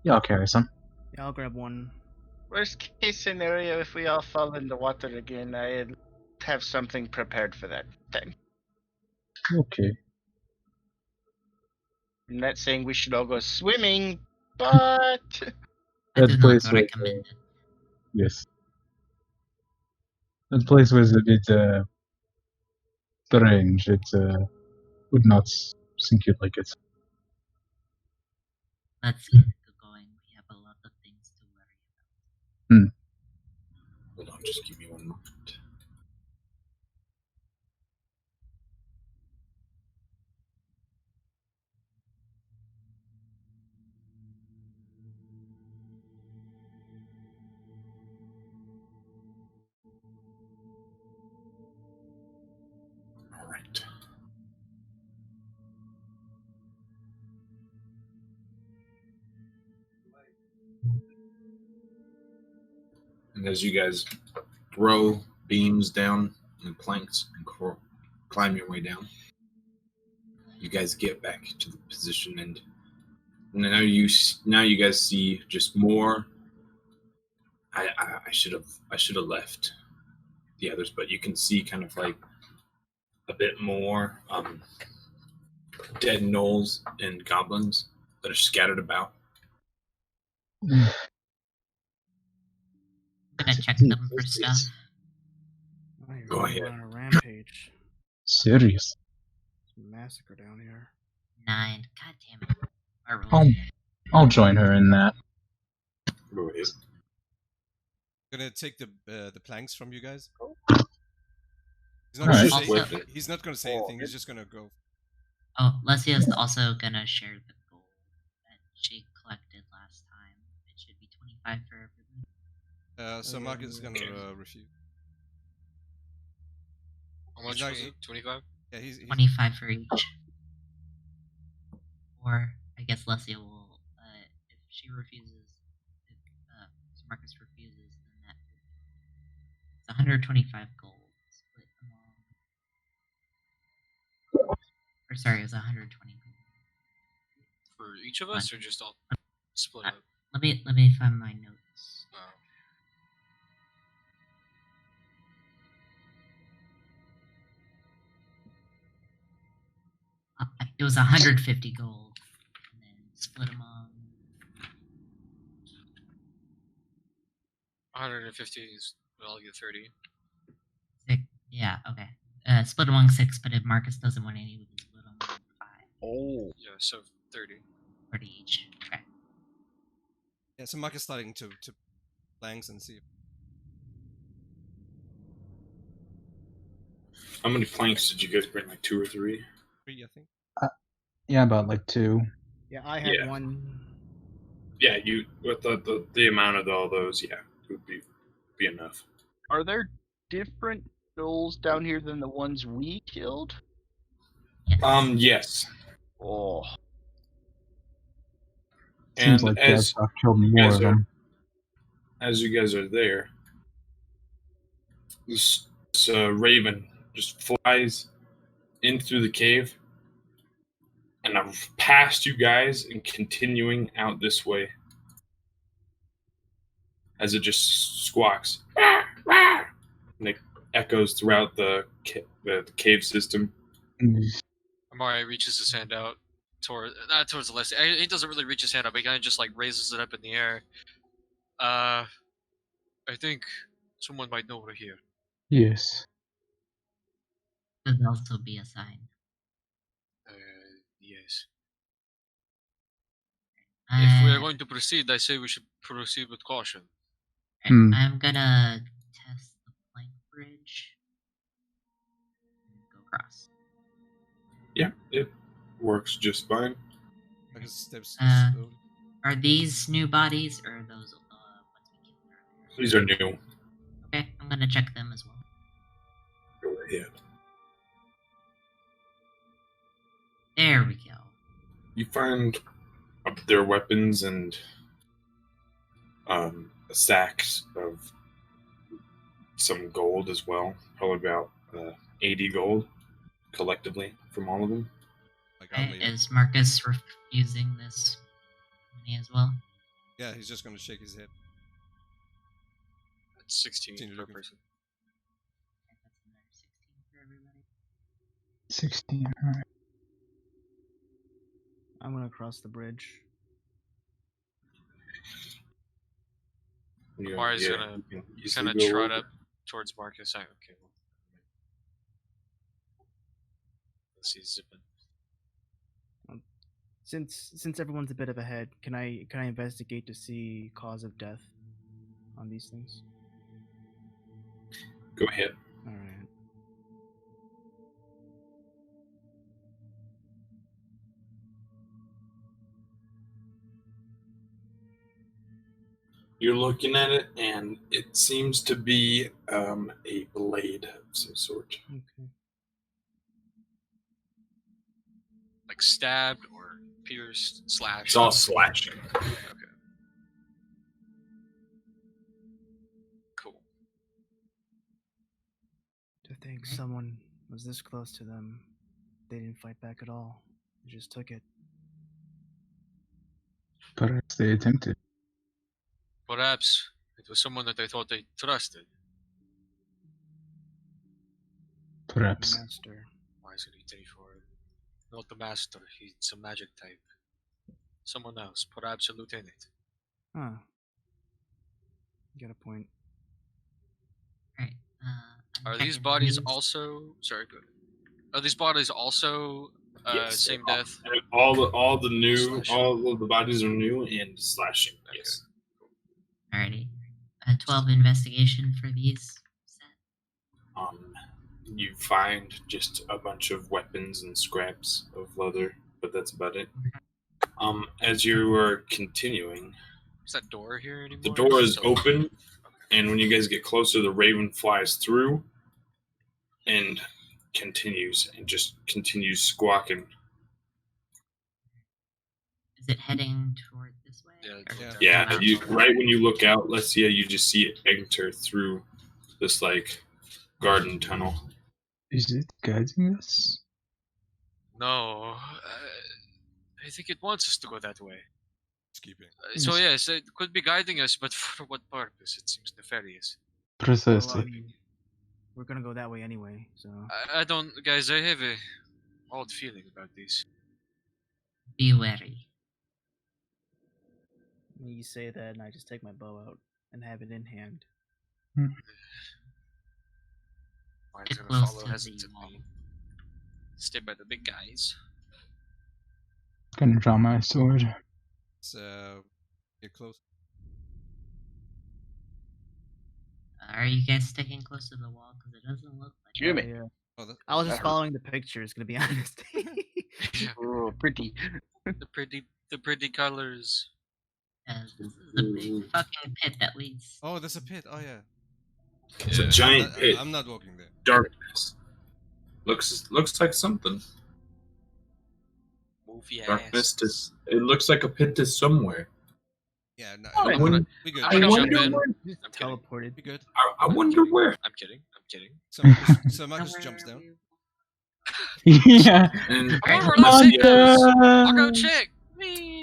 Yeah, I'll carry some. Yeah, I'll grab one. Worst case scenario, if we all fall in the water again, I have something prepared for that time. Okay. I'm not saying we should all go swimming, but I do not recommend it. Yes. That place was a bit strange. It would not sink you like it. Let's get going. We have a lot of things to worry about. Hold on, just give me one moment. All right. And as you guys throw beams down and planks and climb your way down, you guys get back to the position, and now you guys see just more. I should have left the others, but you can see kind of like a bit more dead gnolls and goblins that are scattered about. I'm gonna check them for stuff. Oh, you're Go really ahead. on a rampage. Serious. It's a massacre down here. 9. God damn it. Our rolls I'll, again. I'll join her in that. Go ahead. Gonna take the planks from you guys. He's Alright. gonna Also- say. He's not gonna say anything. He's just gonna go. Oh, Lesio's also gonna share the gold that she collected last time. It should be 25 for everyone. So Marcus is gonna Okay. refuse. How much not- was it? 25? Yeah, he's 25 for each. Or I guess Lesio will, if she refuses, if so Marcus refuses, then that it's 125 gold split among. Or sorry, it was 120 gold. For each of us, or just all split up? Let me find my notes. Oh. It was 150 gold, and then split among. 150 is, well, I'll get 30. Six, yeah, okay. Split among 6, but if Marcus doesn't want any, we can split among 5. Oh. Yeah, so 30. 30 each. Okay. Yeah, so Marcus starting to planks and see. How many planks did you guys bring? Like 2 or 3? 3, I think. Yeah, about like 2. Yeah, I had Yeah. one. Yeah, you with the amount of all those, yeah, it would be enough. Are there different gnolls down here than the ones we killed? Yes. Yes. Oh. Seems And like as Devstock killed you more guys of are them. as you guys are there, this raven just flies in through the cave and past you guys and continuing out this way as it just squawks and it echoes throughout the cave system. Amari reaches his hand out not towards Lesio. He doesn't really reach his hand up, he kind of just like raises it up in the air. I think someone might know we're here. Yes. Could also be a sign. Yes. If Uh, we are going to proceed, I say we should proceed with caution. I'm gonna test the plank bridge. And go across. Yeah, it works just fine. Marcus steps Uh, slowly. Are these new bodies or those ones we killed earlier? These are new. Okay, I'm gonna check them as well. Go ahead. There we go. You find their weapons and sacks of some gold as well. Probably about 80 gold collectively from all of them. Like Okay, army. is Marcus refusing this money as well? Yeah, he's just gonna shake his head. That's 16 Continue per looking. person. Okay, that's another 16 for everybody. 16. Alright. I'm gonna cross the bridge. Amari's gonna you can he's easily gonna go trot over. up towards Marcus. Okay, well. Let's see, zipping. Since everyone's a bit of ahead, can I investigate to see cause of death on these things? Go ahead. All right. You're looking at it, and it seems to be a blade of some sort. Okay. Like stabbed or pierced, slashed. It's all slashing. Okay. Cool. To think someone was this close to them, they didn't fight back at all. They just took it. Perhaps they attempted. Perhaps it was someone that they thought they trusted. Perhaps. Master. Why is it E for it? Not the master, he's a magic type. Someone else, perhaps a lieutenant. Huh. You got a point. Alright, Are these Checking bodies these. also? Sorry, go ahead. Are these bodies also Yes, same death? All of the bodies are new and slashing. Okay. Yes. Alrighty. 12 investigation for these set. You find just a bunch of weapons and scraps of leather, but that's about it. As you are continuing, Is that door here anymore? the door is Still- open, and when you guys get closer, the raven flies through and continues squawking. Is it heading toward this way? Yeah, Or- yeah. Yeah, Oh, you okay. right when you look out, let's see, you just see it enter through this like garden tunnel. Is it guiding us? No, I think it wants us to go that way. Skipping. So yes, it could be guiding us, but for what purpose? It seems nefarious. Well, Precisely. we're gonna go that way anyway, so I don't, guys. I have a odd feeling about this. Be wary. you say that, and I just take my bow out and have it in hand. Mine's Get gonna close follow to the hesitantly. Stay by the big guys. Gonna draw my sword. So, get close. Are you guys sticking close to the wall? Because it doesn't look like Jimmy. Yeah. Oh, that, I was that just hurt. following the pictures, gonna be honest. Yeah, Oh, pretty. the pretty colors. this is a big fucking pit that leads. oh, there's a pit. Oh yeah. It's a Yeah. giant pit. I'm not walking there. Darkness. Looks like something. Movie Darkness. ass. It looks like a pit to somewhere. Yeah, no, I we wonder- we good. I'm I gonna wonder jump in. where. I'm kidding. Teleported. We good. I wonder where. I'm kidding. I'm kidding. So Marcus Somewhere jumps down. Yeah. And Alright, let's see, I'll go check.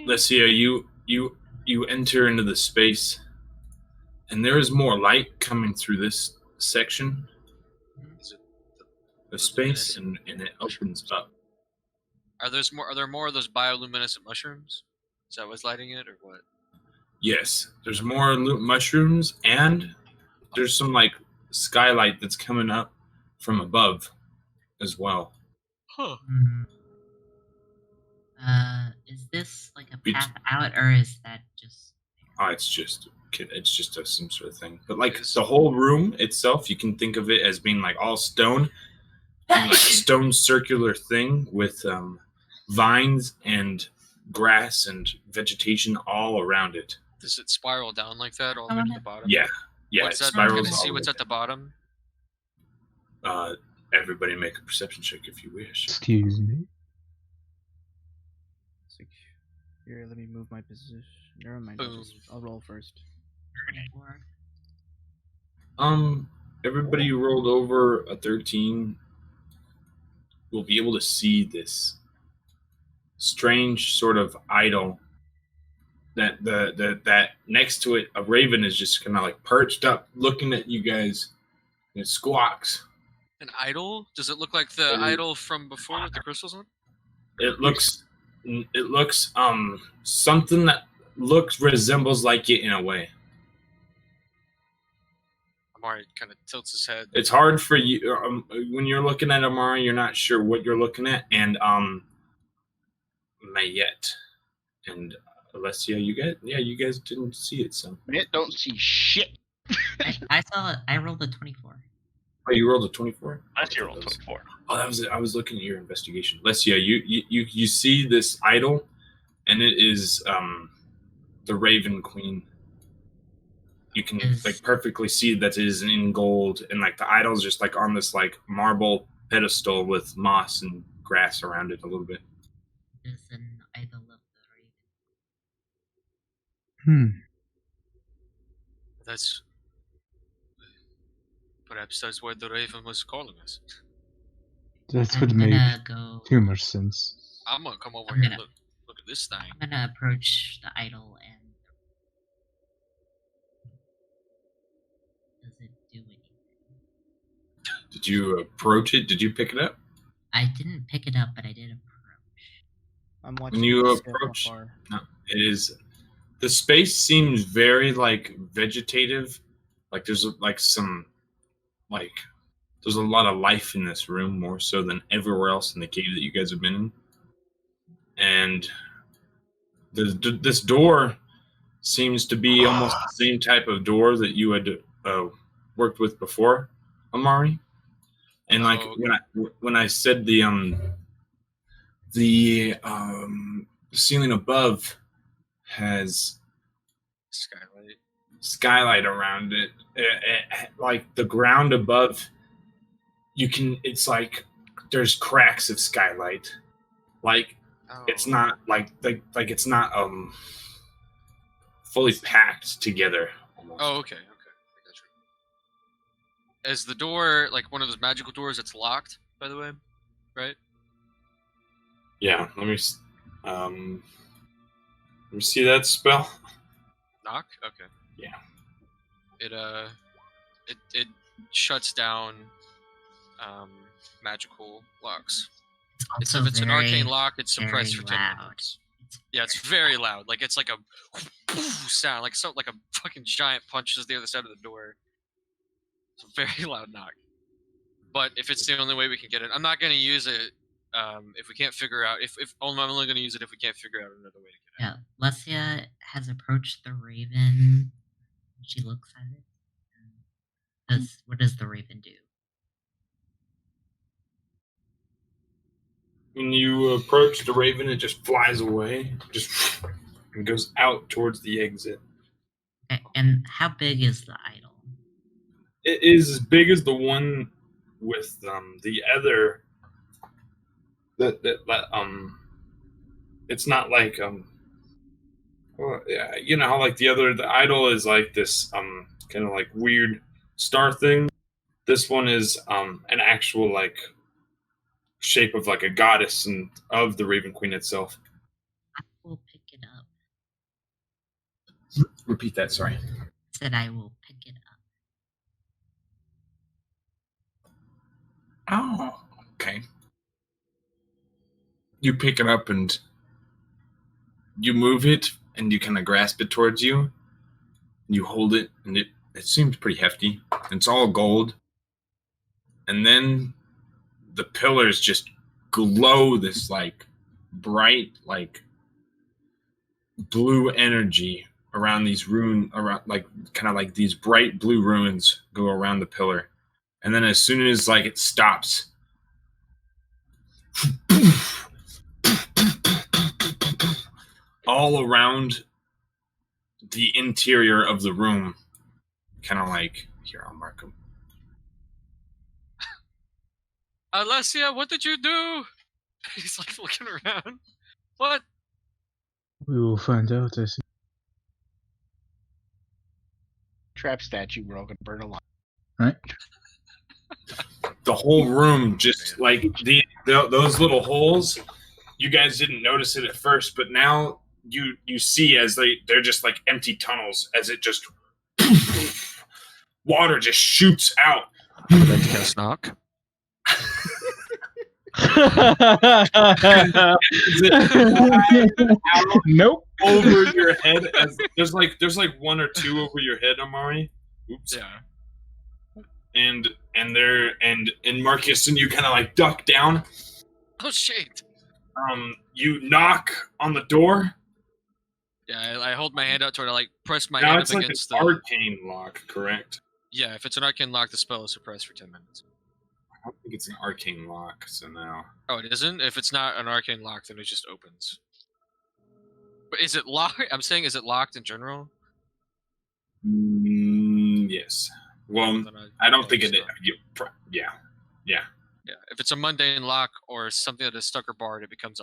let's see. You enter into the space, and there is more light coming through this section Is it of space, and it opens up. Are there more of those bioluminescent mushrooms? Is that what's lighting it, or what? Yes, there's more mushrooms, and there's some like skylight that's coming up from above as well. Huh. Is this like a It's- path out, or is that just? Oh, it's just some sort of thing. But like the whole room itself, you can think of it as being like all stone, and, like a stone circular thing with vines and grass and vegetation all around it. Does it spiral down like that all the way to the bottom? Yeah, What's it that? Can I spirals. see all what's the at the bottom? way. Everybody make a perception check if you wish. Excuse me. Here, let me move my position. Never mind. Boom. I'll roll first. Everybody who rolled over a 13 will be able to see this strange sort of idol that that next to it a raven is just kind of like perched up looking at you guys, and it squawks. An idol? Does it look like the idol from before with the crystals on? It looks something that resembles like it in a way. Amari kind of tilts his head. It's hard for you when you're looking at Amari, you're not sure what you're looking at, and Mayette and Alessia, you guys didn't see it, so It don't see shit. I saw it. I rolled a 24. oh, you rolled a 24. That's your roll 24. Oh, that was it. I was looking at your investigation. Alessia, you see this idol, and it is the Raven Queen. You can like perfectly see that it is in gold, and like the idol's just like on this like marble pedestal with moss and grass around it a little bit. Is an idol of the raven. That's perhaps that's why the raven was calling us. That I'm would make gonna go. too much sense. I'm gonna come over I'm here. gonna- Look at this thing. I'm gonna approach the idol and. Does it do anything? Did you approach it? Did you pick it up? I didn't pick it up, but I did approach. I'm watching. you this from approach- afar. No, it is. The space seems very like vegetative. Like there's like some like there's a lot of life in this room, more so than everywhere else in the cave that you guys have been in. And this door seems to be almost the same type of door that you had worked with before, Amari. And like when I said the ceiling above has skylight around it. Like the ground above, it's like there's cracks of skylight. Like it's not like it's not fully packed together. Almost. Oh, okay. I got you. Is the door like one of those magical doors that's locked, by the way? Right? Yeah, let me see that spell. Knock? Okay. Yeah. It shuts down magical locks. Also If it's an very, arcane lock, it's suppressed for very 10 loud. minutes. Yeah, it's very loud. Like it's like a sound, like a fucking giant punches the other side of the door. It's a very loud knock. But if it's the only way we can get it, I'm not going to use it if we can't figure out. I'm only going to use it if we can't figure out another way to get it. Yeah, Lesia has approached the raven. She looks at it. What does the raven do? When you approach the raven, it just flies away, and goes out towards the exit. Okay, and how big is the idol? It is as big as the one with the other. It's not like well, yeah, you know how like the idol is like this kind of like weird star thing. This one is an actual like shape of like a goddess and of the Raven Queen itself. I will pick it up. Repeat that, sorry. I said I will pick it up. Oh, okay. You pick it up and you move it and you kind of grasp it towards you. You hold it and it seems pretty hefty. It's all gold. And then the pillars just glow this like bright like blue energy around these around like kind of like these bright blue runes go around the pillar. And then as soon as like it stops, all around the interior of the room, kind of like, here, I'll mark them. Alessia, what did you do? He's like looking around. What? We will find out, I see. Trap statue, we're all gonna burn alive. Right? The whole room just like those little holes. You guys didn't notice it at first, but now you see as they're just like empty tunnels as it just water just shoots out. I would like to cast knock. Nope. Over your head as there's like one or two over your head, Amari. Oops. Yeah. And Marcus and you kind of like duck down. Oh shit. You knock on the door. Yeah, I hold my hand out toward it, like press my Now hand it's up like against an the arcane lock, correct? Yeah, if it's an arcane lock, the spell is suppressed for 10 minutes. I don't think it's an arcane lock, so no. Oh, it isn't? If it's not an arcane lock, then it just opens. But is it locked? I'm saying, is it locked in general? Yes. Well, I don't think it is. Yeah. Yeah. If it's a mundane lock or something that is stuck or barred, it becomes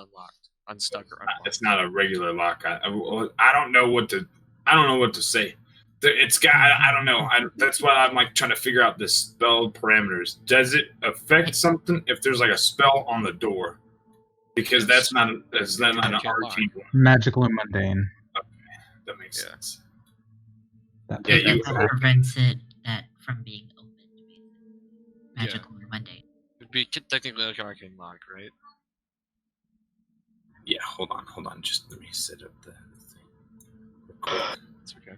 unstuck or unbarred. It's not a regular lock. I don't know what to say. It's got. I don't know. That's why I'm like trying to figure out the spell parameters. Does it affect something if there's like a spell on the door? Because that's not an arcane lock. Magical and mundane. Okay, that makes sense. That prevents it from being opened. Magical or mundane. It'd be technically like an arcane lock, right? Yeah, hold on. Just let me set up the thing real quick. It's okay.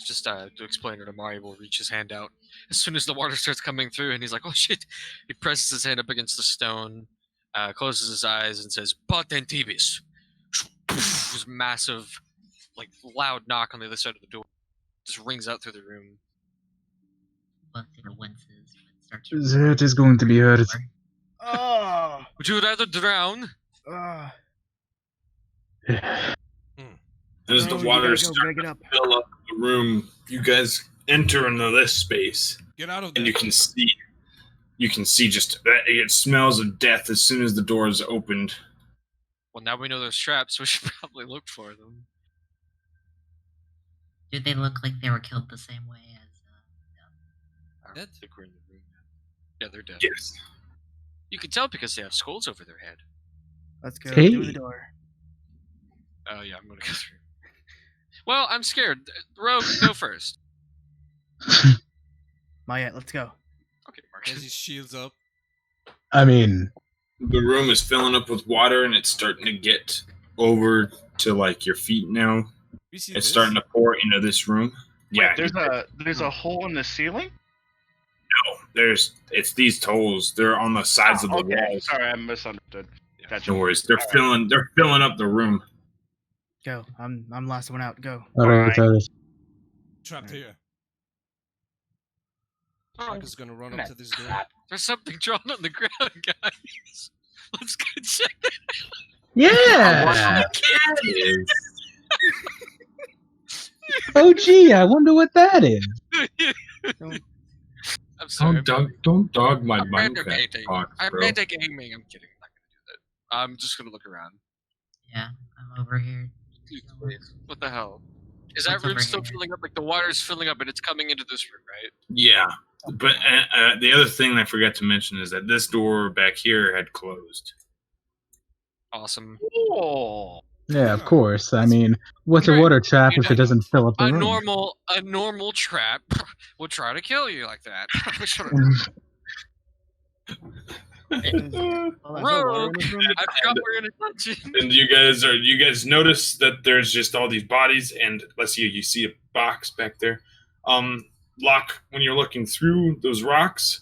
just to explain it, Amari will reach his hand out as soon as the water starts coming through, and he's like, "Oh shit!" He presses his hand up against the stone, closes his eyes, and says, "Patentibis." This massive, like loud knock on the other side of the door just rings out through the room. Buster winces but starts That is going to be hurt. Oh. Would you rather drown? As the Oh, you water gotta go, starts gotta get to up. fill up the room, you guys enter into this space, Get out of there. and you can see just it smells of death as soon as the door is opened. Well, now we know there's traps. We should probably look for them. Do they look like they were killed the same way as I don't Dead? think we're in the room yet. Yeah, they're dead. Yes. You can tell because they have skulls over their head. Let's go Hey. through the door. Oh yeah, I'm gonna go through. Well, I'm scared. Rogue, go first. Mayette, let's go. Okay, As Marcus. he shields up. I mean, The room is filling up with water, and it's starting to get over to like your feet now. We see It's this. starting to pour into this room. Yeah, Wait, there's a hole in the ceiling? it's these holes. They're on the sides of the Okay, walls. sorry, I misunderstood. Gotcha. No worries. They're filling up the room. Go. I'm last one out. Go. alright, Trapped here. Oh, Marcus is gonna run up to this door. There's something drawn on the ground, guys. Let's go check that. yeah! Is Oh gee, I wonder what that is. I'm sorry. don't dog my I'm Minecraft metagaming. box, I'm bro. metagaming. I'm kidding. I'm not gonna do that. I'm just gonna look around. Yeah, I'm over here. What the hell? Is What's that room over still here? filling up? Like the water's filling up, and it's coming into this room, right? Yeah, but the other thing I forgot to mention is that this door back here had closed. Awesome. Oh. Yeah, of course. I mean, what's a Great. water trap You if it doesn't fill up the A room? normal trap will try to kill you like that. Shut up. Oh, there's water in this room. I forgot we're in a dungeon. And you guys notice that there's just all these bodies, and let's see, you see a box back there. Locke, when you're looking through those rocks,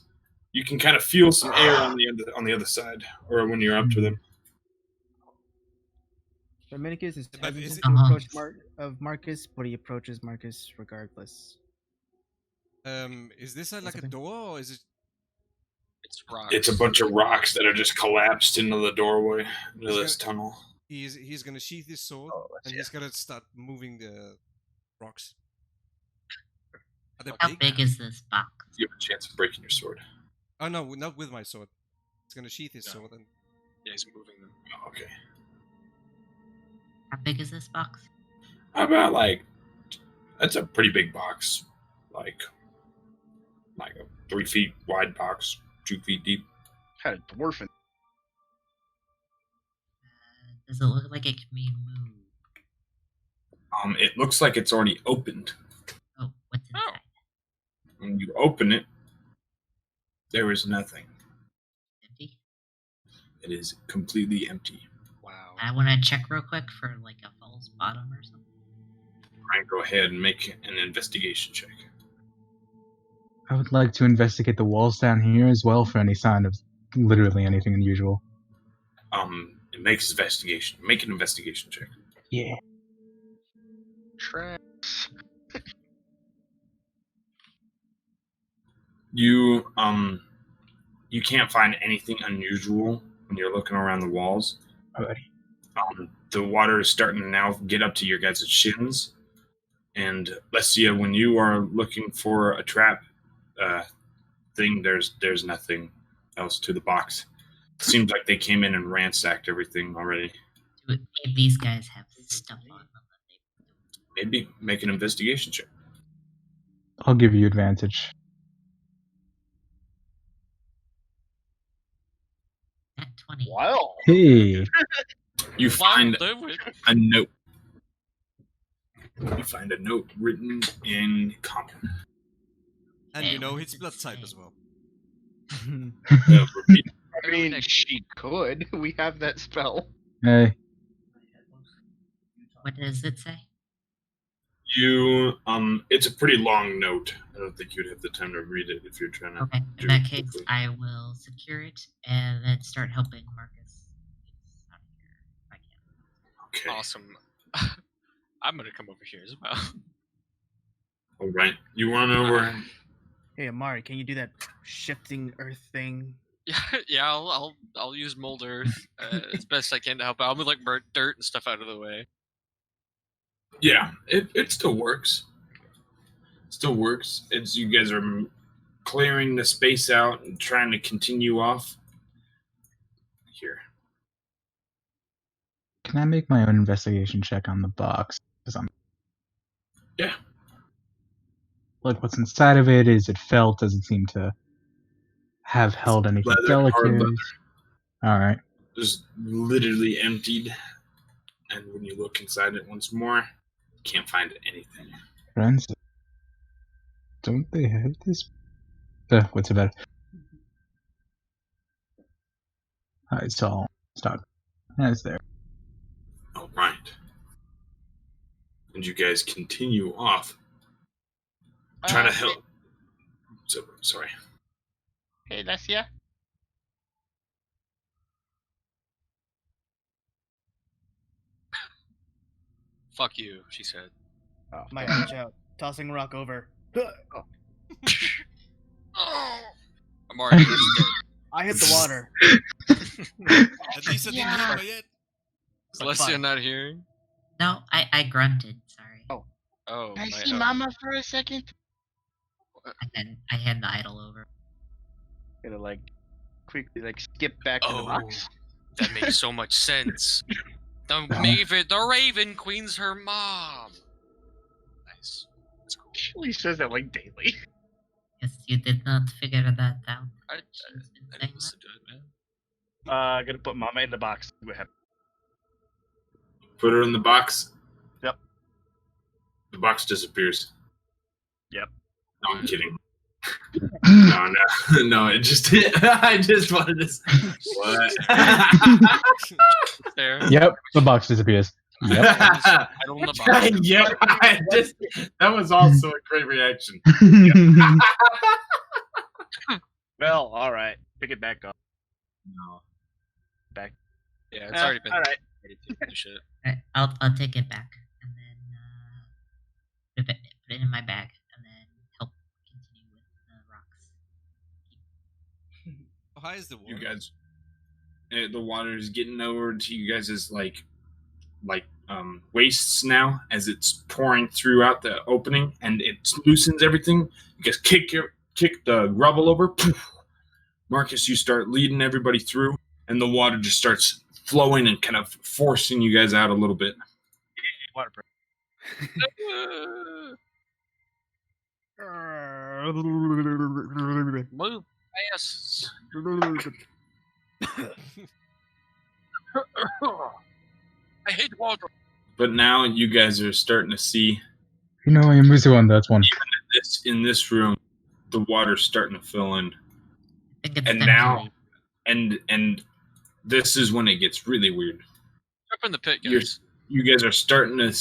you can kind of feel some air on the other side, or when you're up to them. Dominicus is But is hesitant it- to approach Marcus, but he approaches Marcus regardless. Is this like a Something? door or is it? It's rocks. It's a bunch of rocks that are just collapsed into the doorway, into this tunnel. He's gonna sheath his sword and he's gonna start moving the rocks. Are they How big? big is this box? You have a chance of breaking your sword. Oh no, not with my sword. He's gonna sheath his No. sword and Yeah, he's moving them. Oh, okay. How big is this box? How about that's a pretty big box, like a 3 feet wide box, 2 feet deep. Had a dwarf in. Does it look like it can be moved? It looks like it's already opened. Oh, what's inside? When you open it, there is nothing. Empty? It is completely empty. Wow. I want to check real quick for like a false bottom or something. Ryan, go ahead and make an investigation check. I would like to investigate the walls down here as well for any sign of literally anything unusual. It makes investigation. Make an investigation check. Yeah. Traps. You can't find anything unusual when you're looking around the walls. Alrighty. The water is starting to now get up to your guys' shins. And Lestia, when you are looking for a trap thing, there's nothing else to the box. Seems like they came in and ransacked everything already. Do any of these guys have stuff on them that they Maybe make an investigation check. I'll give you advantage. At 20. Wow. Hey. You find Wow, do it. a note. You find a note written in common. and Yeah, you know what it's does it blood type say? as well. Repeat. I mean, she could. We have that spell. Hey. What does it say? It's a pretty long note. I don't think you'd have the time to read it if you're trying to. Okay, in that case, I will secure it and then start helping Marcus. It's out of here if I can. Okay. Awesome. I'm gonna come over here as well. All right. You run over. Hey, Amari, can you do that shifting earth thing? Yeah. I'll use mold earth as best I can to help out. I'll move like dirt and stuff out of the way. Yeah, it still works. Still works. It's you guys are clearing the space out and trying to continue off. Here. Can I make my own investigation check on the box? Yeah. Like, what's inside of it? Is it felt? Does it seem to have held anything Leather, delicate? hard leather. All right. Just literally emptied. And when you look inside it once more, can't find anything. Friends, don't they have this? What's it about? It's all stock. It's there. All right. And you guys continue off. Trying to help. So, sorry. Hey, Lesia. Fuck you, she said. Oh, My watch out. Tossing rock over. Amari, you're dead. I hit the water. At least I didn't hit my yet. Is Alessia not hearing? No, I grunted. Sorry. Oh, Can I my- see Mama for a second? And then I hand the idol over. Gonna like quickly like skip back to the Oh, box. that makes so much sense. The Raven Queen's her mom. Nice. That's cool. She only says that like daily. Yes, you did not figure that out. I didn't listen to it, man. Gonna put Mama in the box. See what happens. Put her in the box. Yep. The box disappears. Yep. No, I'm kidding. No. It just. I just wanted to. What? There. Yep, the box disappears. Yep. I don't know the box. Yep. That was also a great reaction. Well, all right. Pick it back up. No. Back. Yeah, it's already been. All right. Already taken the shit. Alright, I'll take it back and then put it in my bag and then help continue with the rocks. How high is the water? You guys. The water is getting over to you guys as like wastes now as it's pouring throughout the opening and it loosens everything. You guys kick the rubble over. Marcus, you start leading everybody through, and the water just starts flowing and kind of forcing you guys out a little bit. Waterproof. Move ass. I hate water. But now you guys are starting to see You know, I'm with you on that one. in this room, the water's starting to fill in. I think it's And time now- to leave. And this is when it gets really weird. Jump in the pit, You're- guys. You guys are starting to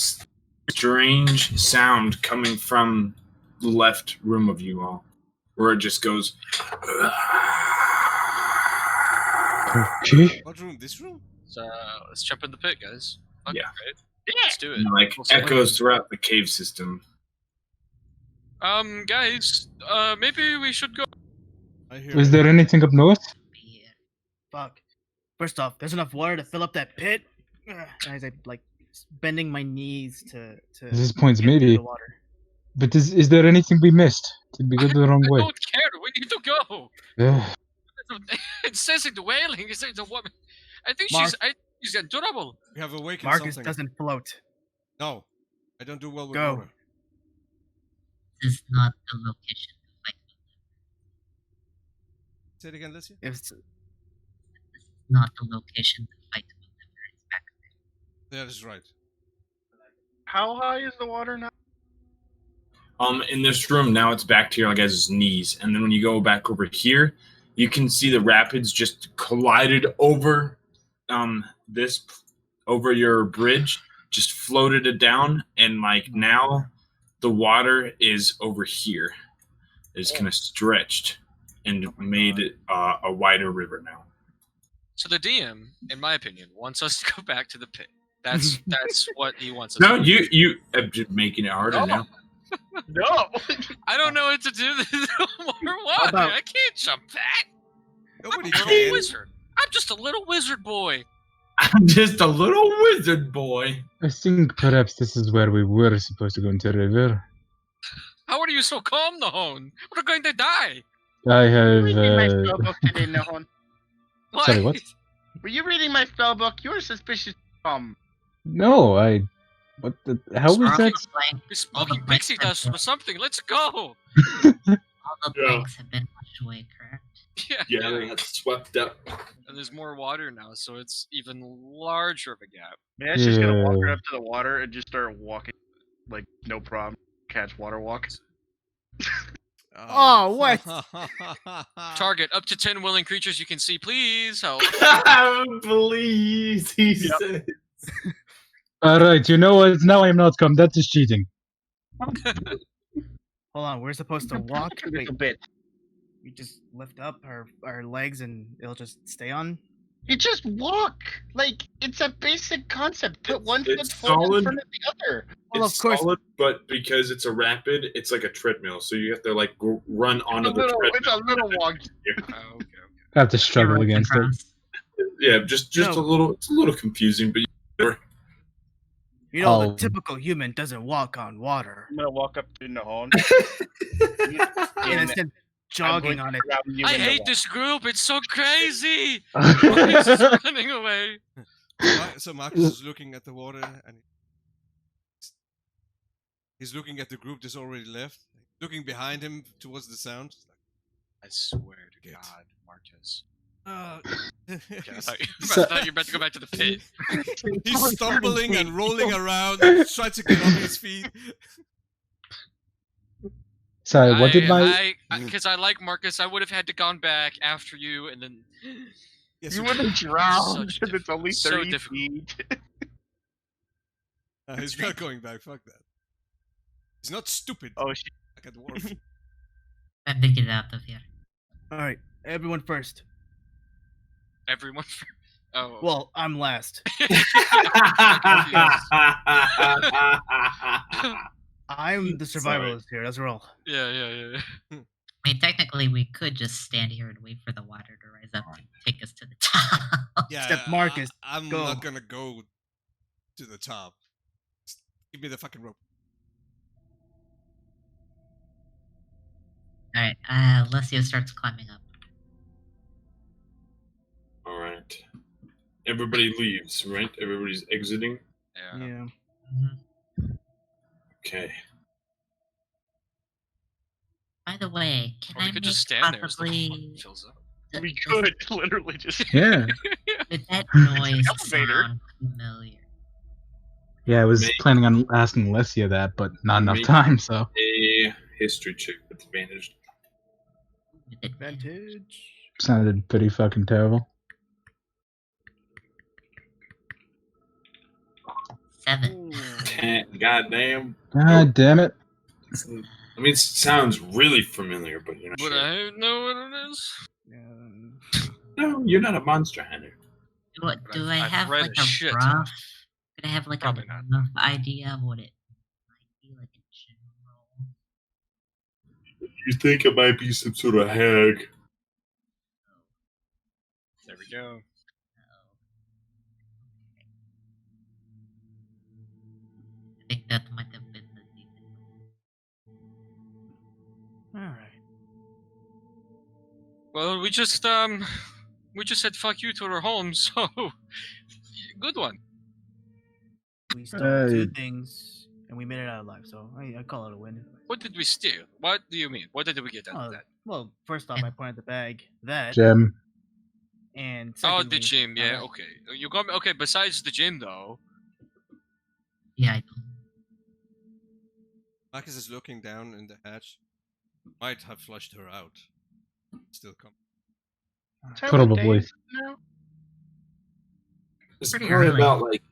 strange sound coming from the left room of you all, where it just goes. Okay. What room? This room? So let's jump in the pit, guys. Fuck Yeah. it, right? Yeah. Let's do it. And like We'll see what echoes throughout the cave system. Guys, maybe we should go. I hear. Is there anything up north? Be here. Fuck. First off, there's enough water to fill up that pit. As I like bending my knees to This points get through maybe. the water. But is there anything we missed? Did we go the wrong I way? don't care. We need to go. Ugh. It says it wailing. It says a woman. I think Mark- she's adorable. We have awakened Marcus something. doesn't float. No, I don't do well with Go. water. This is not the location to fight with them. Say it again, Licia. If This is not the location to fight with them. It's back there. That is right. How high is the water now? In this room now it's back to your guys' knees, and then when you go back over here, you can see the rapids just collided over over your bridge, just floated it down, and like now the water is over here. It's kind of stretched and made it a wider river now. So the DM, in my opinion, wants us to go back to the pit. That's what he wants us No, to do. you are just making it harder now. No. I don't know what to do no more water. about- I can't jump that. Nobody I'm a little can. wizard. I'm just a little wizard boy. I'm just a little wizard boy. I think perhaps this is where we were supposed to go into the river. How are you so calm, Nahon? We're going to die. I Were you have. reading my spellbook today, Nahon? What? Sorry, what? Were you reading my spellbook? You were suspicious. No, I. What the? How was that? You're smoking pixie dust or something. Let's go. All the Yeah. planks have been washed away, correct? Yeah, they got swept up. And there's more water now, so it's even larger of a gap. Man, she's just gonna walk Yeah. right up to the water and just start walking, like no problem. Catch water walk. Oh, what? Target up to 10 willing creatures you can see. Please help. Please, he said. Alright, you know what? Now I'm not come. That is cheating. Hold on, we're supposed to walk. A Wait, little bit. we just lift up our legs and it'll just stay on. You just walk. Like it's a basic concept. Put one foot It's forward in solid. front of the other. Well, It's of course. solid, but because it's a rapid, it's like a treadmill. So you have to like run onto the treadmill. It's a little walk. Oh, okay. I have to struggle Heroes against it. across. Yeah, just No. a little. It's a little confusing, but You know, Oh. the typical human doesn't walk on water. I'm gonna walk up to Nahon. And instead jogging on it. I hate this group. It's so crazy. He's just running away. So Marcus is looking at the water and he's looking at the group that's already left, looking behind him towards the sound. I swear to Good. God, Marcus. Okay, I thought So- you were about to go back to the pit. he's stumbling and rolling around, trying to get on his feet. Sorry, what did my. Because I like Marcus, I would have had to gone back after you, and then Yes, You you would have drowned Such because it's only so 30 difficult. feet. he's not going back. Fuck that. He's not stupid. Oh shit. Like a dwarf. Time to get out of here. Alright, everyone first. everyone. Oh, Well, I'm last. I'm the survivalist here, that's all. yeah. I mean, technically, we could just stand here and wait for the water to rise up and take us to the top. Yeah, Step Marcus, I'm go. not gonna go to the top. Just give me the fucking rope. All right, Alessio starts climbing up. all right. Everybody leaves, right? Everybody's exiting. Yeah. Yeah. Mhm. Okay. By the way, can Or we I could make just stand there as the possibly fun fills up. We could literally just. Yeah. Did that noise Elevator. sound familiar? Yeah, I was Make- planning on asking Alessia that, but not enough Make- time, so. A history check with advantage. With it? Advantage. Sounded pretty fucking terrible. 7. Goddamn. God damn it. I mean, it sounds really familiar, but you're not But sure. I know what it is. No, you're not a monster hunter. Do I I've have read like a a shit rough? ton. Could I have like Probably a not. rough idea of what it might be, like in general? You think it might be some sort of hag. There we go. I think that might have been the demon. Alright. Well, we just said fuck you to our home, so good one. We stole two Hey. things and we made it out alive, so I call it a win. What did we steal? What do you mean? What did we get out of Oh, that? well, first off, I pointed the bag. That Gem. and Oh, secondly, the gym. Yeah, okay. You got me. Okay, besides the gym, though. Yeah, I don't. Marcus is looking down in the hatch. Might have flushed her out. Still come. Probably. No. It's Pretty probably early. about like,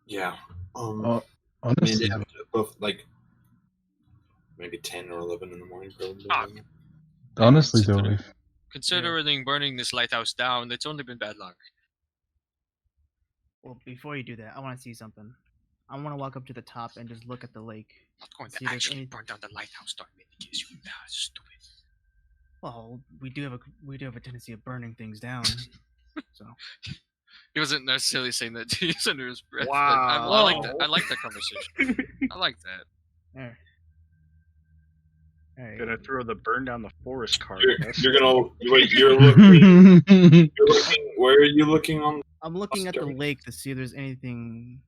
yeah. Oh, honestly, minute above, like maybe 10 or 11 in the morning, probably. Honestly, Consider- though, Considering burning this lighthouse down, it's only been bad luck. Well, before you do that, I want to see something. I want to walk up to the top and just look at the lake. Not going See to if there's actually any- burn down the lighthouse, darn it, because you stupid. Well, we do have a tendency of burning things down. So He wasn't necessarily saying that to you under his breath. But Wow. I like that. I like that conversation. I like that. there. All right. Gonna throw the burn down the forest card. You're gonna wait. You're looking. Where are you looking on I'm looking at the Sorry. lake to see if there's anything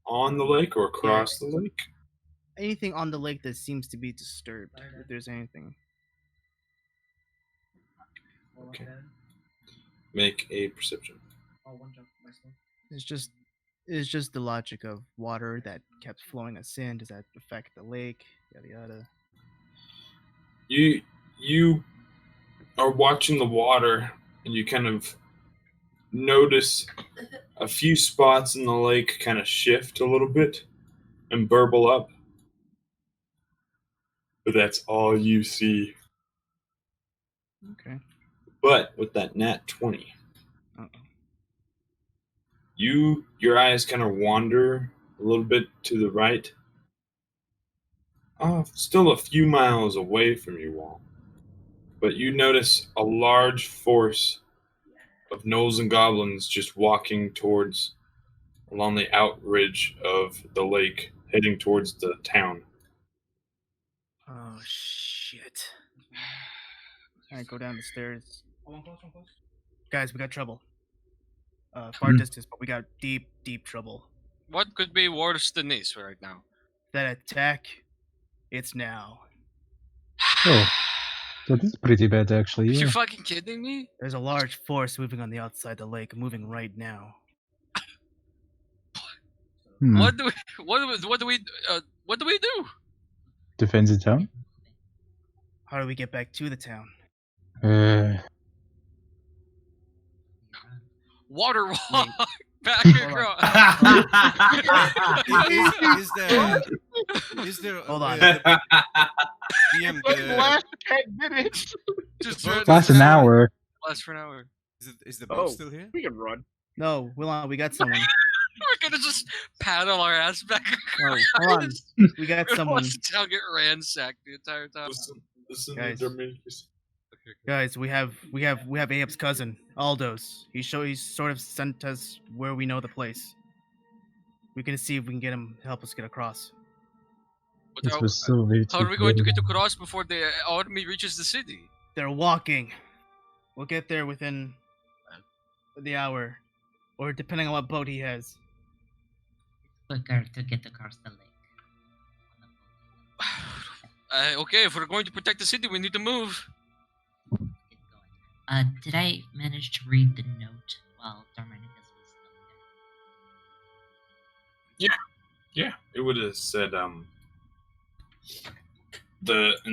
the lake or across the lake? on the lake that seems to be disturbed. If there's anything. Okay. Make a perception. It's just the logic of water that kept flowing us in. Does that affect the lake? Yada yada. You are watching the water, and you kind of notice a few spots in the lake kind of shift a little bit and burble up. But that's all you see. Okay. But with that nat 20, Uh-oh. your eyes kind of wander a little bit to the right. Still a few miles away from you all. But you notice a large force of gnolls and goblins just walking towards along the outridge of the lake, heading towards the town. Oh shit! All right, go down the stairs. Guys, we got trouble. Far distance, but we got deep trouble. What could be worse than this right now? That attack, it's now. Oh, that is pretty bad, actually. Are you Yeah. fucking kidding me? There's a large force moving on the outside the lake, moving right now. Hmm. What do we do? Defends the town? How do we get back to the town? Water walk Wait. back Hold on. across. Is there Hold on. DM, Like the last 10 minutes. Just Bird- Last an hour. last for an hour. is the boat Oh. still here? We can run. No, Willon, we got someone. We're gonna just paddle our ass back No, across. hold on. We got We're gonna someone. watch the town get ransacked the entire time. Listen Guys. to Dominic. Guys, we have Abe's cousin, Aldo's. He sort of sent us where we know the place. We can see if we can get him to help us get across. But This how, was so weird. how are we going to get across before the army reaches the city? They're walking. We'll get there within the hour, or depending on what boat he has. Quicker to get across the lake. On the boat. Okay, if we're going to protect the city, we need to move. Get going. Did I manage to read the note while Darmanicus was still there? Yeah, it would have said in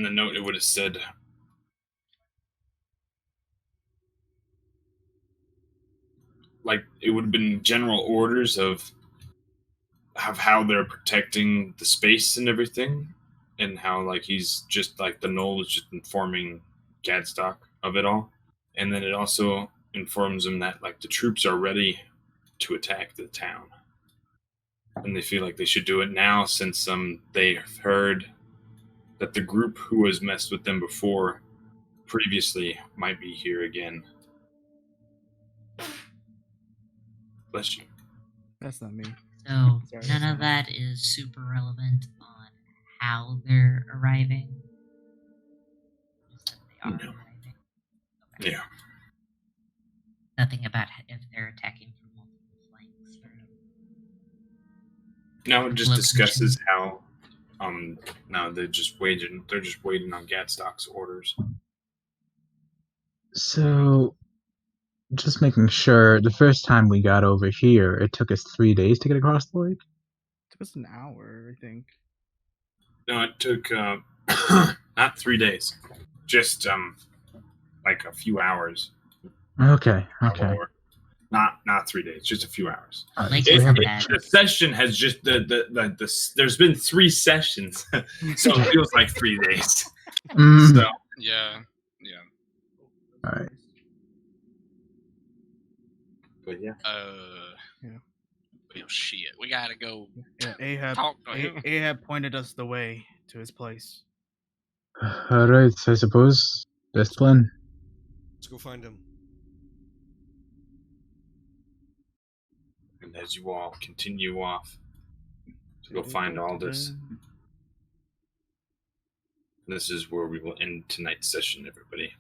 the note it would have said like it would have been general orders of how they're protecting the space and everything, and how like he's just like the Knoll is just informing Gadstock of it all, and then it also informs him that like the troops are ready to attack the town, and they feel like they should do it now since they have heard that the group who has messed with them before previously might be here again. Bless you. That's not me. So Sorry, none that's of that is super relevant on how they're arriving. Just that they are No. arriving. Okay. Yeah. Nothing about if they're attacking from multiple flanks. Now it just Location. discusses how now they're just waiting on Gadstock's orders. So, just making sure, the first time we got over here, it took us 3 days to get across the lake? It took us an hour, I think. No, it took not 3 days. Just like a few hours. Okay. Or Not 3 days, just a few hours. Like So we have The session has just there's been 3 sessions, so it feels like 3 days. Mm, So Yeah. all right. but yeah. Well, shit. We gotta go Yeah, Ahab. talk to him. Ahab pointed us the way to his place. All right, I suppose best plan. Let's go find him. And as you all continue off to go find Aldous, this is where we will end tonight's session, everybody.